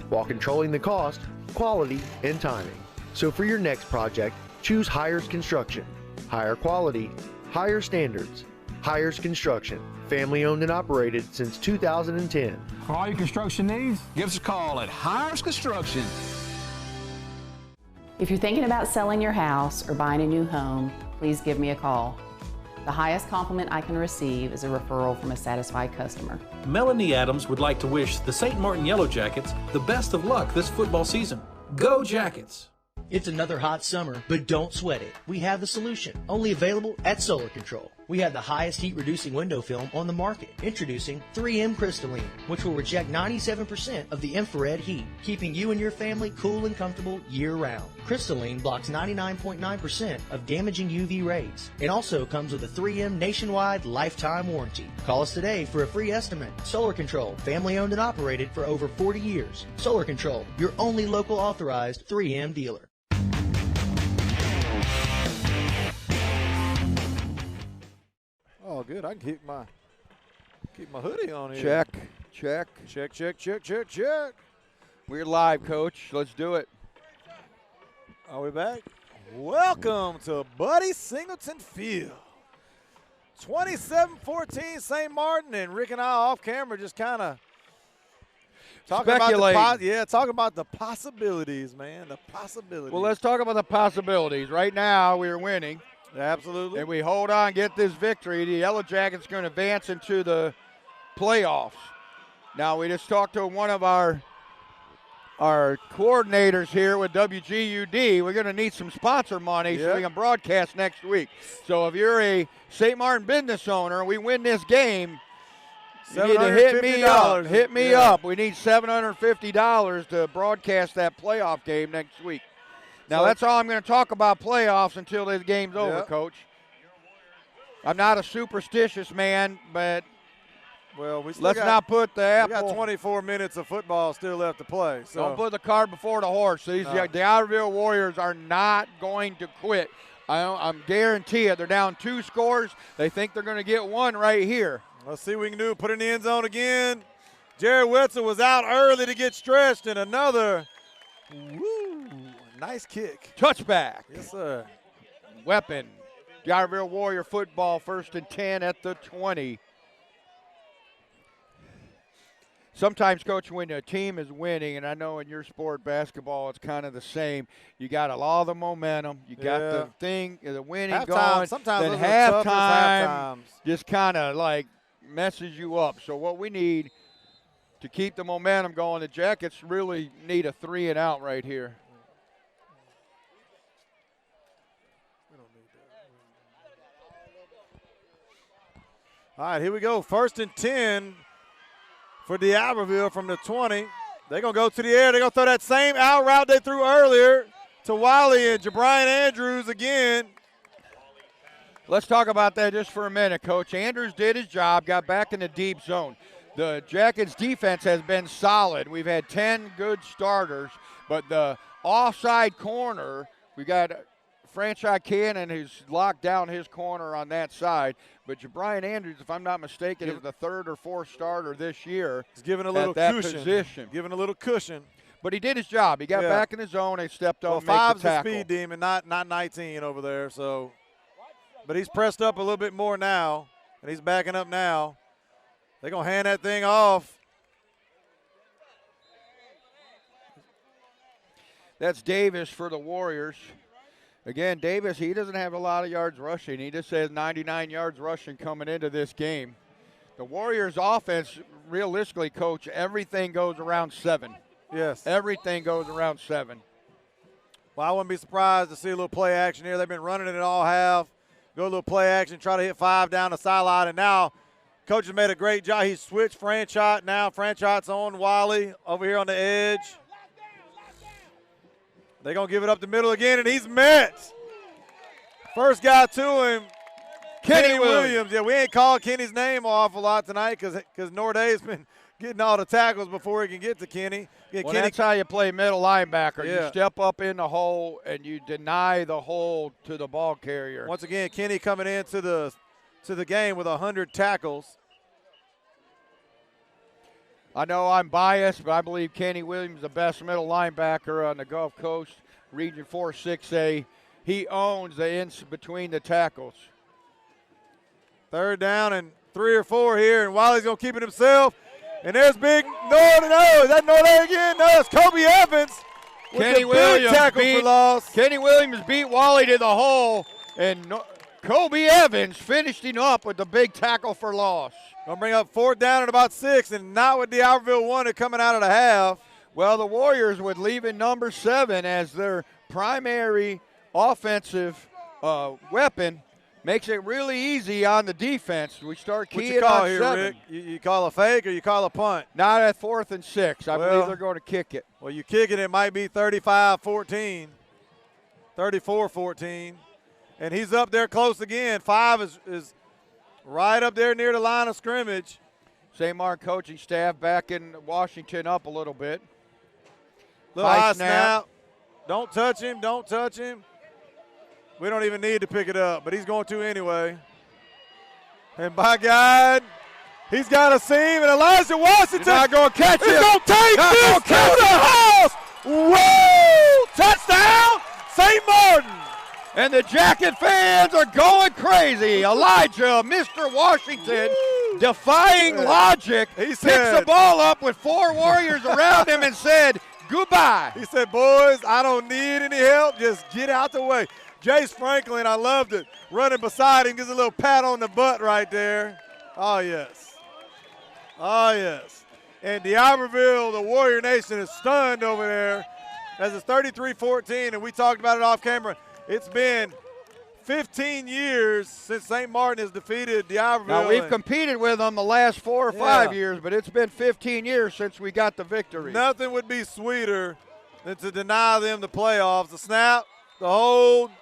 Speaker 7: while controlling the cost, quality, and timing. So for your next project, choose Hires Construction. Higher quality, higher standards. Hires Construction, family-owned and operated since 2010.
Speaker 6: For all your construction needs, give us a call at Hires Construction.
Speaker 8: If you're thinking about selling your house or buying a new home, please give me a call. The highest compliment I can receive is a referral from a satisfied customer.
Speaker 10: Melanie Adams would like to wish the St. Martin Yellow Jackets the best of luck this football season. Go Jackets!
Speaker 11: It's another hot summer, but don't sweat it. We have the solution, only available at Solar Control. We have the highest heat-reducing window film on the market. Introducing 3M Crystalline, which will reject 97% of the infrared heat, keeping you and your family cool and comfortable year-round. Crystalline blocks 99.9% of damaging UV rays. It also comes with a 3M nationwide lifetime warranty. Call us today for a free estimate. Solar Control, family-owned and operated for over 40 years. Solar Control, your only local authorized 3M dealer.
Speaker 1: Oh, good. I can keep my hoodie on here.
Speaker 2: Check.
Speaker 1: Check.
Speaker 2: We're live, Coach. Let's do it.
Speaker 1: Are we back? Welcome to Buddy Singleton Field. 27-14 St. Martin, and Rick and I off camera just kind of talking about the possibilities, man. The possibilities.
Speaker 2: Well, let's talk about the possibilities. Right now, we're winning.
Speaker 1: Absolutely.
Speaker 2: And we hold on, get this victory. The Yellow Jackets going to advance into the playoffs. Now, we just talked to one of our coordinators here with WGUD. We're going to need some sponsor money so we can broadcast next week. So if you're a St. Martin business owner and we win this game, you need to hit me up. Hit me up. We need $750 to broadcast that playoff game next week. Now, that's all I'm going to talk about playoffs until the game's over, Coach. I'm not a superstitious man, but let's not put the apple.
Speaker 1: We got 24 minutes of football still left to play. So
Speaker 2: don't put the cart before the horse. These DIberville Warriors are not going to quit. I'm guarantee it. They're down 2 scores. They think they're going to get one right here.
Speaker 1: Let's see what we can do. Put it in the end zone again. Jared Wetzel was out early to get stretched, and another nice kick.
Speaker 2: Touchback.
Speaker 1: Yes, sir.
Speaker 2: Weapon. DIberville Warrior football, 1st and 10 at the 20. Sometimes, Coach, when a team is winning, and I know in your sport, basketball, it's kind of the same. You got a lot of the momentum. You got the winning going.
Speaker 1: Sometimes
Speaker 2: then halftime just kind of like messes you up. So what we need to keep the momentum going, the Jackets really need a 3-and-out right here.
Speaker 1: All right, here we go. 1st and 10 for DIberville from the 20. They're going to go to the air. They're going to throw that same out route they threw earlier to Wiley and Jabrian Andrews again.
Speaker 2: Let's talk about that just for a minute, Coach. Andrews did his job, got back in the deep zone. The Jackets defense has been solid. We've had 10 good starters, but the offside corner, we got Franchise Cannon who's locked down his corner on that side. But Jabrian Andrews, if I'm not mistaken, is the third or fourth starter this year.
Speaker 1: He's giving a little cushion.
Speaker 2: Position.
Speaker 1: Giving a little cushion.
Speaker 2: But he did his job. He got back in his zone and stepped up and made the
Speaker 1: five's
Speaker 2: tackle.
Speaker 1: the speed demon, not 19 over there. So, but he's pressed up a little bit more now, and he's backing up now. They're going to hand that thing off.
Speaker 2: That's Davis for the Warriors. Again, Davis, he doesn't have a lot of yards rushing. He just has 99 yards rushing coming into this game. The Warriors' offense, realistically, Coach, everything goes around 7.
Speaker 1: Yes.
Speaker 2: Everything goes around 7.
Speaker 1: Well, I wouldn't be surprised to see a little play action here. They've been running it all half. Go a little play action, try to hit 5 down the sideline, and now Coach has made a great job. He's switched Franchise now. Franchise on Wiley over here on the edge. They're going to give it up the middle again, and he's met. First guy to him, Kenny Williams. Yeah, we ain't called Kenny's name an awful lot tonight because Norday's been getting all the tackles before he can get to Kenny.
Speaker 2: Well,
Speaker 1: Kenny,
Speaker 2: that's how you play middle linebacker.
Speaker 1: Yeah.
Speaker 2: You step up in the hole, and you deny the hole to the ball carrier.
Speaker 1: Once again, Kenny coming into the game with 100 tackles.
Speaker 2: I know I'm biased, but I believe Kenny Williams is the best middle linebacker on the Gulf Coast, Region 4 6A. He owns the ends between the tackles.
Speaker 1: Third down and 3 or 4 here, and Wiley's going to keep it himself. And there's big Nord. No, is that Nord again? No, it's Kobe Evans with
Speaker 2: Kenny
Speaker 1: the
Speaker 2: Williams
Speaker 1: big tackle for loss.
Speaker 2: Kenny Williams beat Wally to the hole, and Kobe Evans finished him up with the big tackle for loss.
Speaker 1: Going to bring up 4th down and about 6, and not what DIberville wanted coming out of the half.
Speaker 2: Well, the Warriors would leave in number 7 as their primary offensive weapon. Makes it really easy on the defense. We start keying
Speaker 1: what you call
Speaker 2: on
Speaker 1: here,
Speaker 2: 7.
Speaker 1: Rick? You call a fake or you call a punt?
Speaker 2: Not at 4th and 6. I believe they're going to kick it.
Speaker 1: Well, you kick it might be 35-14, 34-14. And he's up there close again. 5 is right up there near the line of scrimmage.
Speaker 2: St. Martin coaching staff back in Washington up a little bit.
Speaker 1: Little high snap. Don't touch him. Don't touch him. We don't even need to pick it up, but he's going to anyway. And by God, he's got a seam, and Elijah Washington.
Speaker 2: You're not going to catch it.
Speaker 1: He's going to take this to the house. Woo! Touchdown, St. Martin.
Speaker 2: And the Jacket fans are going crazy. Elijah, Mr. Washington, defying logic, picks the ball up with 4 Warriors around him and said, goodbye.
Speaker 1: He said, boys, I don't need any help. Just get out the way. Jace Franklin, I loved it, running beside him, gives a little pat on the butt right there. Oh, yes. Oh, yes. And DIberville, the Warrior Nation, is stunned over there as it's 33-14, and we talked about it off camera. It's been 15 years since St. Martin has defeated DIberville.
Speaker 2: Now, we've competed with them the last 4 or 5 years, but it's been 15 years since we got the victory.
Speaker 1: Nothing would be sweeter than to deny them the playoffs. The snap, the hold.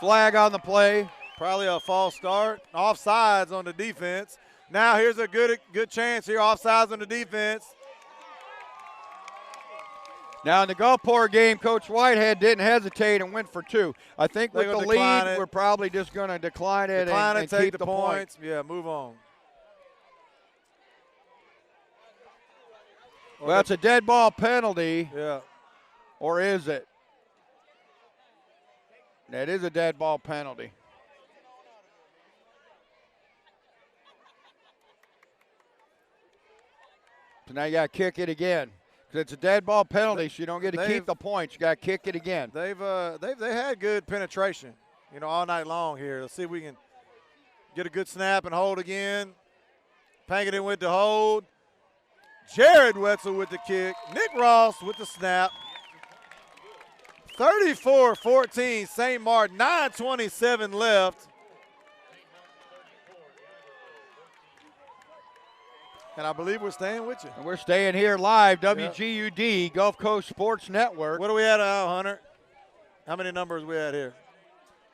Speaker 2: Flag on the play.
Speaker 1: Probably a false start. Offsides on the defense. Now here's a good chance here. Offsides on the defense.
Speaker 2: Now in the Gulfport game, Coach Whitehead didn't hesitate and went for 2. I think with the lead, we're probably just going to decline it and
Speaker 1: take
Speaker 2: keep
Speaker 1: the
Speaker 2: points.
Speaker 1: Yeah, move on.
Speaker 2: Well, that's a dead ball penalty.
Speaker 1: Yeah.
Speaker 2: Or is it? That is a dead ball penalty. So now you got to kick it again. Because it's a dead ball penalty, so you don't get to keep the points. You got to kick it again.
Speaker 1: They had good penetration, all night long here. Let's see if we can get a good snap and hold again. Pangaton with the hold. Jared Wetzel with the kick. Nick Ross with the snap. 34-14, St. Martin, 9:27 left. And I believe we're staying with you.
Speaker 2: And we're staying here live, WGUD, Gulf Coast Sports Network.
Speaker 1: What are we at, Hunter? How many numbers we at here?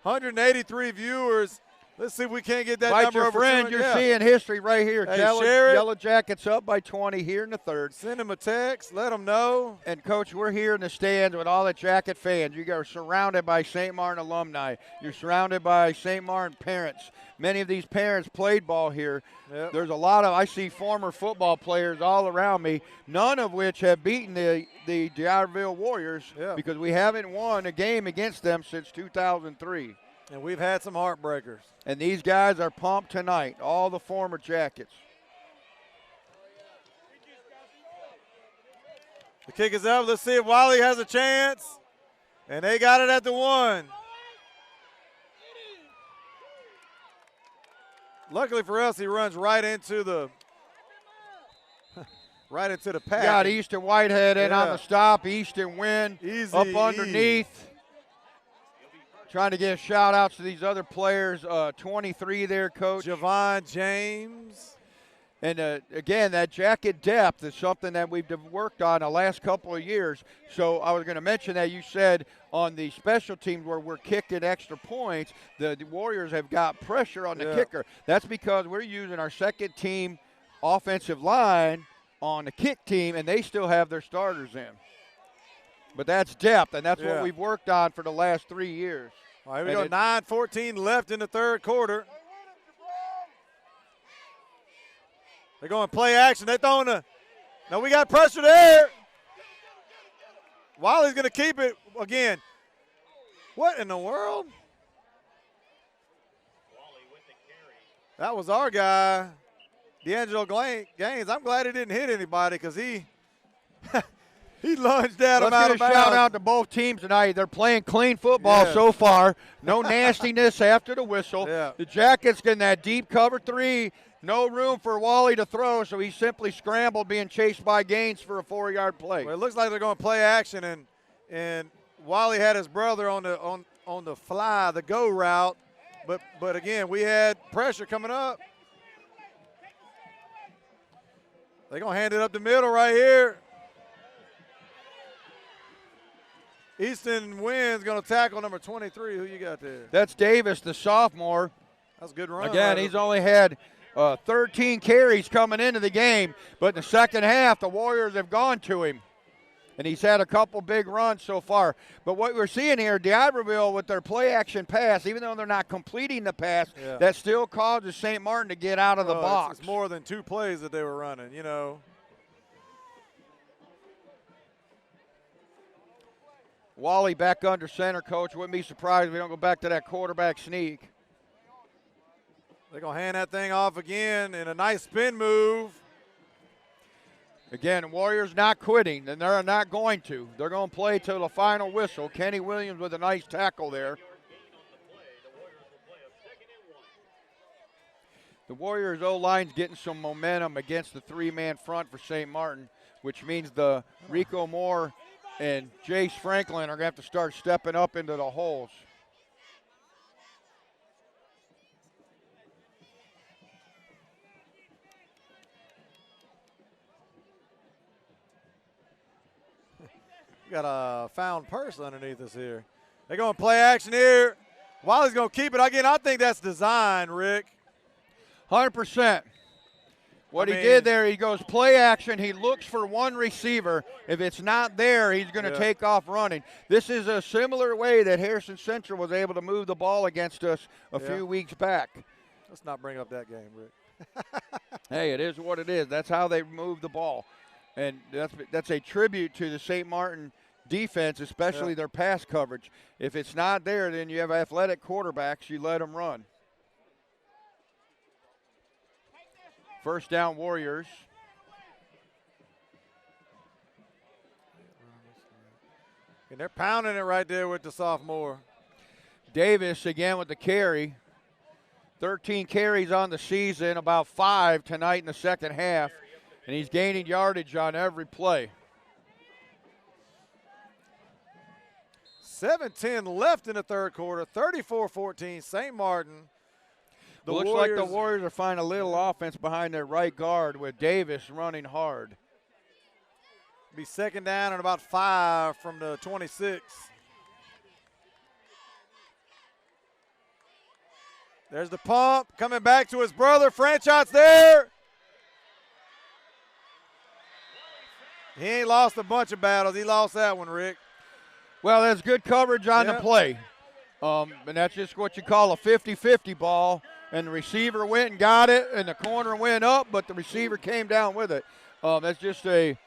Speaker 1: 183 viewers. Let's see if we can't get that
Speaker 2: Invite
Speaker 1: number
Speaker 2: your
Speaker 1: over
Speaker 2: friend.
Speaker 1: 200.
Speaker 2: You're
Speaker 1: Yeah.
Speaker 2: seeing history right here.
Speaker 1: Hey,
Speaker 2: Yellow,
Speaker 1: share it.
Speaker 2: Yellow Jackets up by 20 here in the third.
Speaker 1: Send them a text. Let them know.
Speaker 2: And, Coach, we're here in the stands with all the Jacket fans. You are surrounded by St. Martin alumni. You're surrounded by St. Martin parents. Many of these parents played ball here.
Speaker 1: Yep.
Speaker 2: There's a lot of, I see former football players all around me, none of which have beaten the DIberville Warriors because we haven't won a game against them since 2003.
Speaker 1: And we've had some heartbreakers.
Speaker 2: And these guys are pumped tonight, all the former Jackets.
Speaker 1: The kick is up. Let's see if Wiley has a chance. And they got it at the 1. Luckily for us, he runs right into the pack.
Speaker 2: Got Easton Whitehead in on the stop. Easton win
Speaker 1: Easy
Speaker 2: up underneath. Trying to give shout-outs to these other players. 23 there, Coach.
Speaker 1: Javon James.
Speaker 2: And, again, that jacket depth is something that we've worked on the last couple of years. So I was going to mention that you said on the special teams where we're kicking extra points, the Warriors have got pressure on the kicker. That's because we're using our second team offensive line on the kick team, and they still have their starters in. But that's depth, and that's what we've worked on for the last 3 years.
Speaker 1: All right, here we go. 9:14 left in the third quarter. They're going to play action. They're throwing the – now we got pressure there. Wiley's going to keep it again. What in the world? That was our guy, D'Angelo Gaines. I'm glad he didn't hit anybody because he he lunged at him out of bounds.
Speaker 2: Let's get a shout-out to both teams tonight. They're playing clean football so far. No nastiness after the whistle. The Jackets getting that deep cover 3. No room for Wally to throw, so he simply scrambled, being chased by Gaines for a 4-yard play.
Speaker 1: Well, it looks like they're going to play action, and Wally had his brother on the fly, the go route, but again, we had pressure coming up. They're going to hand it up the middle right here. Easton Wynn's going to tackle number 23. Who you got there?
Speaker 2: That's Davis, the sophomore.
Speaker 1: That's a good run.
Speaker 2: Again, he's only had 13 carries coming into the game, but in the second half, the Warriors have gone to him. And he's had a couple big runs so far. But what we're seeing here, DIberville with their play-action pass, even though they're not completing the pass, that still causes St. Martin to get out of the box.
Speaker 1: It's more than 2 plays that they were running, you know.
Speaker 2: Wally back under center, Coach. Wouldn't be surprised if we don't go back to that quarterback sneak.
Speaker 1: They're going to hand that thing off again in a nice spin move.
Speaker 2: Again, the Warriors not quitting, and they're not going to. They're going to play till the final whistle. Kenny Williams with a nice tackle there. The Warriors' O-line's getting some momentum against the 3-man front for St. Martin, which means the Rico Moore and Jace Franklin are going to have to start stepping up into the holes.
Speaker 1: Got a found purse underneath us here. They're going to play action here. Wiley's going to keep it. Again, I think that's design, Rick.
Speaker 2: 100%. What he did there, he goes play action. He looks for one receiver. If it's not there, he's going to take off running. This is a similar way that Harrison Central was able to move the ball against us a few weeks back.
Speaker 1: Let's not bring up that game, Rick.
Speaker 2: Hey, it is what it is. That's how they move the ball. And that's a tribute to the St. Martin defense, especially their pass coverage. If it's not there, then you have athletic quarterbacks. You let them run. First down, Warriors.
Speaker 1: And they're pounding it right there with the sophomore.
Speaker 2: Davis again with the carry. 13 carries on the season, about 5 tonight in the second half. And he's gaining yardage on every play.
Speaker 1: 7:10 left in the third quarter, 34-14, St. Martin.
Speaker 2: Looks like the Warriors are finding a little offense behind their right guard with Davis running hard.
Speaker 1: Be second down and about 5 from the 26. There's the pump coming back to his brother. Franchot's there. He ain't lost a bunch of battles. He lost that one, Rick.
Speaker 2: Well, that's good coverage on the play. And that's just what you call a 50-50 ball. And the receiver went and got it, and the corner went up, but the receiver came down with it. That's just a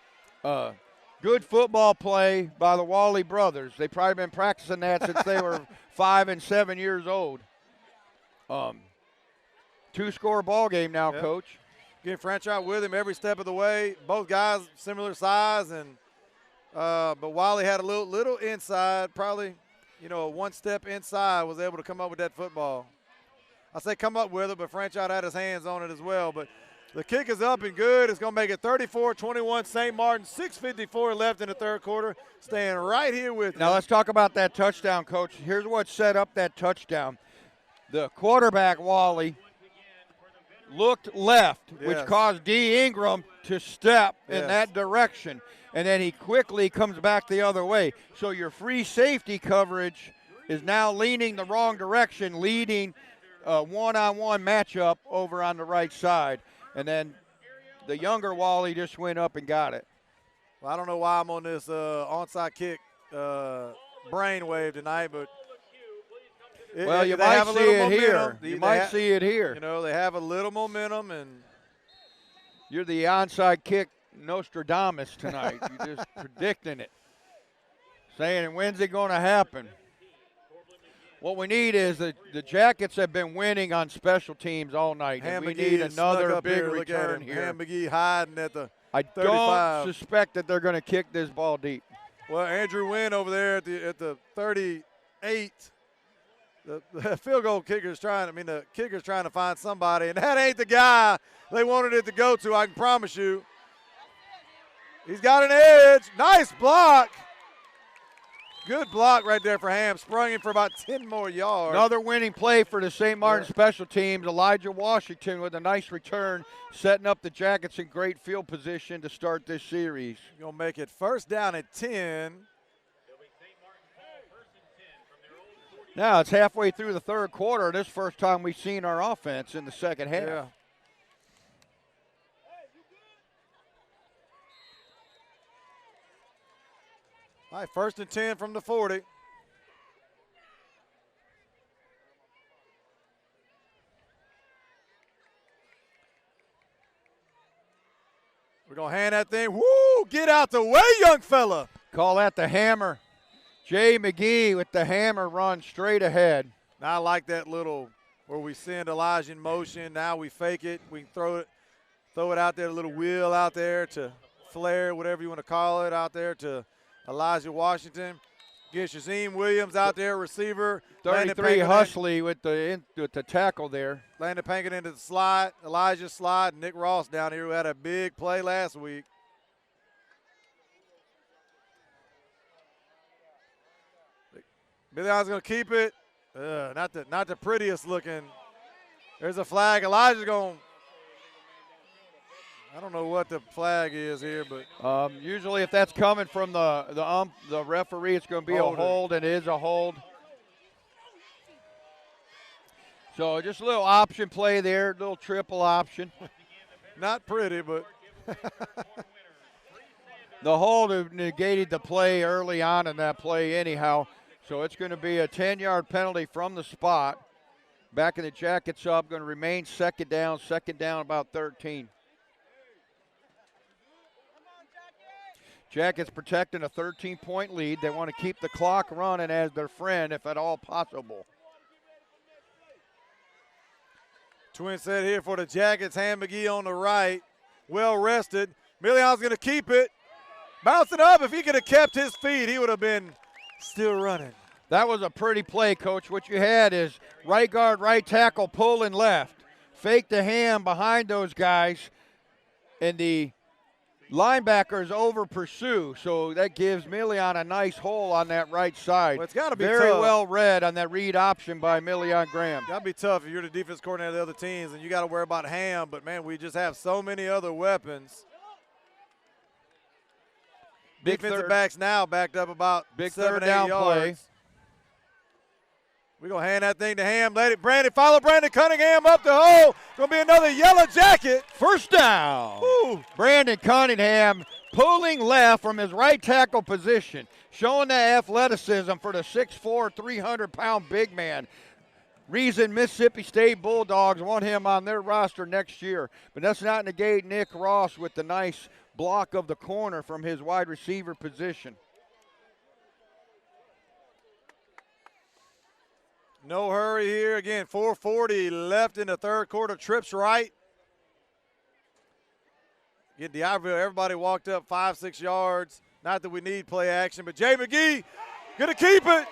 Speaker 2: good football play by the Wally brothers. They've probably been practicing that since they were 5 and 7 years old. 2-score ball game now, Coach.
Speaker 1: Get Franchot with him every step of the way. Both guys similar size, and but Wally had a little inside, probably, one step inside, was able to come up with that football. I say come up with it, but Franchot had his hands on it as well. But the kick is up and good. It's going to make it 34-21 St. Martin. 6:54 left in the third quarter. Staying right here with
Speaker 2: Now let's talk about that touchdown, Coach. Here's what set up that touchdown. The quarterback, Wally, looked left, which caused D. Ingram to step in that direction. And then he quickly comes back the other way. So your free safety coverage is now leaning the wrong direction, leading a one-on-one matchup over on the right side. And then the younger Wally just went up and got it.
Speaker 1: Well, I don't know why I'm on this onside kick brainwave tonight, but
Speaker 2: you might see it here. You might see it here.
Speaker 1: They have a little momentum, and
Speaker 2: you're the onside kick Nostradamus tonight. You're just predicting it, saying when's it going to happen. What we need is the Jackets have been winning on special teams all night, and we need another big return here.
Speaker 1: Ham McGee hiding at the 35.
Speaker 2: I don't suspect that they're going to kick this ball deep.
Speaker 1: Well, Andrew Wynn over there at the 38. The field goal kicker's the kicker's trying to find somebody, and that ain't the guy they wanted it to go to, I can promise you. He's got an edge. Nice block. Good block right there for Ham. Sprung him for about 10 more yards.
Speaker 2: Another winning play for the St. Martin special teams. Elijah Washington with a nice return, setting up the Jackets in great field position to start this series.
Speaker 1: Going to make it first down at 10.
Speaker 2: Now it's halfway through the third quarter. This first time we've seen our offense in the second half.
Speaker 1: Yeah. All right, first and 10 from the 40. We're going to hand that thing. Woo! Get out the way, young fella.
Speaker 2: Call that the hammer. Jay McGee with the hammer run straight ahead.
Speaker 1: Now I like that little where we send Elijah in motion. Now we fake it. We can throw it out there, a little wheel out there to flare, whatever you want to call it, out there to Elijah Washington. Get Shazeem Williams out there, receiver.
Speaker 2: 33 Husley with the tackle there.
Speaker 1: Landon Pankin into the slide. Elijah slide. Nick Ross down here who had a big play last week. Billy Allen's going to keep it. Not the prettiest looking. There's a flag. Elijah's going. I don't know what the flag is here, but
Speaker 2: usually if that's coming from the referee, it's going to be a hold, and it is a hold. So just a little option play there, a little triple option.
Speaker 1: Not pretty, but
Speaker 2: the hold negated the play early on in that play anyhow. So it's going to be a 10-yard penalty from the spot. Backing the Jackets up, going to remain second down about 13. Jackets protecting a 13-point lead. They want to keep the clock running as their friend, if at all possible.
Speaker 1: Twin set here for the Jackets. Ham McGee on the right. Well rested. Million's going to keep it. Bouncing up. If he could have kept his feet, he would have been still running.
Speaker 2: That was a pretty play, Coach. What you had is right guard, right tackle pulling left. Fake the Ham behind those guys, and the linebackers over pursue. So that gives Million a nice hole on that right side.
Speaker 1: Well, it's got to be
Speaker 2: very
Speaker 1: tough.
Speaker 2: well read on that read option by Million Graham.
Speaker 1: Got to be tough if you're the defense coordinator of the other teams and you got to worry about Ham. But, man, we just have so many other weapons. Defensive backs now backed up about
Speaker 2: big
Speaker 1: 7,
Speaker 2: third
Speaker 1: 8
Speaker 2: down
Speaker 1: yards.
Speaker 2: play.
Speaker 1: We're going to hand that thing to Ham. Let it, Brandon, follow Brandon Cunningham up the hole. Going to be another yellow jacket.
Speaker 2: First down.
Speaker 1: Woo.
Speaker 2: Brandon Cunningham pulling left from his right tackle position, showing the athleticism for the 6'4", 300-pound big man. Reason Mississippi State Bulldogs want him on their roster next year. But that's not negate Nick Ross with the nice block of the corner from his wide receiver position.
Speaker 1: No hurry here. Again, 4:40 left in the third quarter. Trips right. Again, DIberville, everybody walked up 5-6 yards. Not that we need play action, but Jay McGee going to keep it.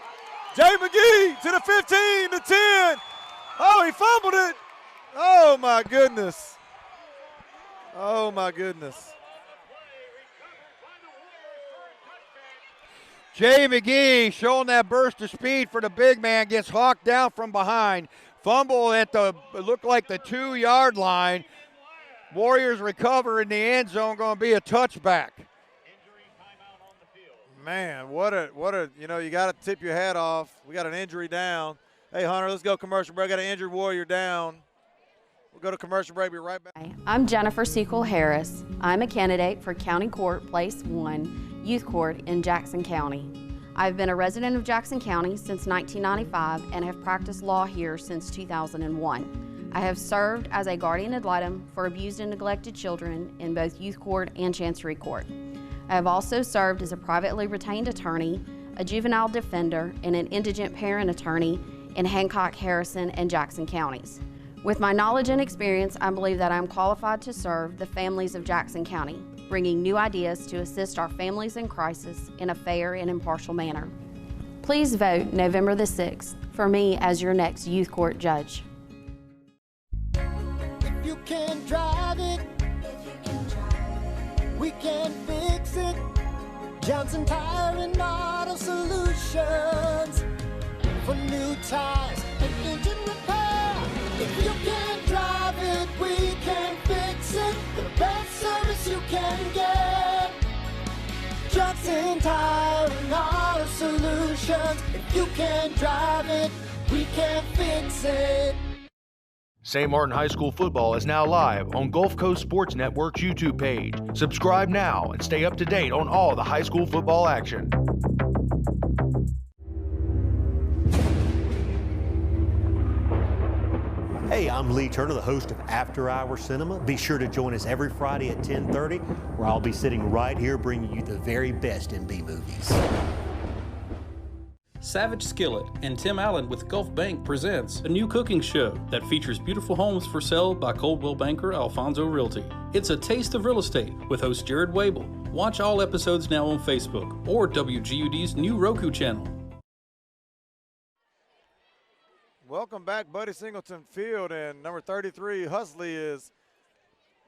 Speaker 1: Jay McGee to the 15, the 10. Oh, he fumbled it. Oh, my goodness. Oh, my goodness.
Speaker 2: Jay McGee showing that burst of speed for the big man, gets hawked down from behind. Fumble at the, looked like the 2-yard line. Warriors recover in the end zone, going to be a touchback.
Speaker 1: Man, what a, you know, you got to tip your hat off. We got an injury down. Hey, Hunter, let's go commercial break. Got an injured Warrior down. We'll go to commercial break. Be right back.
Speaker 8: I'm Jennifer Sequel Harris. I'm a candidate for County Court Place 1 Youth Court in Jackson County. I've been a resident of Jackson County since 1995 and have practiced law here since 2001. I have served as a guardian ad litem for abused and neglected children in both youth court and chancery court. I have also served as a privately retained attorney, a juvenile defender, and an indigent parent attorney in Hancock, Harrison, and Jackson counties. With my knowledge and experience, I believe that I am qualified to serve the families of Jackson County, bringing new ideas to assist our families in crisis in a fair and impartial manner. Please vote November the 6th for me as your next youth court judge.
Speaker 15: If you can drive it, we can fix it. Johnson Tire and Auto Solutions for new tires and engine repair. If you can drive it, we can fix it. The best service you can get. Johnson Tire and Auto Solutions. If you can drive it, we can fix it.
Speaker 7: St. Martin High School football is now live on Gulf Coast Sports Network's YouTube page. Subscribe now and stay up to date on all the high school football action.
Speaker 9: Hey, I'm Lee Turner, the host of After Hour Cinema. Be sure to join us every Friday at 10:30, where I'll be sitting right here bringing you the very best in B-movies.
Speaker 12: Savage Skillet and Tim Allen with Gulf Bank presents a new cooking show that features beautiful homes for sale by Coldwell banker Alfonso Realty. It's a taste of real estate with host Jared Wable. Watch all episodes now on Facebook or WGUD's new Roku channel.
Speaker 1: Welcome back, Buddy Singleton Field, and number 33, Husley, is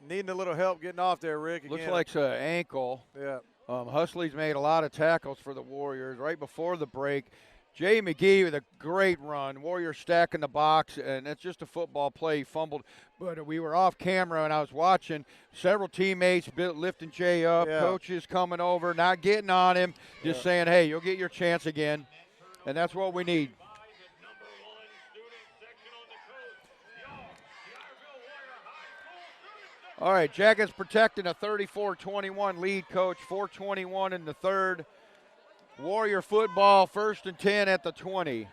Speaker 1: needing a little help getting off there, Rick.
Speaker 2: Looks like it's an ankle.
Speaker 1: Yeah.
Speaker 2: Husley's made a lot of tackles for the Warriors right before the break. Jay McGee with a great run. Warriors stacking the box, and it's just a football play. He fumbled, but we were off camera, and I was watching several teammates lifting Jay up, coaches coming over, not getting on him, just saying, hey, you'll get your chance again, and that's what we need. All right, Jackets protecting a 34-21 lead, Coach. 4:21 in the third. Warrior football, 1st and 10 at the 20.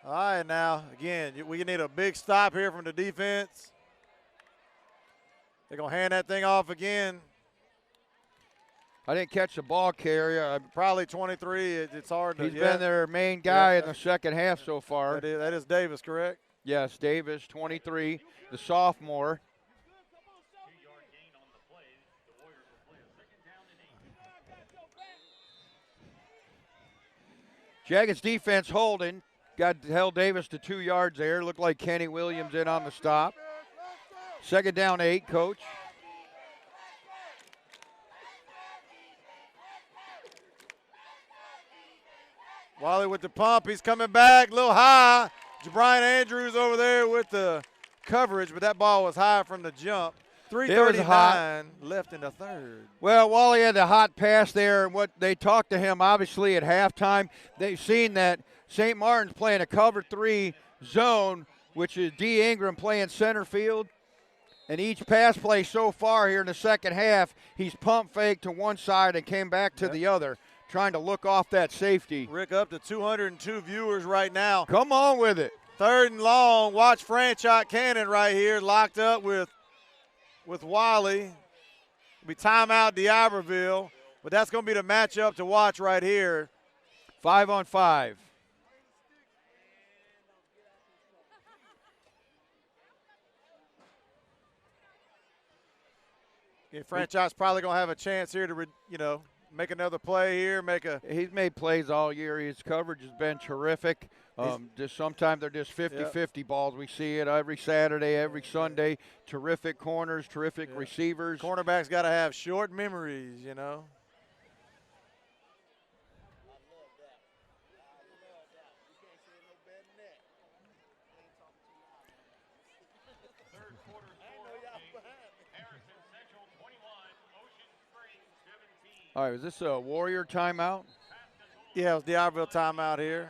Speaker 1: All right, now, again, we need a big stop here from the defense. They're going to hand that thing off again.
Speaker 2: I didn't catch the ball carrier.
Speaker 1: Probably 23. It's hard to.
Speaker 2: He's been their main guy in the second half so far.
Speaker 1: That is Davis, correct?
Speaker 2: Yes, Davis, 23, the sophomore. Jackets defense holding. Held Davis to 2 yards there. Looked like Kenny Williams in on the stop. 2nd down 8, Coach.
Speaker 1: Wally with the pump. He's coming back a little high. Jabrian Andrews over there with the coverage, but that ball was high from the jump. 3:39 left in the third.
Speaker 2: Well, Wally had the hot pass there, and what they talked to him obviously at halftime, they've seen that St. Martin's playing a cover 3 zone, which is D. Ingram playing center field. And each pass play so far here in the second half, he's pump faked to one side and came back to the other, trying to look off that safety.
Speaker 1: Rick, up to 202 viewers right now.
Speaker 2: Come on with it.
Speaker 1: 3rd and long. Watch Franchot Cannon right here, locked up with Wiley. It'll be timeout DIberville, but that's going to be the matchup to watch right here.
Speaker 2: 5-on-5.
Speaker 1: Yeah, Franchot's probably going to have a chance here to, make another play here.
Speaker 2: He's made plays all year. His coverage has been terrific. Just sometimes they're just 50-50 balls. We see it every Saturday, every Sunday. Terrific corners, terrific receivers.
Speaker 1: Cornerbacks got to have short memories,
Speaker 2: All right, is this a Warrior timeout?
Speaker 1: Yeah, it was DIberville timeout here.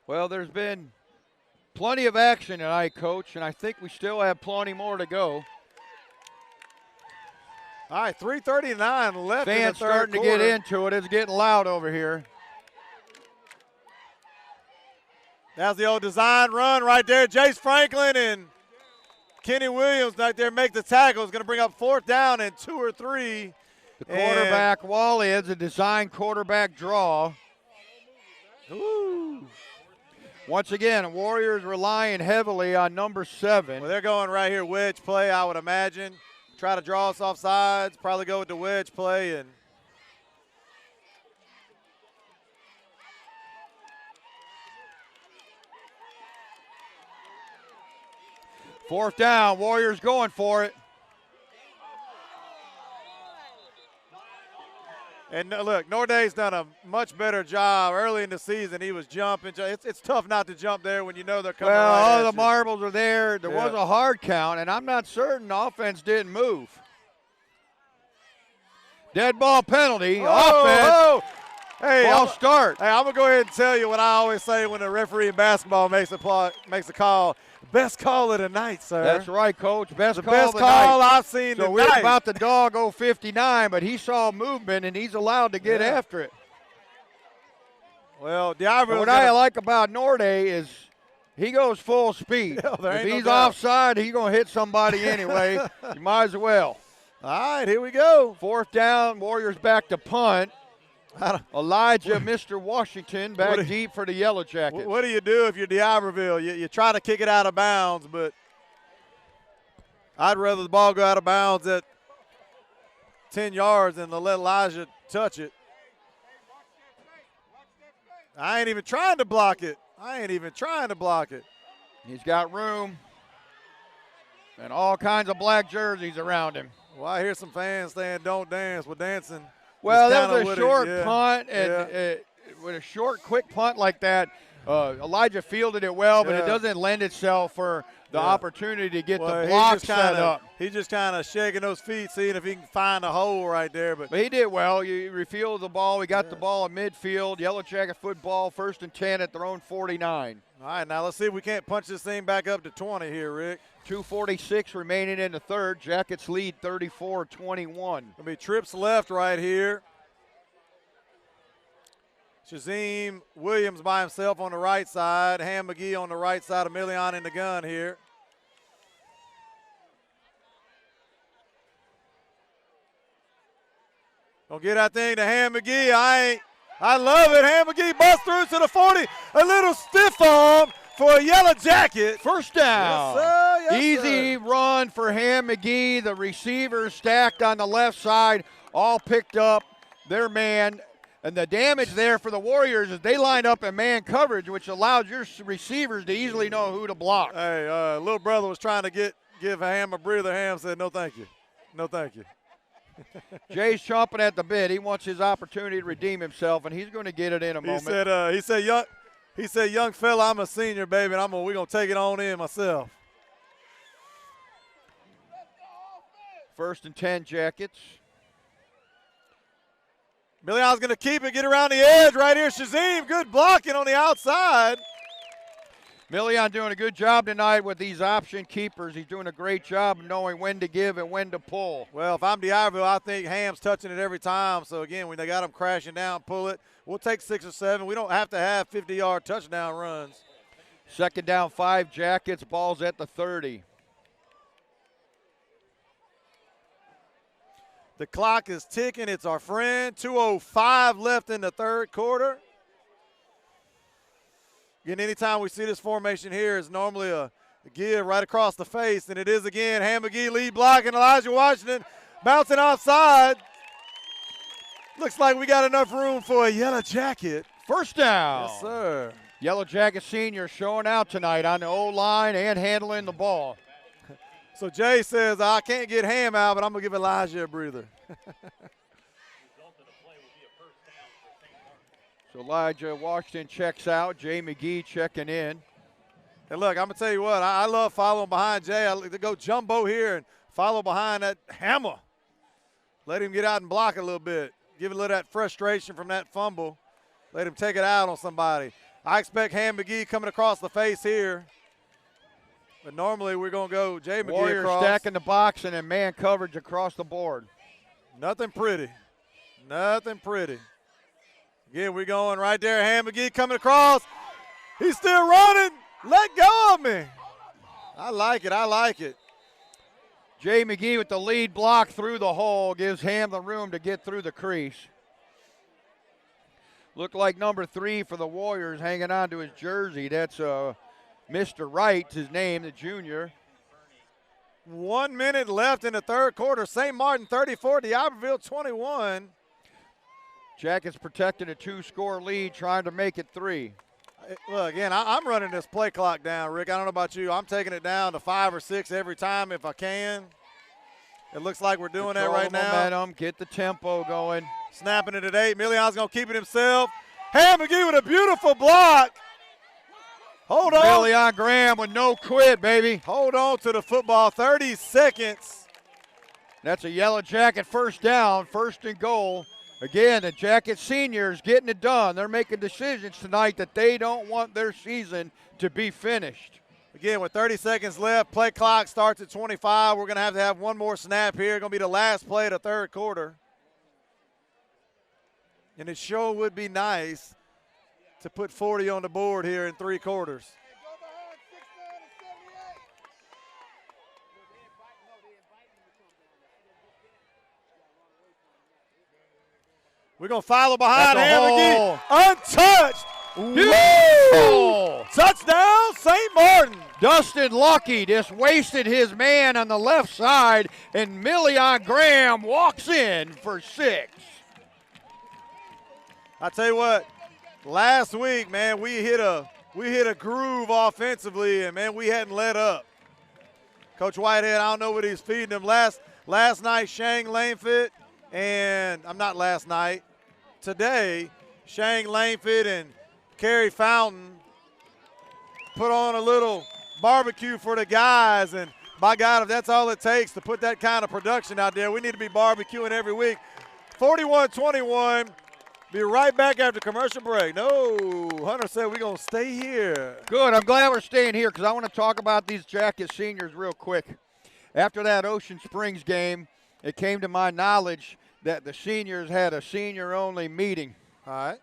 Speaker 2: Well, there's been plenty of action tonight, Coach, and I think we still have plenty more to go.
Speaker 1: All right, 3:39 left in the
Speaker 2: Fans
Speaker 1: third
Speaker 2: starting
Speaker 1: quarter.
Speaker 2: to get into it. It's getting loud over here.
Speaker 1: That's the old design run right there. Jace Franklin and Kenny Williams right there make the tackle. It's going to bring up 4th down and 2 or 3.
Speaker 2: The quarterback, Wally, is a design quarterback draw.
Speaker 1: Ooh.
Speaker 2: Once again, the Warriors relying heavily on number 7.
Speaker 1: Well, they're going right here, wedge play, I would imagine. Try to draw us off sides, probably go with the wedge play. And
Speaker 2: fourth down, Warriors going for it.
Speaker 1: And look, Norday's done a much better job. Early in the season, he was jumping. It's tough not to jump there when you know they're coming
Speaker 2: Well,
Speaker 1: right
Speaker 2: all
Speaker 1: at
Speaker 2: the
Speaker 1: you.
Speaker 2: marbles are there. There was a hard count, and I'm not certain the offense didn't move. Dead ball penalty. Offense.
Speaker 1: Hey,
Speaker 2: Ball start.
Speaker 1: Hey, I'm going to go ahead and tell you what I always say when a referee in basketball makes a call. Best call of the night, sir.
Speaker 2: That's right, Coach. Best call
Speaker 1: best
Speaker 2: of the
Speaker 1: call
Speaker 2: night.
Speaker 1: I've seen
Speaker 2: So
Speaker 1: tonight.
Speaker 2: we're about the dog 59, but he saw movement, and he's allowed to get after it.
Speaker 1: Well, DIberville.
Speaker 2: What I like about Norday is he goes full speed.
Speaker 1: Yeah, there
Speaker 2: if
Speaker 1: ain't no
Speaker 2: he's
Speaker 1: doubt.
Speaker 2: offside, he's going to hit somebody anyway. You might as well.
Speaker 1: All right, here we go.
Speaker 2: 4th down, Warriors back to punt. Elijah, Mr. Washington, back deep for the Yellow Jackets.
Speaker 1: What do you do if you're DIberville? You try to kick it out of bounds, but I'd rather the ball go out of bounds at 10 yards than to let Elijah touch it. I ain't even trying to block it.
Speaker 2: He's got room and all kinds of black jerseys around him.
Speaker 1: Well, I hear some fans saying don't dance. We're dancing.
Speaker 2: Well,
Speaker 1: Just
Speaker 2: that
Speaker 1: kinda
Speaker 2: was a
Speaker 1: with it,
Speaker 2: short
Speaker 1: yeah.
Speaker 2: punt, and with a short, quick punt like that, Elijah fielded it well, but it doesn't lend itself for the opportunity to get the block set up.
Speaker 1: He's just kind of shaking those feet, seeing if he can find a hole right there. But
Speaker 2: he did well. You refielded the ball. We got the ball in midfield. Yellow Jacket football, 1st and 10 at their own 49.
Speaker 1: All right, now let's see if we can't punch this thing back up to 20 here, Rick.
Speaker 2: 2:46 remaining in the third. Jackets lead 34-21.
Speaker 1: Gonna be trips left right here. Shazim Williams by himself on the right side. Ham McGee on the right side of Million in the gun here. Gonna get that thing to Ham McGee. I love it. Ham McGee busts through to the 40. A little stiff arm for a Yellow Jacket.
Speaker 2: First down.
Speaker 1: Yes, sir. Yes,
Speaker 2: Easy run for Ham McGee. The receivers stacked on the left side, all picked up their man. And the damage there for the Warriors is they lined up in man coverage, which allows your receivers to easily know who to block.
Speaker 1: Hey, little brother was trying to give Ham a breather. Ham said, no, thank you. No, thank you.
Speaker 2: Jay's chomping at the bit. He wants his opportunity to redeem himself, and he's going to get it in a moment.
Speaker 1: He He said, young fella, I'm a senior, baby, and we're going to take it on in myself.
Speaker 2: 1st and 10 Jackets.
Speaker 1: Million's going to keep it, get around the edge right here. Shazim, good blocking on the outside.
Speaker 2: Million doing a good job tonight with these option keepers. He's doing a great job of knowing when to give and when to pull.
Speaker 1: Well, if I'm DIberville, I think Ham's touching it every time. So, again, when they got him crashing down, pull it. We'll take 6 or 7. We don't have to have 50-yard touchdown runs.
Speaker 2: 2nd down, 5 Jackets. Ball's at the 30.
Speaker 1: The clock is ticking. It's our friend. 2:05 left in the 3rd quarter. Again, anytime we see this formation here, it's normally a give right across the face, and it is again. Ham McGee lead blocking. Elijah Washington bouncing offside. Looks like we got enough room for a yellow jacket.
Speaker 2: 1st down.
Speaker 1: Yes, sir.
Speaker 2: Yellow Jacket senior showing out tonight on the O-line and handling the ball.
Speaker 1: So Jay says, I can't get Ham out, but I'm going to give Elijah a breather.
Speaker 2: So Elijah Washington checks out. Jay McGee checking in.
Speaker 1: And look, I'm going to tell you what, I love following behind Jay. I like to go jumbo here and follow behind that hammer. Let him get out and block a little bit. Give a little of that frustration from that fumble. Let him take it out on somebody. I expect Ham McGee coming across the face here. But normally we're going to go Jay McGee
Speaker 2: Warriors
Speaker 1: across.
Speaker 2: stacking the box and then man coverage across the board.
Speaker 1: Nothing pretty. Nothing pretty. Again, we're going right there. Ham McGee coming across. He's still running. Let go of me. I like it. I like it.
Speaker 2: Jay McGee with the lead block through the hole gives Ham the room to get through the crease. Looked like number 3 for the Warriors hanging on to his jersey. That's Mr. Wright's his name, the junior.
Speaker 1: 1 minute left in the 3rd quarter. St. Martin 34, DIberville 21.
Speaker 2: Jackets protecting a 2-score lead, trying to make it 3.
Speaker 1: Look, again, I'm running this play clock down, Rick. I don't know about you. I'm taking it down to 5 or 6 every time if I can. It looks like we're doing that right now.
Speaker 2: Momentum, get the tempo going.
Speaker 1: Snapping it at 8. Million's going to keep it himself. Ham McGee with a beautiful block. Hold on.
Speaker 2: Million Graham with no quit, baby.
Speaker 1: Hold on to the football. 30 seconds.
Speaker 2: That's a Yellow Jacket 1st down, 1st and goal. Again, the Jacket seniors getting it done. They're making decisions tonight that they don't want their season to be finished.
Speaker 1: Again, with 30 seconds left, play clock starts at 25. We're going to have one more snap here. Going to be the last play of the 3rd quarter. And it sure would be nice to put 40 on the board here in 3 quarters. We're going to follow behind Ham McGee. Untouched. Woo! Touchdown, St. Martin.
Speaker 2: Dustin Lucky just wasted his man on the left side, and Million Graham walks in for 6.
Speaker 1: I tell you what, last week, man, we hit a groove offensively, and, man, we hadn't let up. Coach Whitehead, I don't know what he's feeding them. Last night, Shang Langford, and I'm not last night. Today, Shang Langford and Kerry Fountain put on a little barbecue for the guys, and by God, if that's all it takes to put that kind of production out there, we need to be barbecuing every week. 41-21. Be right back after commercial break. No, Hunter said we're going to stay here.
Speaker 2: Good. I'm glad we're staying here because I want to talk about these Jacket seniors real quick. After that Ocean Springs game, it came to my knowledge that the seniors had a senior-only meeting.
Speaker 1: All right.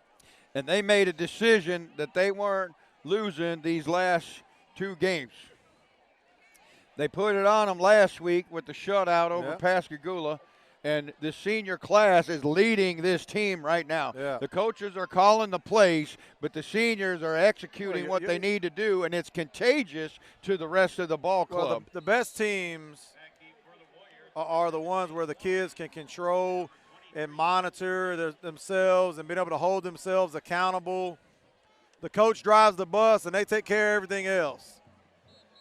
Speaker 2: And they made a decision that they weren't losing these last 2 games. They put it on them last week with the shutout over Pascagoula, and the senior class is leading this team right now.
Speaker 1: Yeah.
Speaker 2: The coaches are calling the plays, but the seniors are executing what they need to do, and it's contagious to the rest of the ball club.
Speaker 1: Well, the best teams are the ones where the kids can control and monitor themselves and being able to hold themselves accountable. The coach drives the bus, and they take care of everything else.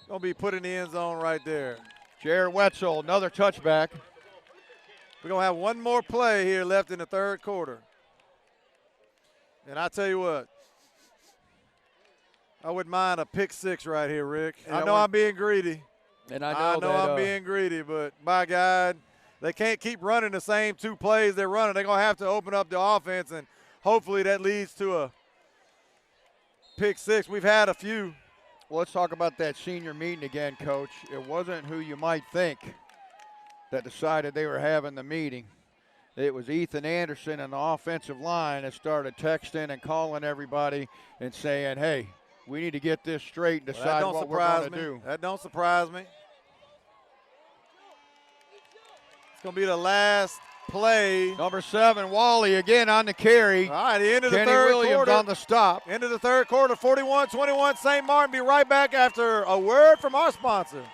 Speaker 1: Going to be put in the end zone right there.
Speaker 2: Jared Wetzel, another touchback.
Speaker 1: We're going to have one more play here left in the 3rd quarter. And I tell you what, I wouldn't mind a pick 6 right here, Rick.
Speaker 2: And
Speaker 1: I know I'm being greedy.
Speaker 2: And I know
Speaker 1: I'm being greedy, but by God, they can't keep running the same 2 plays they're running. They're going to have to open up the offense, and hopefully that leads to a pick 6. We've had a few.
Speaker 2: Well, let's talk about that senior meeting again, Coach. It wasn't who you might think that decided they were having the meeting. It was Ethan Anderson and the offensive line that started texting and calling everybody and saying, hey, we need to get this straight and decide what we're going to do.
Speaker 1: That don't surprise me. It's going to be the last play.
Speaker 2: Number 7, Wally, again on the carry.
Speaker 1: All right, the end of the
Speaker 2: Kenny
Speaker 1: third
Speaker 2: Williams
Speaker 1: quarter.
Speaker 2: on the stop.
Speaker 1: End of the third quarter, 41-21. St. Martin be right back after a word from our sponsor.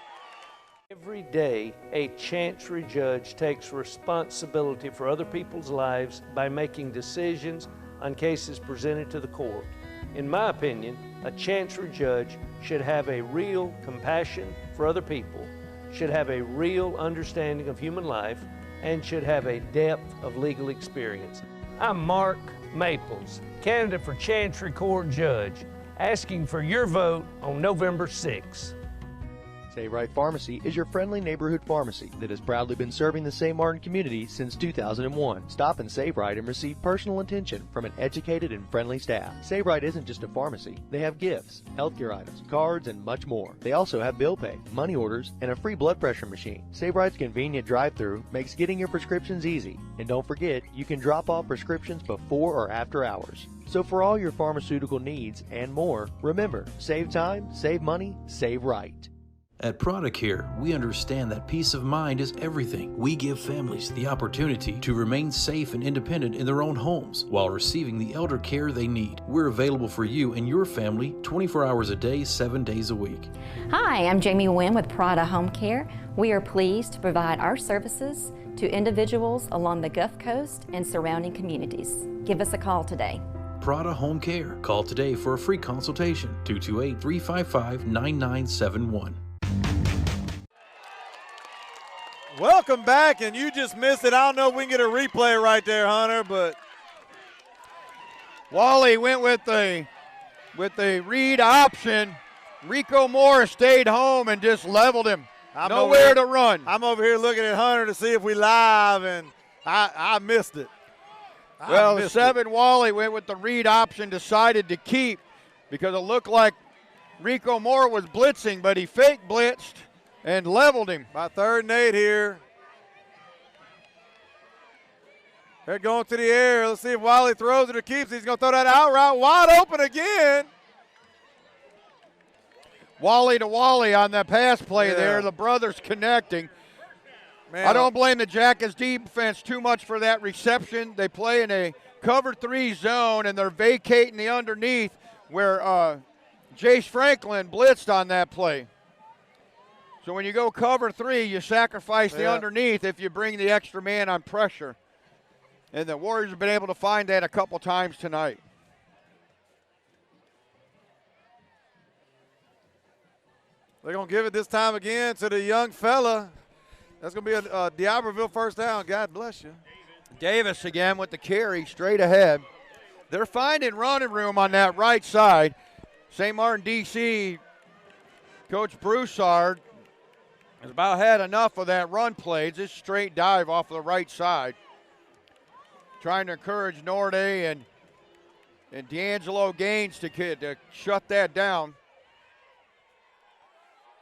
Speaker 13: Every day, a chancery judge takes responsibility for other people's lives by making decisions on cases presented to the court. In my opinion, a chancery judge should have a real compassion for other people, should have a real understanding of human life, and should have a depth of legal experience. I'm Mark Maples, candidate for Chancery Court Judge, asking for your vote on November 6th.
Speaker 7: Save Right Pharmacy is your friendly neighborhood pharmacy that has proudly been serving the St. Martin community since 2001. Stop and Save Right and receive personal attention from an educated and friendly staff. Save Right isn't just a pharmacy. They have gifts, healthcare items, cards, and much more. They also have bill pay, money orders, and a free blood pressure machine. Save Right's convenient drive-thru makes getting your prescriptions easy. And don't forget, you can drop off prescriptions before or after hours. So for all your pharmaceutical needs and more, remember, save time, save money, save right.
Speaker 10: At ProduCare, we understand that peace of mind is everything. We give families the opportunity to remain safe and independent in their own homes while receiving the elder care they need. We're available for you and your family 24 hours a day, 7 days a week.
Speaker 14: Hi, I'm Jamie Wynn with Prada Home Care. We are pleased to provide our services to individuals along the Gulf Coast and surrounding communities. Give us a call today.
Speaker 10: Prada Home Care. Call today for a free consultation, 228-355-9971.
Speaker 1: Welcome back, and you just missed it. I don't know if we can get a replay right there, Hunter, but
Speaker 2: Wally went with the read option. Rico Moore stayed home and just leveled him. Nowhere to run.
Speaker 1: I'm over here looking at Hunter to see if we live, and I missed it.
Speaker 2: Well, the 7 Wally went with the read option, decided to keep because it looked like Rico Moore was blitzing, but he fake blitzed and leveled him.
Speaker 1: By 3rd and 8 here. They're going to the air. Let's see if Wally throws it or keeps it. He's going to throw that out route wide open again.
Speaker 2: Wally to Wally on that pass play there. The brothers connecting.
Speaker 1: Man,
Speaker 2: I don't blame the Jackets defense too much for that reception. They play in a cover 3 zone, and they're vacating the underneath where Jace Franklin blitzed on that play. So when you go cover 3, you sacrifice the underneath if you bring the extra man on pressure. And the Warriors have been able to find that a couple times tonight.
Speaker 1: They're going to give it this time again to the young fella. That's going to be a DIberville first down. God bless you.
Speaker 2: Davis again with the carry straight ahead. They're finding running room on that right side. St. Martin DC, Coach Broussard has about had enough of that run play. Just straight dive off of the right side. Trying to encourage Norday and D'Angelo Gaines to shut that down.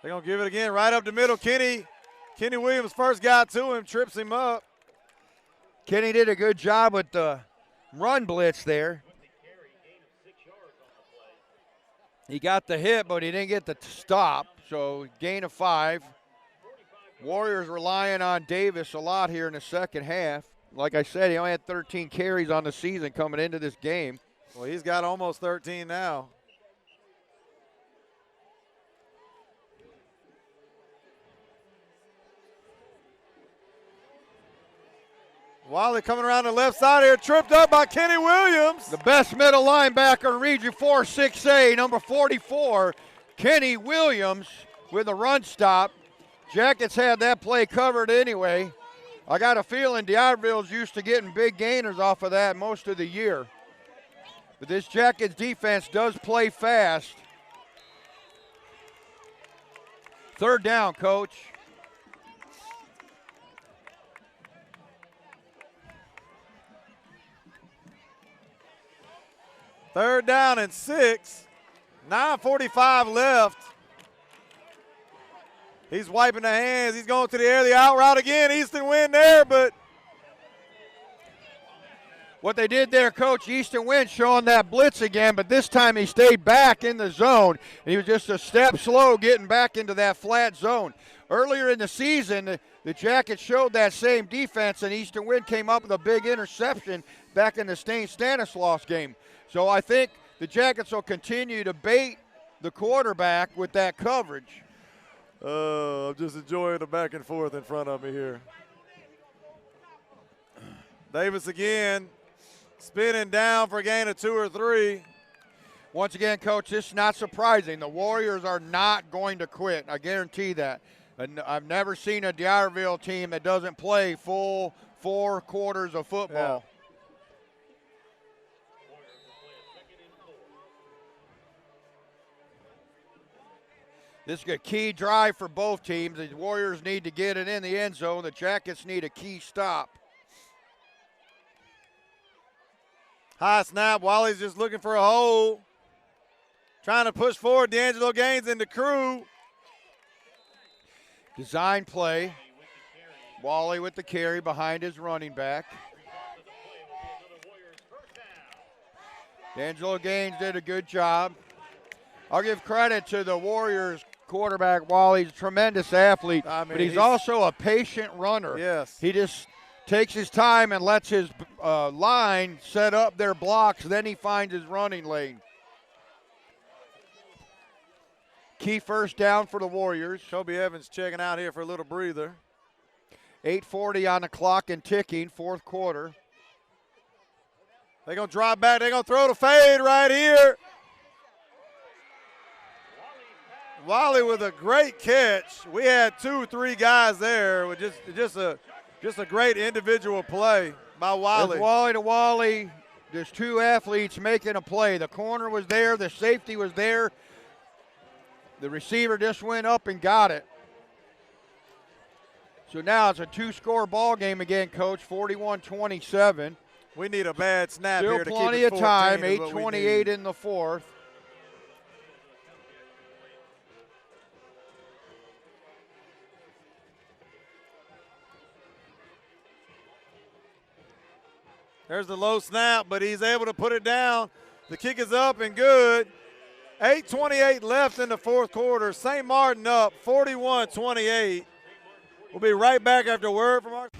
Speaker 1: They're going to give it again right up the middle. Kenny Williams first got to him, trips him up.
Speaker 2: Kenny did a good job with the run blitz there. He got the hit, but he didn't get the stop, so gain of 5. Warriors relying on Davis a lot here in the second half. Like I said, he only had 13 carries on the season coming into this game.
Speaker 1: Well, he's got almost 13 now. Wiley coming around the left side here, tripped up by Kenny Williams.
Speaker 2: The best middle linebacker in Region 4 6A, number 44, Kenny Williams with a run stop. Jackets had that play covered anyway. I got a feeling DIberville's used to getting big gainers off of that most of the year. But this Jackets defense does play fast. Third down, Coach.
Speaker 1: Third down and 6. 9:45 left. He's wiping the hands. He's going to the air, the out route again. Easton Wynn there, but
Speaker 2: what they did there, Coach, Easton Wynn showing that blitz again, but this time he stayed back in the zone. And he was just a step slow getting back into that flat zone. Earlier in the season, the Jackets showed that same defense, and Easton Wynn came up with a big interception back in the Stanislaus game. So I think the Jackets will continue to bait the quarterback with that coverage.
Speaker 1: I'm just enjoying the back and forth in front of me here. Davis again, spinning down for a gain of 2 or 3.
Speaker 2: Once again, Coach, this is not surprising. The Warriors are not going to quit. I guarantee that. And I've never seen a DIberville team that doesn't play full 4 quarters of football.
Speaker 1: Yeah.
Speaker 2: This is a key drive for both teams. The Warriors need to get it in the end zone. The Jackets need a key stop.
Speaker 1: High snap. Wally's just looking for a hole. Trying to push forward. D'Angelo Gaines in the crew.
Speaker 2: Design play. Wally with the carry behind his running back. D'Angelo Gaines did a good job. I'll give credit to the Warriors quarterback. Wally's a tremendous athlete, but he's also a patient runner.
Speaker 1: Yes.
Speaker 2: He just takes his time and lets his line set up their blocks, then he finds his running lane. Key first down for the Warriors.
Speaker 1: Kobe Evans checking out here for a little breather.
Speaker 2: 8:40 on the clock and ticking, fourth quarter.
Speaker 1: They're going to drop back. They're going to throw the fade right here. Wally with a great catch. We had 2 or 3 guys there with just a great individual play by Wally.
Speaker 2: It's Wally to Wally. There's 2 athletes making a play. The corner was there. The safety was there. The receiver just went up and got it. So now it's a 2-score ball game again, Coach, 41-27.
Speaker 1: We need a bad snap
Speaker 2: Still
Speaker 1: here to keep it 14.
Speaker 2: Still plenty of time, 8:28 in the fourth.
Speaker 1: There's the low snap, but he's able to put it down. The kick is up and good. 8:28 left in the fourth quarter. St. Martin up 41-28. We'll be right back after a word from our.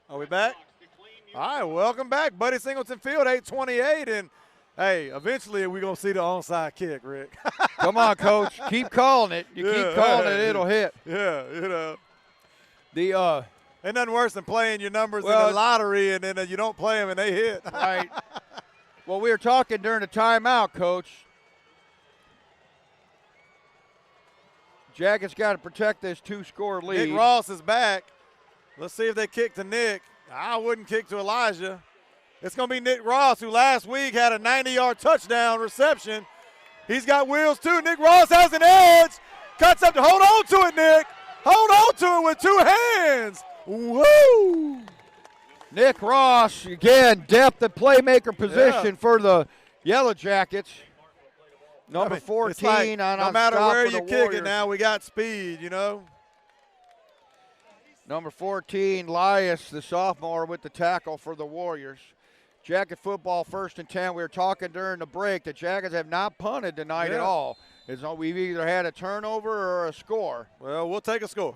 Speaker 1: Are we back? All right, welcome back. Buddy Singleton Field, 8:28, and hey, eventually we're going to see the onside kick, Rick.
Speaker 2: Come on, Coach. Keep calling it. You keep calling it, it'll hit.
Speaker 1: Yeah, you know.
Speaker 2: Ain't
Speaker 1: nothing worse than playing your numbers in the lottery and then you don't play them and they hit.
Speaker 2: Right. Well, we were talking during the timeout, Coach. Jackets got to protect this 2-score lead.
Speaker 1: Nick Ross is back. Let's see if they kick to Nick. I wouldn't kick to Elijah. It's going to be Nick Ross, who last week had a 90-yard touchdown reception. He's got wheels too. Nick Ross has an edge. Cuts up to hold on to it, Nick. Hold on to it with 2 hands. Woo!
Speaker 2: Nick Ross, again, depth at playmaker position for the Yellow Jackets. Number 14
Speaker 1: like,
Speaker 2: on
Speaker 1: no matter where you kick
Speaker 2: Warriors.
Speaker 1: it now, we got speed, you know.
Speaker 2: Number 14, Lias, the sophomore, with the tackle for the Warriors. Jacket football 1st and 10. We were talking during the break. The Jackets have not punted tonight at all. We've either had a turnover or a score.
Speaker 1: Well, we'll take a score.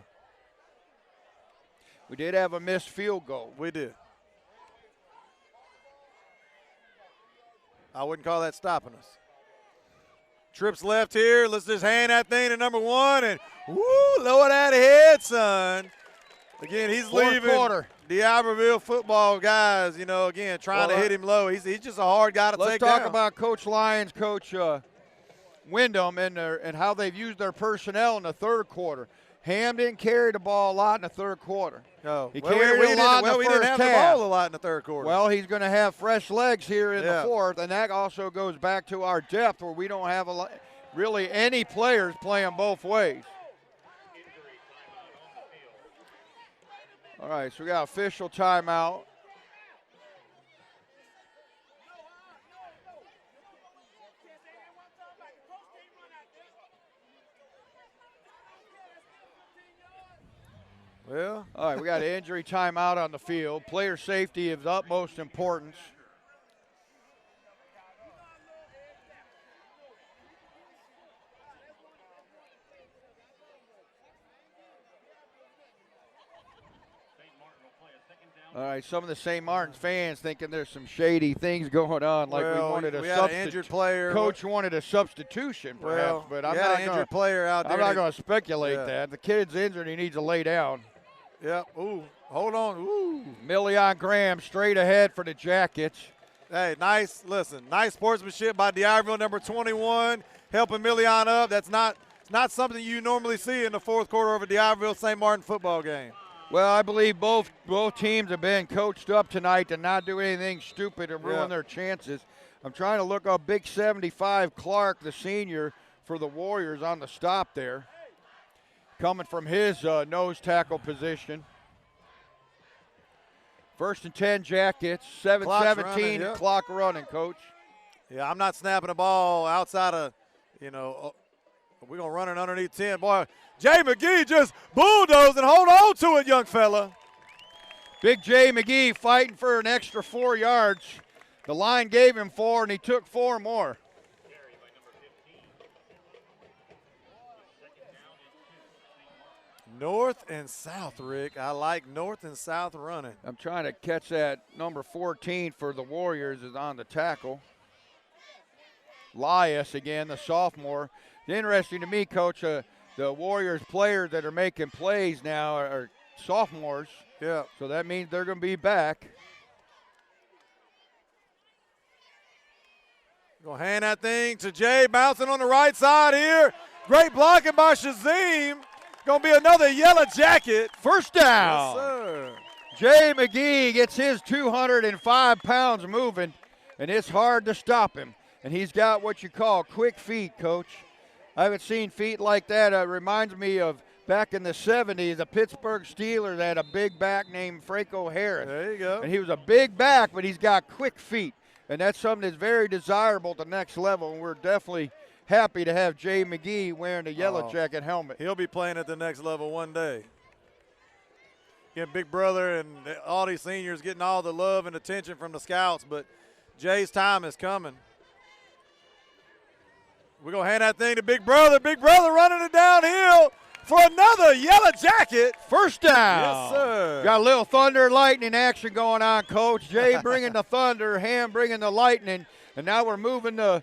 Speaker 2: We did have a missed field goal.
Speaker 1: We did. I wouldn't call that stopping us. Trips left here. Let's just hand that thing to number 1 and woo, lower that head, son. Again, he's leaving DIberville football guys, you know, again, trying to hit him low. He's just a hard guy to take down.
Speaker 2: Let's talk about Coach Lyons, Coach Wyndham, and how they've used their personnel in the third quarter. Ham didn't carry the ball a lot in the third quarter.
Speaker 1: No.
Speaker 2: He carried it a lot in the
Speaker 1: we
Speaker 2: first
Speaker 1: didn't have the
Speaker 2: half.
Speaker 1: ball a lot in the third quarter.
Speaker 2: Well, he's going to have fresh legs here in the fourth, and that also goes back to our depth where we don't have really any players playing both ways. All right, so we got official timeout.
Speaker 1: Well,
Speaker 2: all right, we got an injury timeout on the field. Player safety is of utmost importance. All right, some of the St. Martin's fans thinking there's some shady things going on, like we wanted
Speaker 1: we had an injured player.
Speaker 2: Coach wanted a substitution, perhaps, but I'm not
Speaker 1: injured player out there.
Speaker 2: I'm not going to speculate that. The kid's injured; he needs to lay down.
Speaker 1: Yep. Ooh, hold on. Ooh.
Speaker 2: Million Graham straight ahead for the Jackets.
Speaker 1: Hey, nice sportsmanship by DIberville, number 21, helping Million up. That's not something you normally see in the fourth quarter of a DIberville St. Martin football game.
Speaker 2: Well, I believe both teams have been coached up tonight to not do anything stupid and ruin their chances. I'm trying to look up Big 75 Clark, the senior, for the Warriors on the stop there. Coming from his nose tackle position. 1st and 10 Jackets, 7:17 clock running, Coach.
Speaker 1: Yeah, I'm not snapping the ball outside of, we're going to run it underneath 10. Boy, Jay McGee just bulldozing. Hold on to it, young fella.
Speaker 2: Big Jay McGee fighting for an extra 4 yards. The line gave him 4, and he took 4 more.
Speaker 1: North and south, Rick. I like north and south running.
Speaker 2: I'm trying to catch that number 14 for the Warriors is on the tackle. Lias again, the sophomore. Interesting to me, Coach, the Warriors players that are making plays now are sophomores.
Speaker 1: Yeah.
Speaker 2: So that means they're going to be back.
Speaker 1: Going to hand that thing to Jay, bouncing on the right side here. Great blocking by Shazim. Going to be another yellow jacket.
Speaker 2: First down.
Speaker 1: Yes, sir.
Speaker 2: Jay McGee gets his 205 pounds moving, and it's hard to stop him. And he's got what you call quick feet, Coach. I haven't seen feet like that. It reminds me of back in the 70s, the Pittsburgh Steelers had a big back named Franco Harris.
Speaker 1: There you go.
Speaker 2: And he was a big back, but he's got quick feet. And that's something that's very desirable at the next level, and we're definitely happy to have Jay McGee wearing the yellow jacket helmet.
Speaker 1: He'll be playing at the next level one day. Again, big brother and all these seniors getting all the love and attention from the scouts, but Jay's time is coming. We're going to hand that thing to Big Brother. Big Brother running it downhill for another yellow jacket.
Speaker 2: First down.
Speaker 1: Yes, sir.
Speaker 2: Got a little thunder lightning action going on, Coach. Jay bringing the thunder, Ham bringing the lightning, and now we're moving the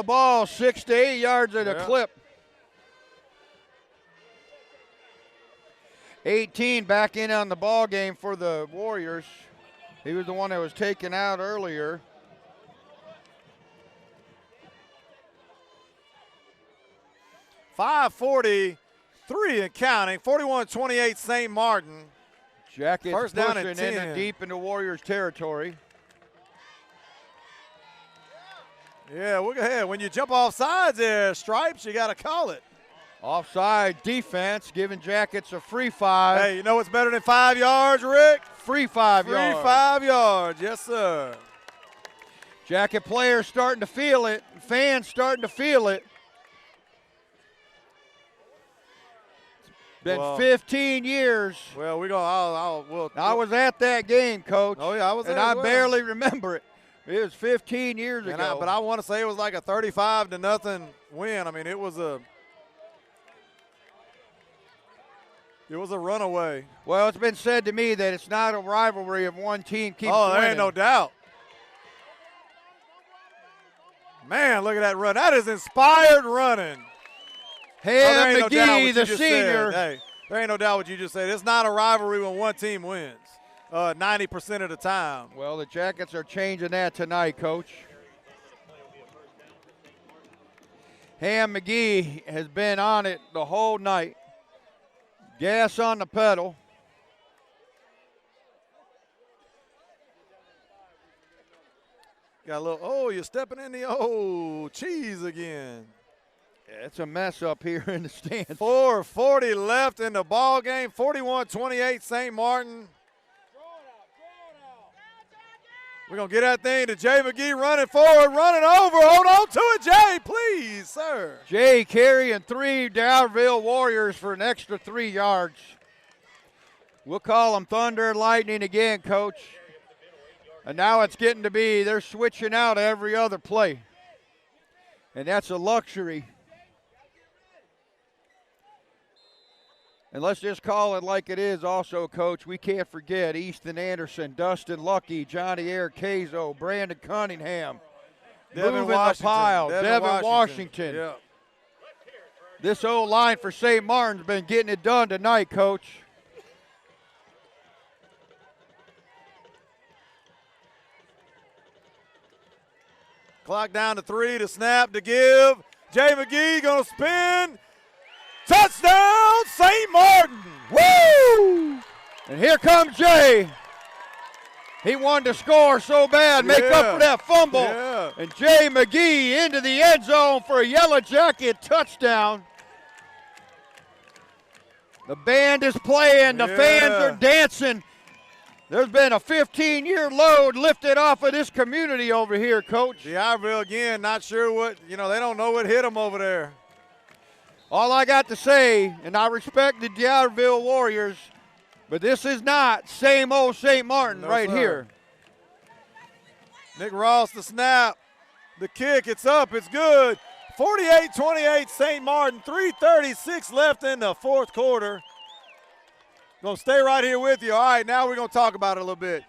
Speaker 2: ball 6 to 8 yards at a clip. 18 back in on the ball game for the Warriors. He was the one that was taken out earlier.
Speaker 1: .543 and counting, 41-28 St. Martin.
Speaker 2: Jackets
Speaker 1: First down
Speaker 2: pushing
Speaker 1: and 10.
Speaker 2: in deep into Warriors territory.
Speaker 1: Yeah, look ahead. When you jump off sides there, Stripes, you got to call it.
Speaker 2: Offside defense, giving Jackets a free 5.
Speaker 1: Hey, you know what's better than 5 yards, Rick?
Speaker 2: Free 5 yards.
Speaker 1: Free 5 yards, yes, sir.
Speaker 2: Jacket players starting to feel it. Fans starting to feel it. Been 15 years.
Speaker 1: Well, we're going.
Speaker 2: I was at that game, Coach.
Speaker 1: Oh yeah, I was there.
Speaker 2: And I barely remember it. It was 15 years ago.
Speaker 1: But I want to say it was like a 35-0 win. I mean, it was a runaway.
Speaker 2: Well, it's been said to me that it's not a rivalry if one team keeps winning.
Speaker 1: There ain't no doubt. Man, look at that run. That is inspired running.
Speaker 2: Ham
Speaker 1: no doubt what
Speaker 2: McGee,
Speaker 1: you
Speaker 2: the
Speaker 1: just
Speaker 2: senior.
Speaker 1: said. Hey, there ain't no doubt what you just said. It's not a rivalry when one team wins 90% of the time.
Speaker 2: Well, the Jackets are changing that tonight, Coach. Ham McGee has been on it the whole night. Gas on the pedal.
Speaker 1: Got a little, you're stepping in the cheese again.
Speaker 2: Yeah, it's a mess up here in the stands.
Speaker 1: 4:40 left in the ball game. 41-28 St. Martin. We're going to get that thing to Jay McGee running forward, running over. Hold on to it, Jay, please, sir.
Speaker 2: Jay carrying 3 DIberville Warriors for an extra 3 yards. We'll call them Thunder and Lightning again, Coach. And now it's getting to be they're switching out every other play. And that's a luxury. And let's just call it like it is also, Coach. We can't forget Easton Anderson, Dustin Lucky, Johnny Air Cazo, Brandon Cunningham,
Speaker 1: Devin
Speaker 2: moving the pile,
Speaker 1: Devin
Speaker 2: Washington.
Speaker 1: Yeah.
Speaker 2: This old line for St. Martin's been getting it done tonight, Coach.
Speaker 1: Clock down to 3, to snap, to give. Jay McGee going to spin. Touchdown, St. Martin.
Speaker 2: Woo! And here comes Jay. He wanted to score so bad, make up for that fumble.
Speaker 1: Yeah.
Speaker 2: And Jay McGee into the end zone for a Yellow Jacket touchdown. The band is playing. The fans are dancing. There's been a 15-year load lifted off of this community over here, Coach.
Speaker 1: DIberville again, not sure what, they don't know what hit them over there.
Speaker 2: All I got to say, and I respect the DIberville Warriors, but this is not same old St. Martin here.
Speaker 1: Nick Ross, the snap, the kick, it's up, it's good. 48-28 St. Martin, 3:36 left in the fourth quarter. Going to stay right here with you. All right, now we're going to talk about it a little bit.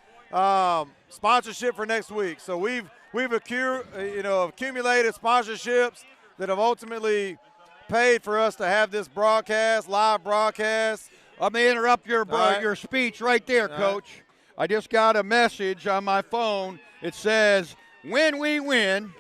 Speaker 1: Sponsorship for next week. So we've accumulated sponsorships that have ultimately paid for us to have this broadcast, live broadcast.
Speaker 2: Let me interrupt your speech right there, Coach. I just got a message on my phone. It says, when we win,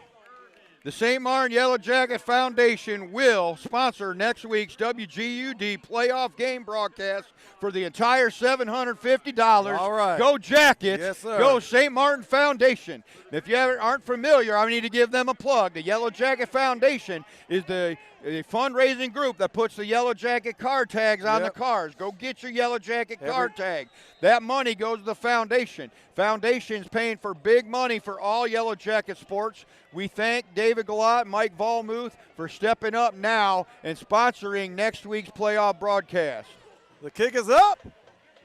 Speaker 2: the St. Martin Yellow Jacket Foundation will sponsor next week's WGUD playoff game broadcast for the entire $750.
Speaker 1: All right.
Speaker 2: Go Jackets.
Speaker 1: Yes, sir.
Speaker 2: Go St. Martin Foundation. If you aren't familiar, I need to give them a plug. The Yellow Jacket Foundation is the fundraising group that puts the Yellow Jacket car tags on the cars. Go get your Yellow Jacket car tag. That money goes to the foundation. Foundation's paying for big money for all Yellow Jacket sports. We thank David Gallat and Mike Volmuth for stepping up now and sponsoring next week's playoff broadcast.
Speaker 1: The kick is up.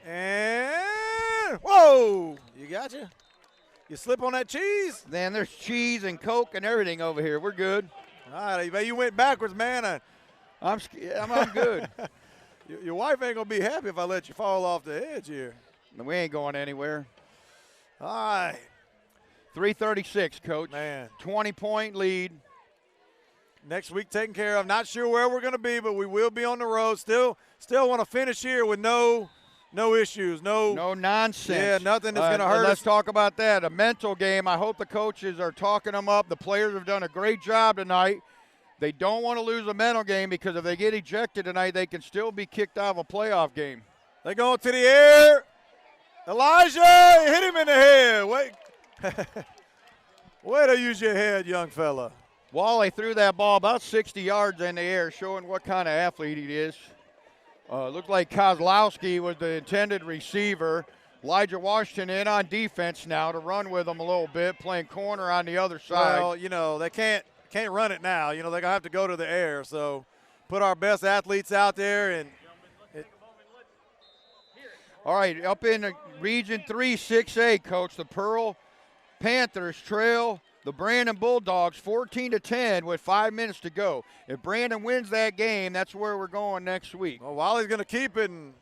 Speaker 1: And, whoa, you got you. You slip on that cheese?
Speaker 2: Man, there's cheese and Coke and everything over here. We're good.
Speaker 1: All right, you went backwards, man.
Speaker 2: I'm good.
Speaker 1: Your wife ain't going to be happy if I let you fall off the edge here.
Speaker 2: We ain't going anywhere.
Speaker 1: All right.
Speaker 2: 3:36, Coach.
Speaker 1: Man.
Speaker 2: 20-point lead.
Speaker 1: Next week taken care of. Not sure where we're going to be, but we will be on the road. Still want to finish here with no issues. No
Speaker 2: nonsense.
Speaker 1: Yeah, nothing that's going to hurt us.
Speaker 2: Let's talk about that. A mental game. I hope the coaches are talking them up. The players have done a great job tonight. They don't want to lose a mental game because if they get ejected tonight, they can still be kicked out of a playoff game.
Speaker 1: They go to the air. Elijah, hit him in the head. Wait. Way to use your head, young fella.
Speaker 2: Wally threw that ball about 60 yards in the air, showing what kind of athlete he is. Looked like Kozlowski was the intended receiver. Elijah Washington in on defense now to run with him a little bit, playing corner on the other side.
Speaker 1: Well, they can't run it now. They're going to have to go to the air. So put our best athletes out there. And
Speaker 2: all right, up in Region 3, 6A, Coach, the Pearl Panthers trail the Brandon Bulldogs 14-10 with 5 minutes to go. If Brandon wins that game, that's where we're going next week.
Speaker 1: Well, Wally's going to keep it and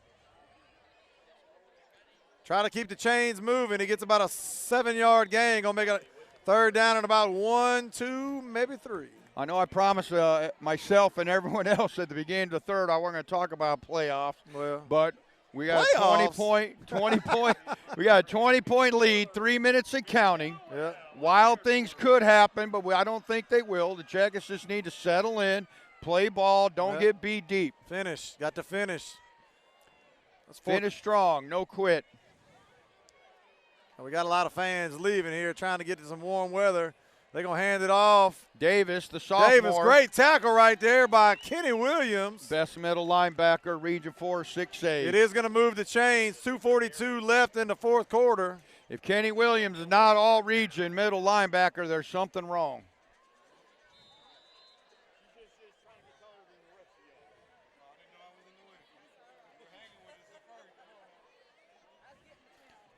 Speaker 1: try to keep the chains moving. He gets about a 7-yard gain. Going to make a Third down and about 1, 2, maybe 3.
Speaker 2: I know I promised myself and everyone else at the beginning of the third I wasn't going to talk about playoffs.
Speaker 1: Well,
Speaker 2: but we got a 20 point we got a 20-point lead, 3 minutes and counting.
Speaker 1: Yeah.
Speaker 2: Wild things could happen, but I don't think they will. The Jackets just need to settle in, play ball, don't get beat deep.
Speaker 1: Finish. Got to finish.
Speaker 2: Finish strong, no quit.
Speaker 1: We got a lot of fans leaving here trying to get to some warm weather. They're going to hand it off.
Speaker 2: Davis, the sophomore.
Speaker 1: Davis, great tackle right there by Kenny Williams.
Speaker 2: Best middle linebacker, Region 4, 6'8".
Speaker 1: It is going to move the chains. 2:42 left in the fourth quarter.
Speaker 2: If Kenny Williams is not all region middle linebacker, there's something wrong.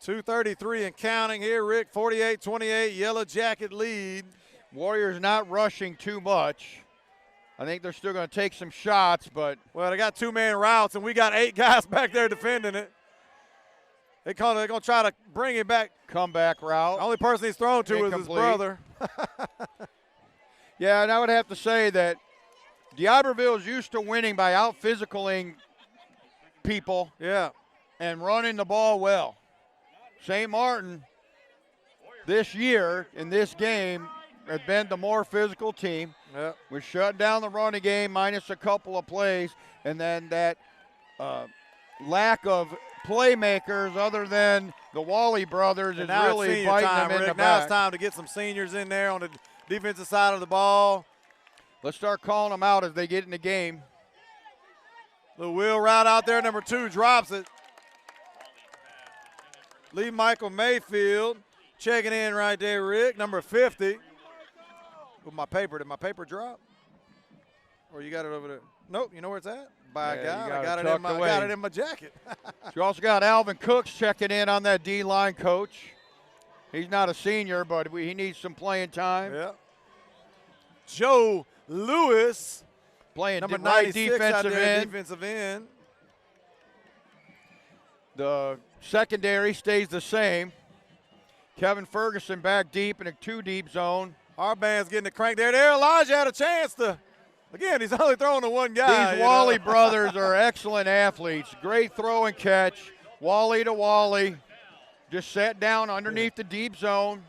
Speaker 1: .233 and counting here, Rick. 48-28, Yellow Jacket lead.
Speaker 2: Warriors not rushing too much. I think they're still going to take some shots, but.
Speaker 1: Well, they got 2-man routes, and we got 8 guys back there defending it. They're going to try to bring it back.
Speaker 2: Comeback route.
Speaker 1: The only person he's thrown to is his brother.
Speaker 2: Yeah, and I would have to say that DIberville is used to winning by out-physicaling people.
Speaker 1: Yeah.
Speaker 2: And running the ball well. St. Martin this year in this game has been the more physical team.
Speaker 1: Yep.
Speaker 2: We shut down the running game minus a couple of plays, and then that lack of playmakers other than the Wally brothers is really biting them in the back.
Speaker 1: Now it's time to get some seniors in there on the defensive side of the ball.
Speaker 2: Let's start calling them out as they get in the game.
Speaker 1: The wheel route out there, number 2 drops it. Lee Michael Mayfield checking in right there, Rick, number 50. With my paper, did my paper drop? Or you got it over there? Nope, you know where it's at? By God, I got it in my jacket.
Speaker 2: You also got Alvin Cooks checking in on that D-line coach. He's not a senior, but he needs some playing time.
Speaker 1: Yeah. Joe Lewis
Speaker 2: playing
Speaker 1: number
Speaker 2: right
Speaker 1: 96
Speaker 2: defensive end.
Speaker 1: Defensive end.
Speaker 2: The secondary stays the same. Kevin Ferguson back deep in a 2-deep zone.
Speaker 1: Our band's getting the crank there. There, Elijah had a chance to. Again, he's only throwing to one guy.
Speaker 2: These Wally brothers are excellent athletes. Great throw and catch. Wally to Wally. Just sat down underneath the deep zone.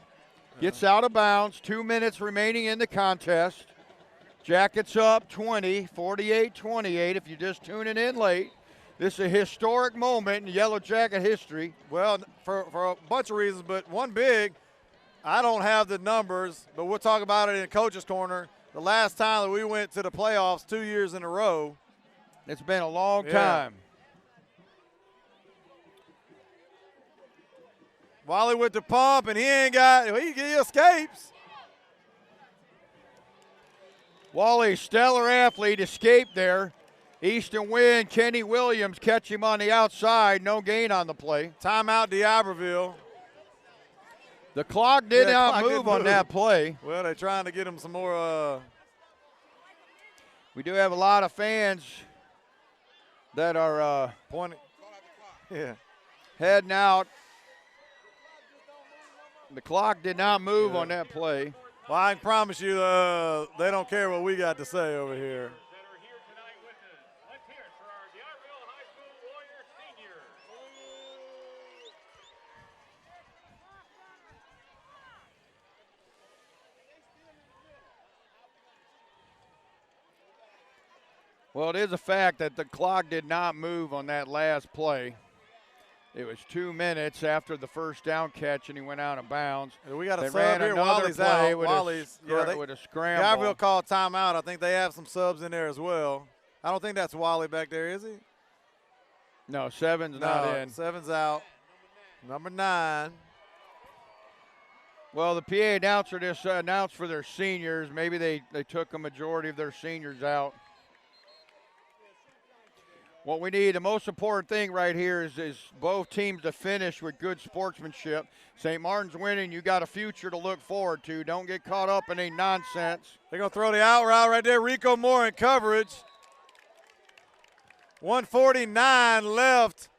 Speaker 2: Gets out of bounds. 2 minutes remaining in the contest. Jackets up 20, 48-28 if you're just tuning in late. This is a historic moment in Yellow Jacket history.
Speaker 1: Well, for a bunch of reasons, but one big, I don't have the numbers, but we'll talk about it in Coach's Corner. The last time that we went to the playoffs 2 years in a row.
Speaker 2: It's been a long time.
Speaker 1: Wally with the pump, and he escapes.
Speaker 2: Wally, stellar athlete, escaped there. Easton Wynn, Kenny Williams catch him on the outside. No gain on the play.
Speaker 1: Timeout, DIberville.
Speaker 2: The clock did not move on that play.
Speaker 1: Well, they're trying to get him some more.
Speaker 2: We do have a lot of fans that are
Speaker 1: pointing. Yeah.
Speaker 2: Heading out. The clock did not move on that play.
Speaker 1: Well, I can promise you they don't care what we got to say over here.
Speaker 2: Well, it is a fact that the clock did not move on that last play. It was 2 minutes after the first down catch, and he went out of bounds.
Speaker 1: We got a
Speaker 2: they
Speaker 1: sub here. Wally's out.
Speaker 2: With a scramble.
Speaker 1: DIberville called timeout. I think they have some subs in there as well. I don't think that's Wally back there, is he?
Speaker 2: No, 7's not in.
Speaker 1: 7's out. Number 9.
Speaker 2: Well, the PA announcer just announced for their seniors. Maybe they took a majority of their seniors out. What we need, the most important thing right here is both teams to finish with good sportsmanship. St. Martin's winning. You got a future to look forward to. Don't get caught up in any nonsense.
Speaker 1: They're going to throw the out route right there. Rico Moore in coverage. 149 left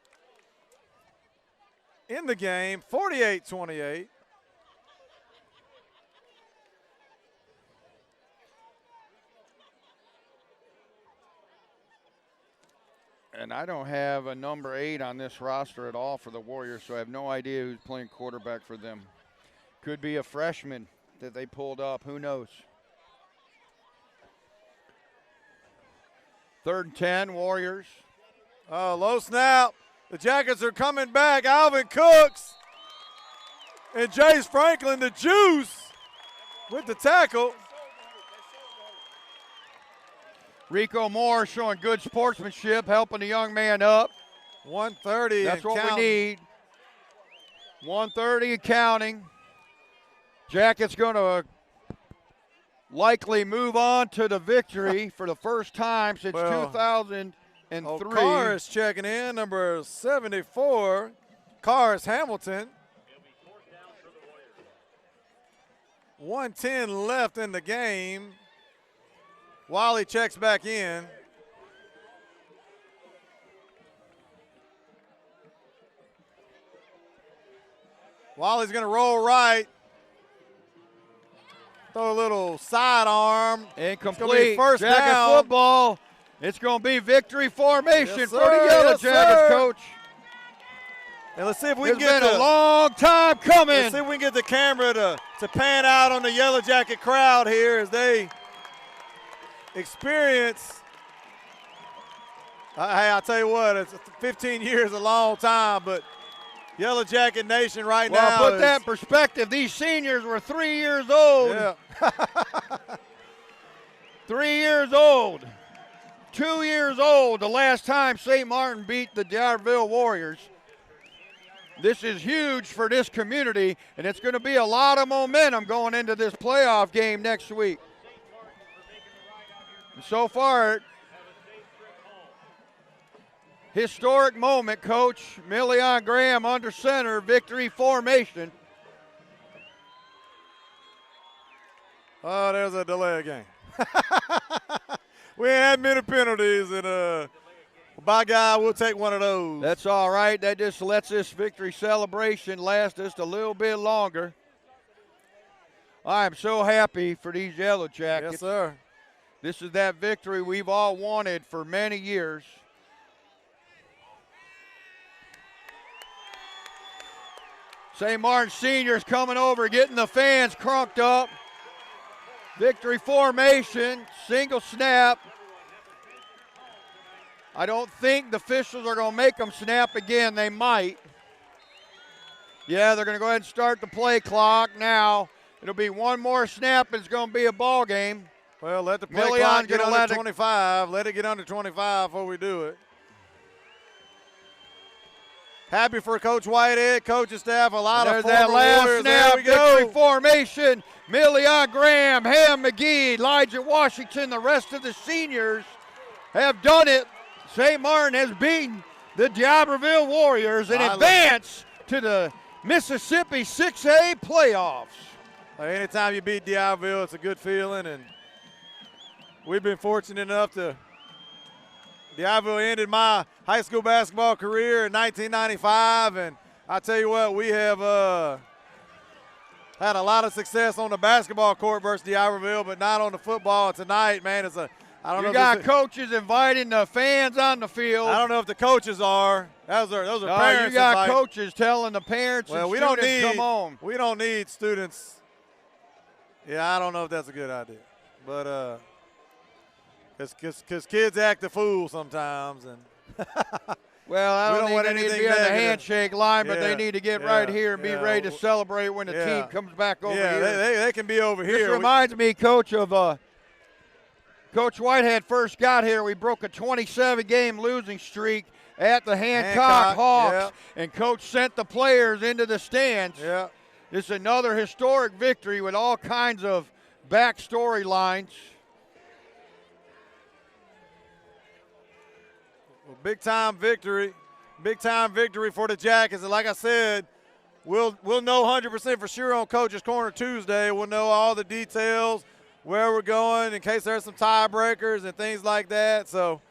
Speaker 1: in the game. 48-28.
Speaker 2: And I don't have a number 8 on this roster at all for the Warriors, so I have no idea who's playing quarterback for them. Could be a freshman that they pulled up. Who knows? 3rd and 10, Warriors.
Speaker 1: Low snap. The Jackets are coming back. Alvin Cooks and Jace Franklin, the juice, with the tackle.
Speaker 2: Rico Moore showing good sportsmanship, helping the young man up.
Speaker 1: 130.
Speaker 2: That's what
Speaker 1: counting.
Speaker 2: we need. 130 and counting. Jackets going to likely move on to the victory for the first time since 2003.
Speaker 1: Carr is checking in, number 74. Carr is Hamilton. 1:10 left in the game. Wiley checks back in. Wiley's going to roll right. Throw a little sidearm.
Speaker 2: Incomplete.
Speaker 1: First
Speaker 2: Jacket
Speaker 1: down.
Speaker 2: football. It's going to be victory formation
Speaker 1: Yes,
Speaker 2: for the
Speaker 1: sir.
Speaker 2: Yellow
Speaker 1: Yes,
Speaker 2: Jackets,
Speaker 1: sir.
Speaker 2: Coach.
Speaker 1: And let's see if we
Speaker 2: It's
Speaker 1: can get
Speaker 2: been a long time coming.
Speaker 1: Let's see if we can get the camera to pan out on the Yellow Jacket crowd here as they experience. Hey, I'll tell you what, it's 15 years, a long time, but Yellow Jacket Nation right now.
Speaker 2: Well, put that in perspective. These seniors were 3 years old.
Speaker 1: Yeah.
Speaker 2: 3 years old. 2 years old the last time St. Martin beat the DIberville Warriors. This is huge for this community, and it's going to be a lot of momentum going into this playoff game next week. And so far, historic moment, Coach. Million Graham under center, victory formation.
Speaker 1: Oh, there's a delay game. We ain't had many penalties, and by God, we'll take one of those.
Speaker 2: That's all right. That just lets this victory celebration last just a little bit longer. I am so happy for these Yellow Jackets.
Speaker 1: Yes, sir.
Speaker 2: This is that victory we've all wanted for many years. St. Martin seniors coming over, getting the fans crunked up. Victory formation, single snap. I don't think the officials are going to make them snap again. They might. Yeah, they're going to go ahead and start the play clock now. It'll be one more snap. It's going to be a ball game.
Speaker 1: Well, let the play clock get under 25. Let it get under 25 before we do it. Happy for Coach Whitehead, coaching staff, a lot of former
Speaker 2: that last
Speaker 1: Warriors.
Speaker 2: snap,
Speaker 1: There we go.
Speaker 2: victory formation. Million Graham, Ham McGee, Elijah Washington, the rest of the seniors have done it. St. Martin has beaten the DIberville Warriors and advance to the Mississippi 6A playoffs.
Speaker 1: Anytime you beat DIberville, it's a good feeling, and we've been fortunate enough to. DIberville ended my high school basketball career in 1995, and I tell you what, we have had a lot of success on the basketball court versus DIberville, but not on the football. Tonight, man, it's a. I don't know.
Speaker 2: You got coaches inviting the fans on the field.
Speaker 1: I don't know if the coaches are. Those are parents.
Speaker 2: You got
Speaker 1: inviting.
Speaker 2: coaches telling the parents.
Speaker 1: Well,
Speaker 2: and
Speaker 1: we
Speaker 2: students,
Speaker 1: don't need.
Speaker 2: come on.
Speaker 1: We don't need students. Yeah, I don't know if that's a good idea, but because kids act a fool sometimes, and
Speaker 2: well, I don't think they need to be on the handshake line, but they
Speaker 1: Yeah,
Speaker 2: need to get
Speaker 1: yeah,
Speaker 2: right here and be
Speaker 1: yeah.
Speaker 2: ready to celebrate when the
Speaker 1: Yeah.
Speaker 2: team comes back over
Speaker 1: Yeah,
Speaker 2: here.
Speaker 1: they can be over
Speaker 2: This
Speaker 1: here.
Speaker 2: reminds me, Coach, of Coach Whitehead first got here. We broke a 27-game losing streak at the Hancock Hawks, and Coach sent the players into the stands.
Speaker 1: Yeah.
Speaker 2: This is another historic victory with all kinds of backstory lines.
Speaker 1: Well, big time victory for the Jackets. And like I said, we'll know 100% for sure on Coach's Corner Tuesday. We'll know all the details, where we're going, in case there's some tiebreakers and things like that. So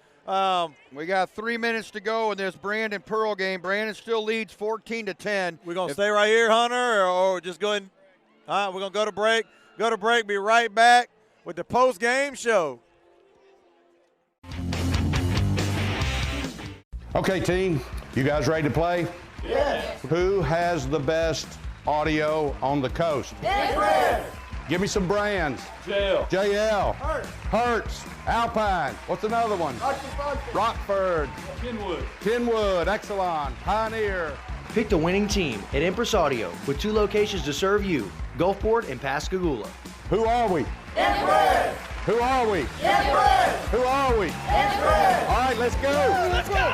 Speaker 2: we got 3 minutes to go in this Brandon Pearl game. Brandon still leads 14-10.
Speaker 1: We're going to stay right here, Hunter, or just go ahead and we're going to go to break. Go to break, be right back with the post-game show.
Speaker 22: Okay, team, you guys ready to play?
Speaker 15: Yes.
Speaker 22: Who has the best audio on the coast? Give me some brands. JL. Hertz. Alpine. What's another one? Rockford. Kenwood. Exelon. Pioneer.
Speaker 3: Pick the winning team at Empress Audio with 2 locations to serve you, Gulfport and Pascagoula.
Speaker 22: Who are we?
Speaker 15: Empress.
Speaker 22: Who are we?
Speaker 15: Empress.
Speaker 22: Who are we?
Speaker 15: Empress.
Speaker 22: All right, let's go.
Speaker 15: Let's go.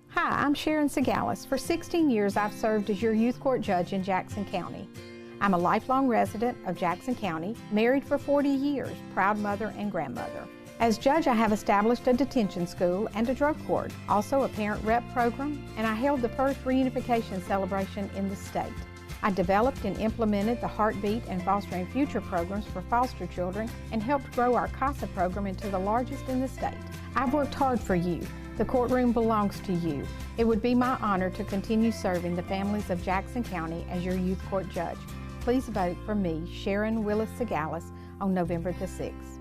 Speaker 17: Hi, I'm Sharon Segalis. For 16 years, I've served as your youth court judge in Jackson County. I'm a lifelong resident of Jackson County, married for 40 years, proud mother and grandmother. As judge, I have established a detention school and a drug court, also a parent rep program, and I held the first reunification celebration in the state. I developed and implemented the Heartbeat and Fostering Future programs for foster children and helped grow our CASA program into the largest in the state. I've worked hard for you. The courtroom belongs to you. It would be my honor to continue serving the families of Jackson County as your youth court judge. Please vote for me, Sharon Willis Segalis, on November the 6th.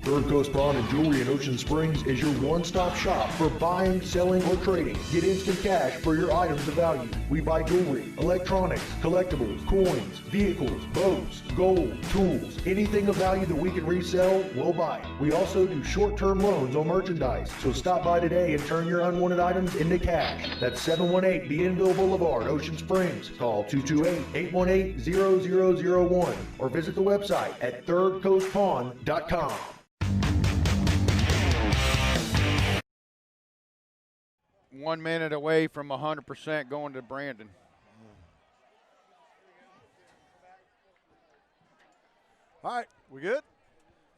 Speaker 4: Third Coast Pawn and Jewelry in Ocean Springs is your one-stop shop for buying, selling, or trading. Get instant cash for your items of value. We buy jewelry, electronics, collectibles, coins, vehicles, boats, gold, tools. Anything of value that we can resell, we'll buy. We also do short-term loans on merchandise. So stop by today and turn your unwanted items into cash. That's 718 DIberville Boulevard, Ocean Springs. Call 228-818-0001 or visit the website at thirdcoastpawn.com.
Speaker 2: One minute away from 100% going to Brandon.
Speaker 1: All right, we good?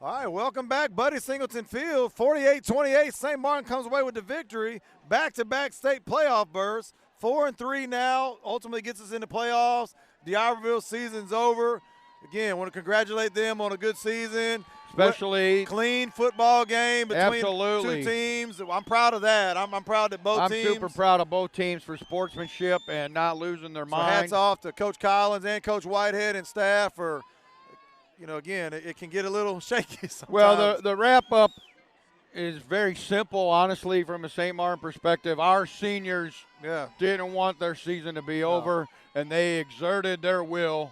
Speaker 1: All right, welcome back, Buddy Singleton Field. 48-28, St. Martin comes away with the victory. Back-to-back state playoff berths. 4-3 now, ultimately gets us into playoffs. DIberville season's over. Again, want to congratulate them on a good season.
Speaker 2: Especially
Speaker 1: clean football game between
Speaker 2: absolutely.
Speaker 1: two teams. I'm proud of that. I'm proud that both teams.
Speaker 2: I'm super proud of both teams for sportsmanship and not losing their mind.
Speaker 1: Hats off to Coach Collins and Coach Whitehead and staff for, again, it can get a little shaky sometimes.
Speaker 2: Well, the wrap-up is very simple, honestly, from a St. Martin perspective. Our seniors didn't want their season to be over, and they exerted their will.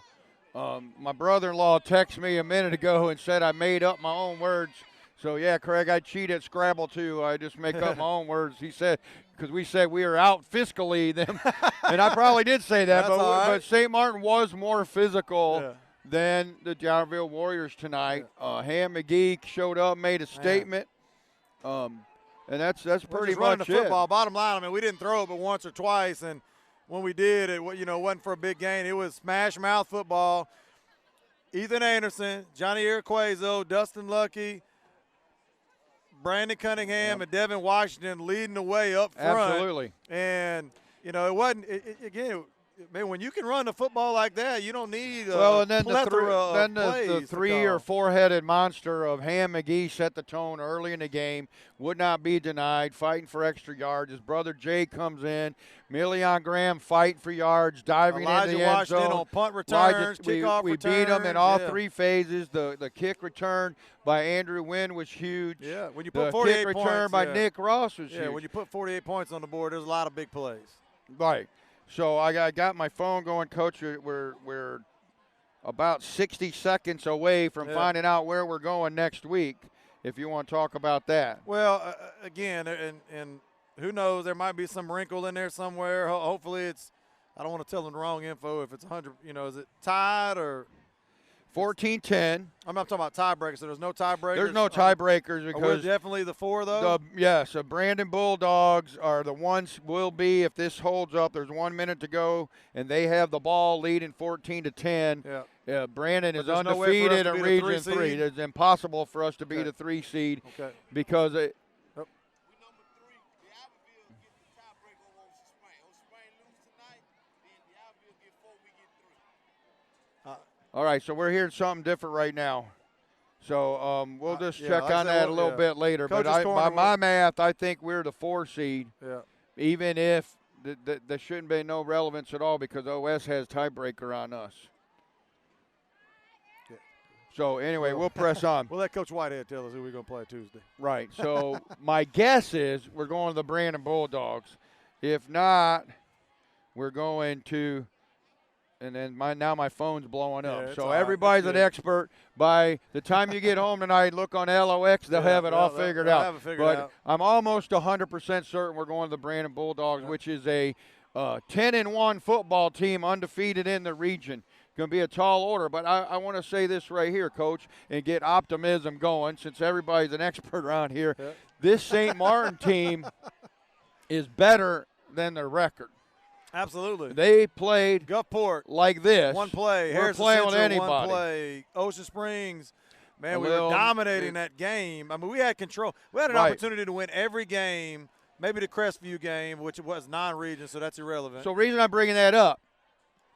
Speaker 2: My brother-in-law texted me a minute ago and said I made up my own words. So, yeah, Craig, I cheat at Scrabble, too. I just make up my own words. He said, because we said we were out fiscally them. And I probably did say that, but St. Martin was more physical than the DIberville Warriors tonight. Ham McGee showed up, made a statement. And that's pretty much
Speaker 1: the football. Bottom line, we didn't throw it but once or twice, and when we did, it wasn't for a big gain. It was smash mouth football. Ethan Anderson, Johnny Iraquazo, Dustin Lucky, Brandon Cunningham, and Devin Washington leading the way up front.
Speaker 2: Absolutely.
Speaker 1: And, it wasn't again, when you can run the football like that, you don't need
Speaker 2: and then
Speaker 1: the
Speaker 2: 3 or 4-headed monster of Ham McGee set the tone early in the game, would not be denied, fighting for extra yards. His brother Jay comes in, Million Graham fighting for yards, diving into the end zone.
Speaker 1: On punt returns, kickoff
Speaker 2: we
Speaker 1: returns.
Speaker 2: beat them in all three phases. The kick return by Andrew Wynn was huge.
Speaker 1: Yeah, when you put
Speaker 2: the
Speaker 1: 48
Speaker 2: kick
Speaker 1: points,
Speaker 2: return by Nick Ross was huge.
Speaker 1: Yeah, when you put 48 points on the board, there's a lot of big plays.
Speaker 2: Right. So I got my phone going, Coach. We're about 60 seconds away from finding out where we're going next week, if you want to talk about that.
Speaker 1: Well, again, and who knows, there might be some wrinkle in there somewhere. Hopefully it's – I don't want to tell them the wrong info. If it's 100 – is it tied or –
Speaker 2: 14-10.
Speaker 1: I'm not talking about tiebreakers, so there's no tiebreakers?
Speaker 2: There's no tiebreakers because
Speaker 1: we're definitely the 4, though?
Speaker 2: So Brandon Bulldogs are the ones will be, if this holds up, there's 1 minute to go, and they have the ball leading 14-10.
Speaker 1: Yeah.
Speaker 2: Brandon is undefeated in Region 3. It's impossible for us to be the 3 seed because – All right, so we're hearing something different right now. So we'll just check on that a little bit later. But by my math, I think we're the 4 seed, even if there shouldn't be no relevance at all because OS has tiebreaker on us. So, anyway, we'll press on.
Speaker 1: We'll let Coach Whitehead tell us who we're going to play Tuesday.
Speaker 2: Right. So, my guess is we're going to the Brandon Bulldogs. If not, we're going to – and then now my phone's blowing up. So, everybody's an expert. By the time you get home tonight, look on LOX. They'll have it all figured out.
Speaker 1: Have it figured
Speaker 2: but
Speaker 1: out.
Speaker 2: I'm almost 100% certain we're going to the Brandon Bulldogs, which is a 10-1 football team, undefeated in the region. Going to be a tall order, but I want to say this right here, Coach, and get optimism going since everybody's an expert around here.
Speaker 1: Yep.
Speaker 2: This St. Martin team is better than their record.
Speaker 1: Absolutely.
Speaker 2: They played
Speaker 1: Gulfport
Speaker 2: like this.
Speaker 1: One play.
Speaker 2: We're
Speaker 1: Harrison
Speaker 2: playing
Speaker 1: Central,
Speaker 2: with anybody.
Speaker 1: One play. Ocean Springs. Man, we
Speaker 2: Well,
Speaker 1: were dominating that game. I mean, we had control. We had an opportunity to win every game, maybe the Crestview game, which was non-region, so that's irrelevant.
Speaker 2: So the reason I'm bringing that up,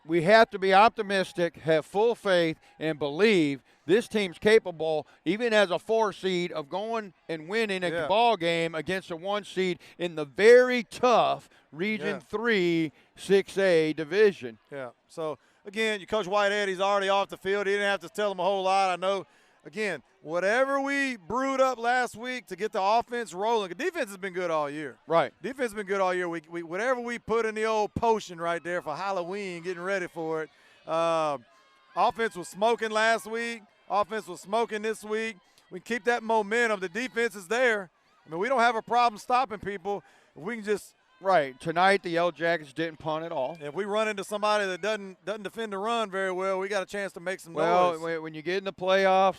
Speaker 2: we have to be optimistic, have full faith, and believe this team's capable, even as a 4 seed, of going and winning a ball game against a 1 seed in the very tough Region 3 6A division.
Speaker 1: Yeah. So, again, you Coach Whitehead, he's already off the field. He didn't have to tell them a whole lot. I know, again, whatever we brewed up last week to get the offense rolling, the defense has been good all year.
Speaker 2: Right.
Speaker 1: Defense has been good all year. We whatever we put in the old potion right there for Halloween, getting ready for it. Offense was smoking last week. Offense was smoking this week. We keep that momentum. The defense is there. I mean, we don't have a problem stopping people. If we can just –
Speaker 2: Right. Tonight, the Yellow Jackets didn't punt at all.
Speaker 1: if we run into somebody that doesn't defend the run very well, we got a chance to make some
Speaker 2: Well,
Speaker 1: noise.
Speaker 2: when you get in the playoffs,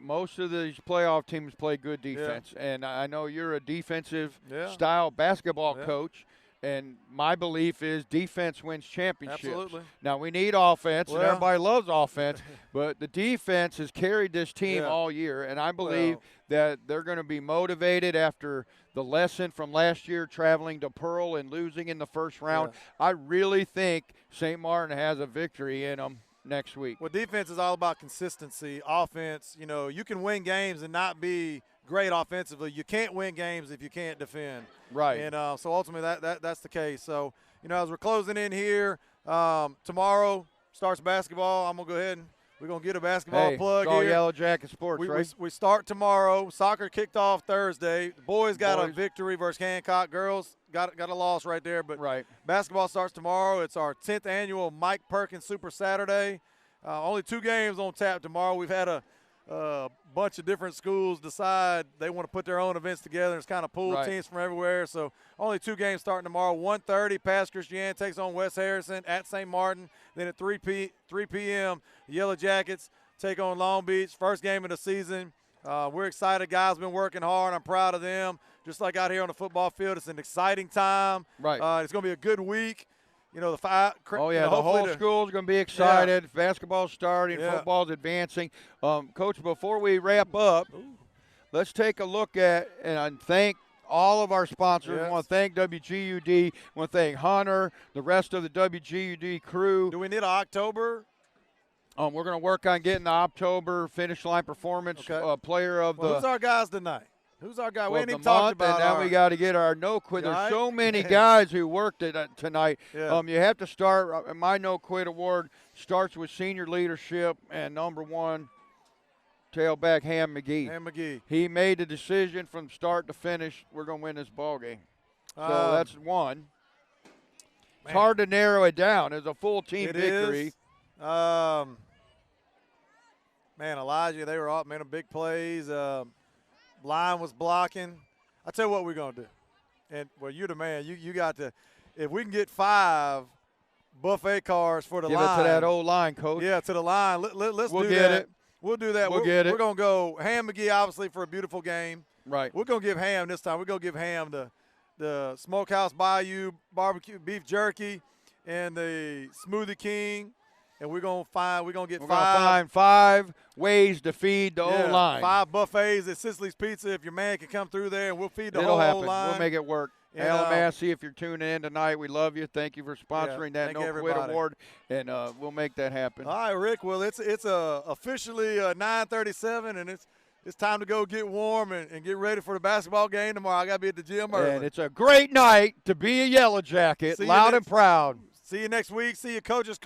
Speaker 2: most of these playoff teams play good defense. And I know you're a defensive style basketball coach. And my belief is defense wins championships.
Speaker 1: Absolutely.
Speaker 2: Now, we need offense, and everybody loves offense, but the defense has carried this team all year, and I believe that they're going to be motivated after the lesson from last year, traveling to Pearl and losing in the first round. I really think St. Martin has a victory in them next week.
Speaker 1: Well, defense is all about consistency. Offense, you can win games and not be great offensively. You can't win games if you can't defend.
Speaker 2: Right.
Speaker 1: And so ultimately that's the case. So, as we're closing in here, tomorrow starts basketball. I'm going to go ahead and we're going to get a basketball plug
Speaker 2: it's all
Speaker 1: here.
Speaker 2: Yellow Jacket sports, right?
Speaker 1: We start tomorrow. Soccer kicked off Thursday. The boys got a victory versus Hancock. Girls got a loss right there. But basketball starts tomorrow. It's our 10th annual Mike Perkins Super Saturday. Only 2 games on tap tomorrow. We've had a bunch of different schools decide they want to put their own events together. It's kind of pool teams from everywhere. So only 2 games starting tomorrow. 1:30, Pass Christian takes on West Harrison at St. Martin. Then at 3 p.m., the Yellow Jackets take on Long Beach. First game of the season. We're excited. Guys been working hard. I'm proud of them. Just like out here on the football field, it's an exciting time.
Speaker 2: Right.
Speaker 1: It's going to be a good week. The 5.
Speaker 2: The whole school's going to be excited. Basketball's starting, football's advancing. Coach, before we wrap up, let's take a look at and thank all of our sponsors. I want to thank WGUD. I want to thank Hunter, the rest of the WGUD crew.
Speaker 1: Do we need an October?
Speaker 2: We're going to work on getting the October finish line performance player of the.
Speaker 1: Who's our guys tonight? Who's our guy? We ain't even
Speaker 2: talked
Speaker 1: talked about.
Speaker 2: And now we got to get our no quit. There's so many guys who worked it tonight. You have to start. My no quit award starts with senior leadership and number 1 tailback Ham McGee.
Speaker 1: Ham McGee.
Speaker 2: He made the decision from start to finish. We're going to win this ball game. So that's 1. It's hard to narrow it down. It's a full team victory.
Speaker 1: Elijah, they were all big plays. Line was blocking. I tell you what we're gonna do, and you're the man. You got to. If we can get 5 buffet cars for the line.
Speaker 2: Give it to that old line, Coach.
Speaker 1: Yeah, to the line. Let's
Speaker 2: we'll
Speaker 1: do
Speaker 2: get
Speaker 1: that.
Speaker 2: It.
Speaker 1: We'll do that.
Speaker 2: We'll get it.
Speaker 1: We're gonna go Ham McGee obviously for a beautiful game.
Speaker 2: Right.
Speaker 1: We're gonna give Ham this time. We're gonna give Ham the Smokehouse Bayou barbecue beef jerky and the Smoothie King. And we're gonna get
Speaker 2: 5 ways to feed the old line.
Speaker 1: 5 buffets at Sicily's Pizza. If your man can come through there, and we'll feed the whole line.
Speaker 2: We'll make it work. Alamassey, if you're tuning in tonight, we love you. Thank you for sponsoring that No Quit Award, and we'll make that happen.
Speaker 1: All right, Rick. Well, it's officially 9:37, and it's time to go get warm and get ready for the basketball game tomorrow. I got to be at the gym early.
Speaker 2: And it's a great night to be a Yellow Jacket, loud and proud.
Speaker 1: See you next week. See you, coaches.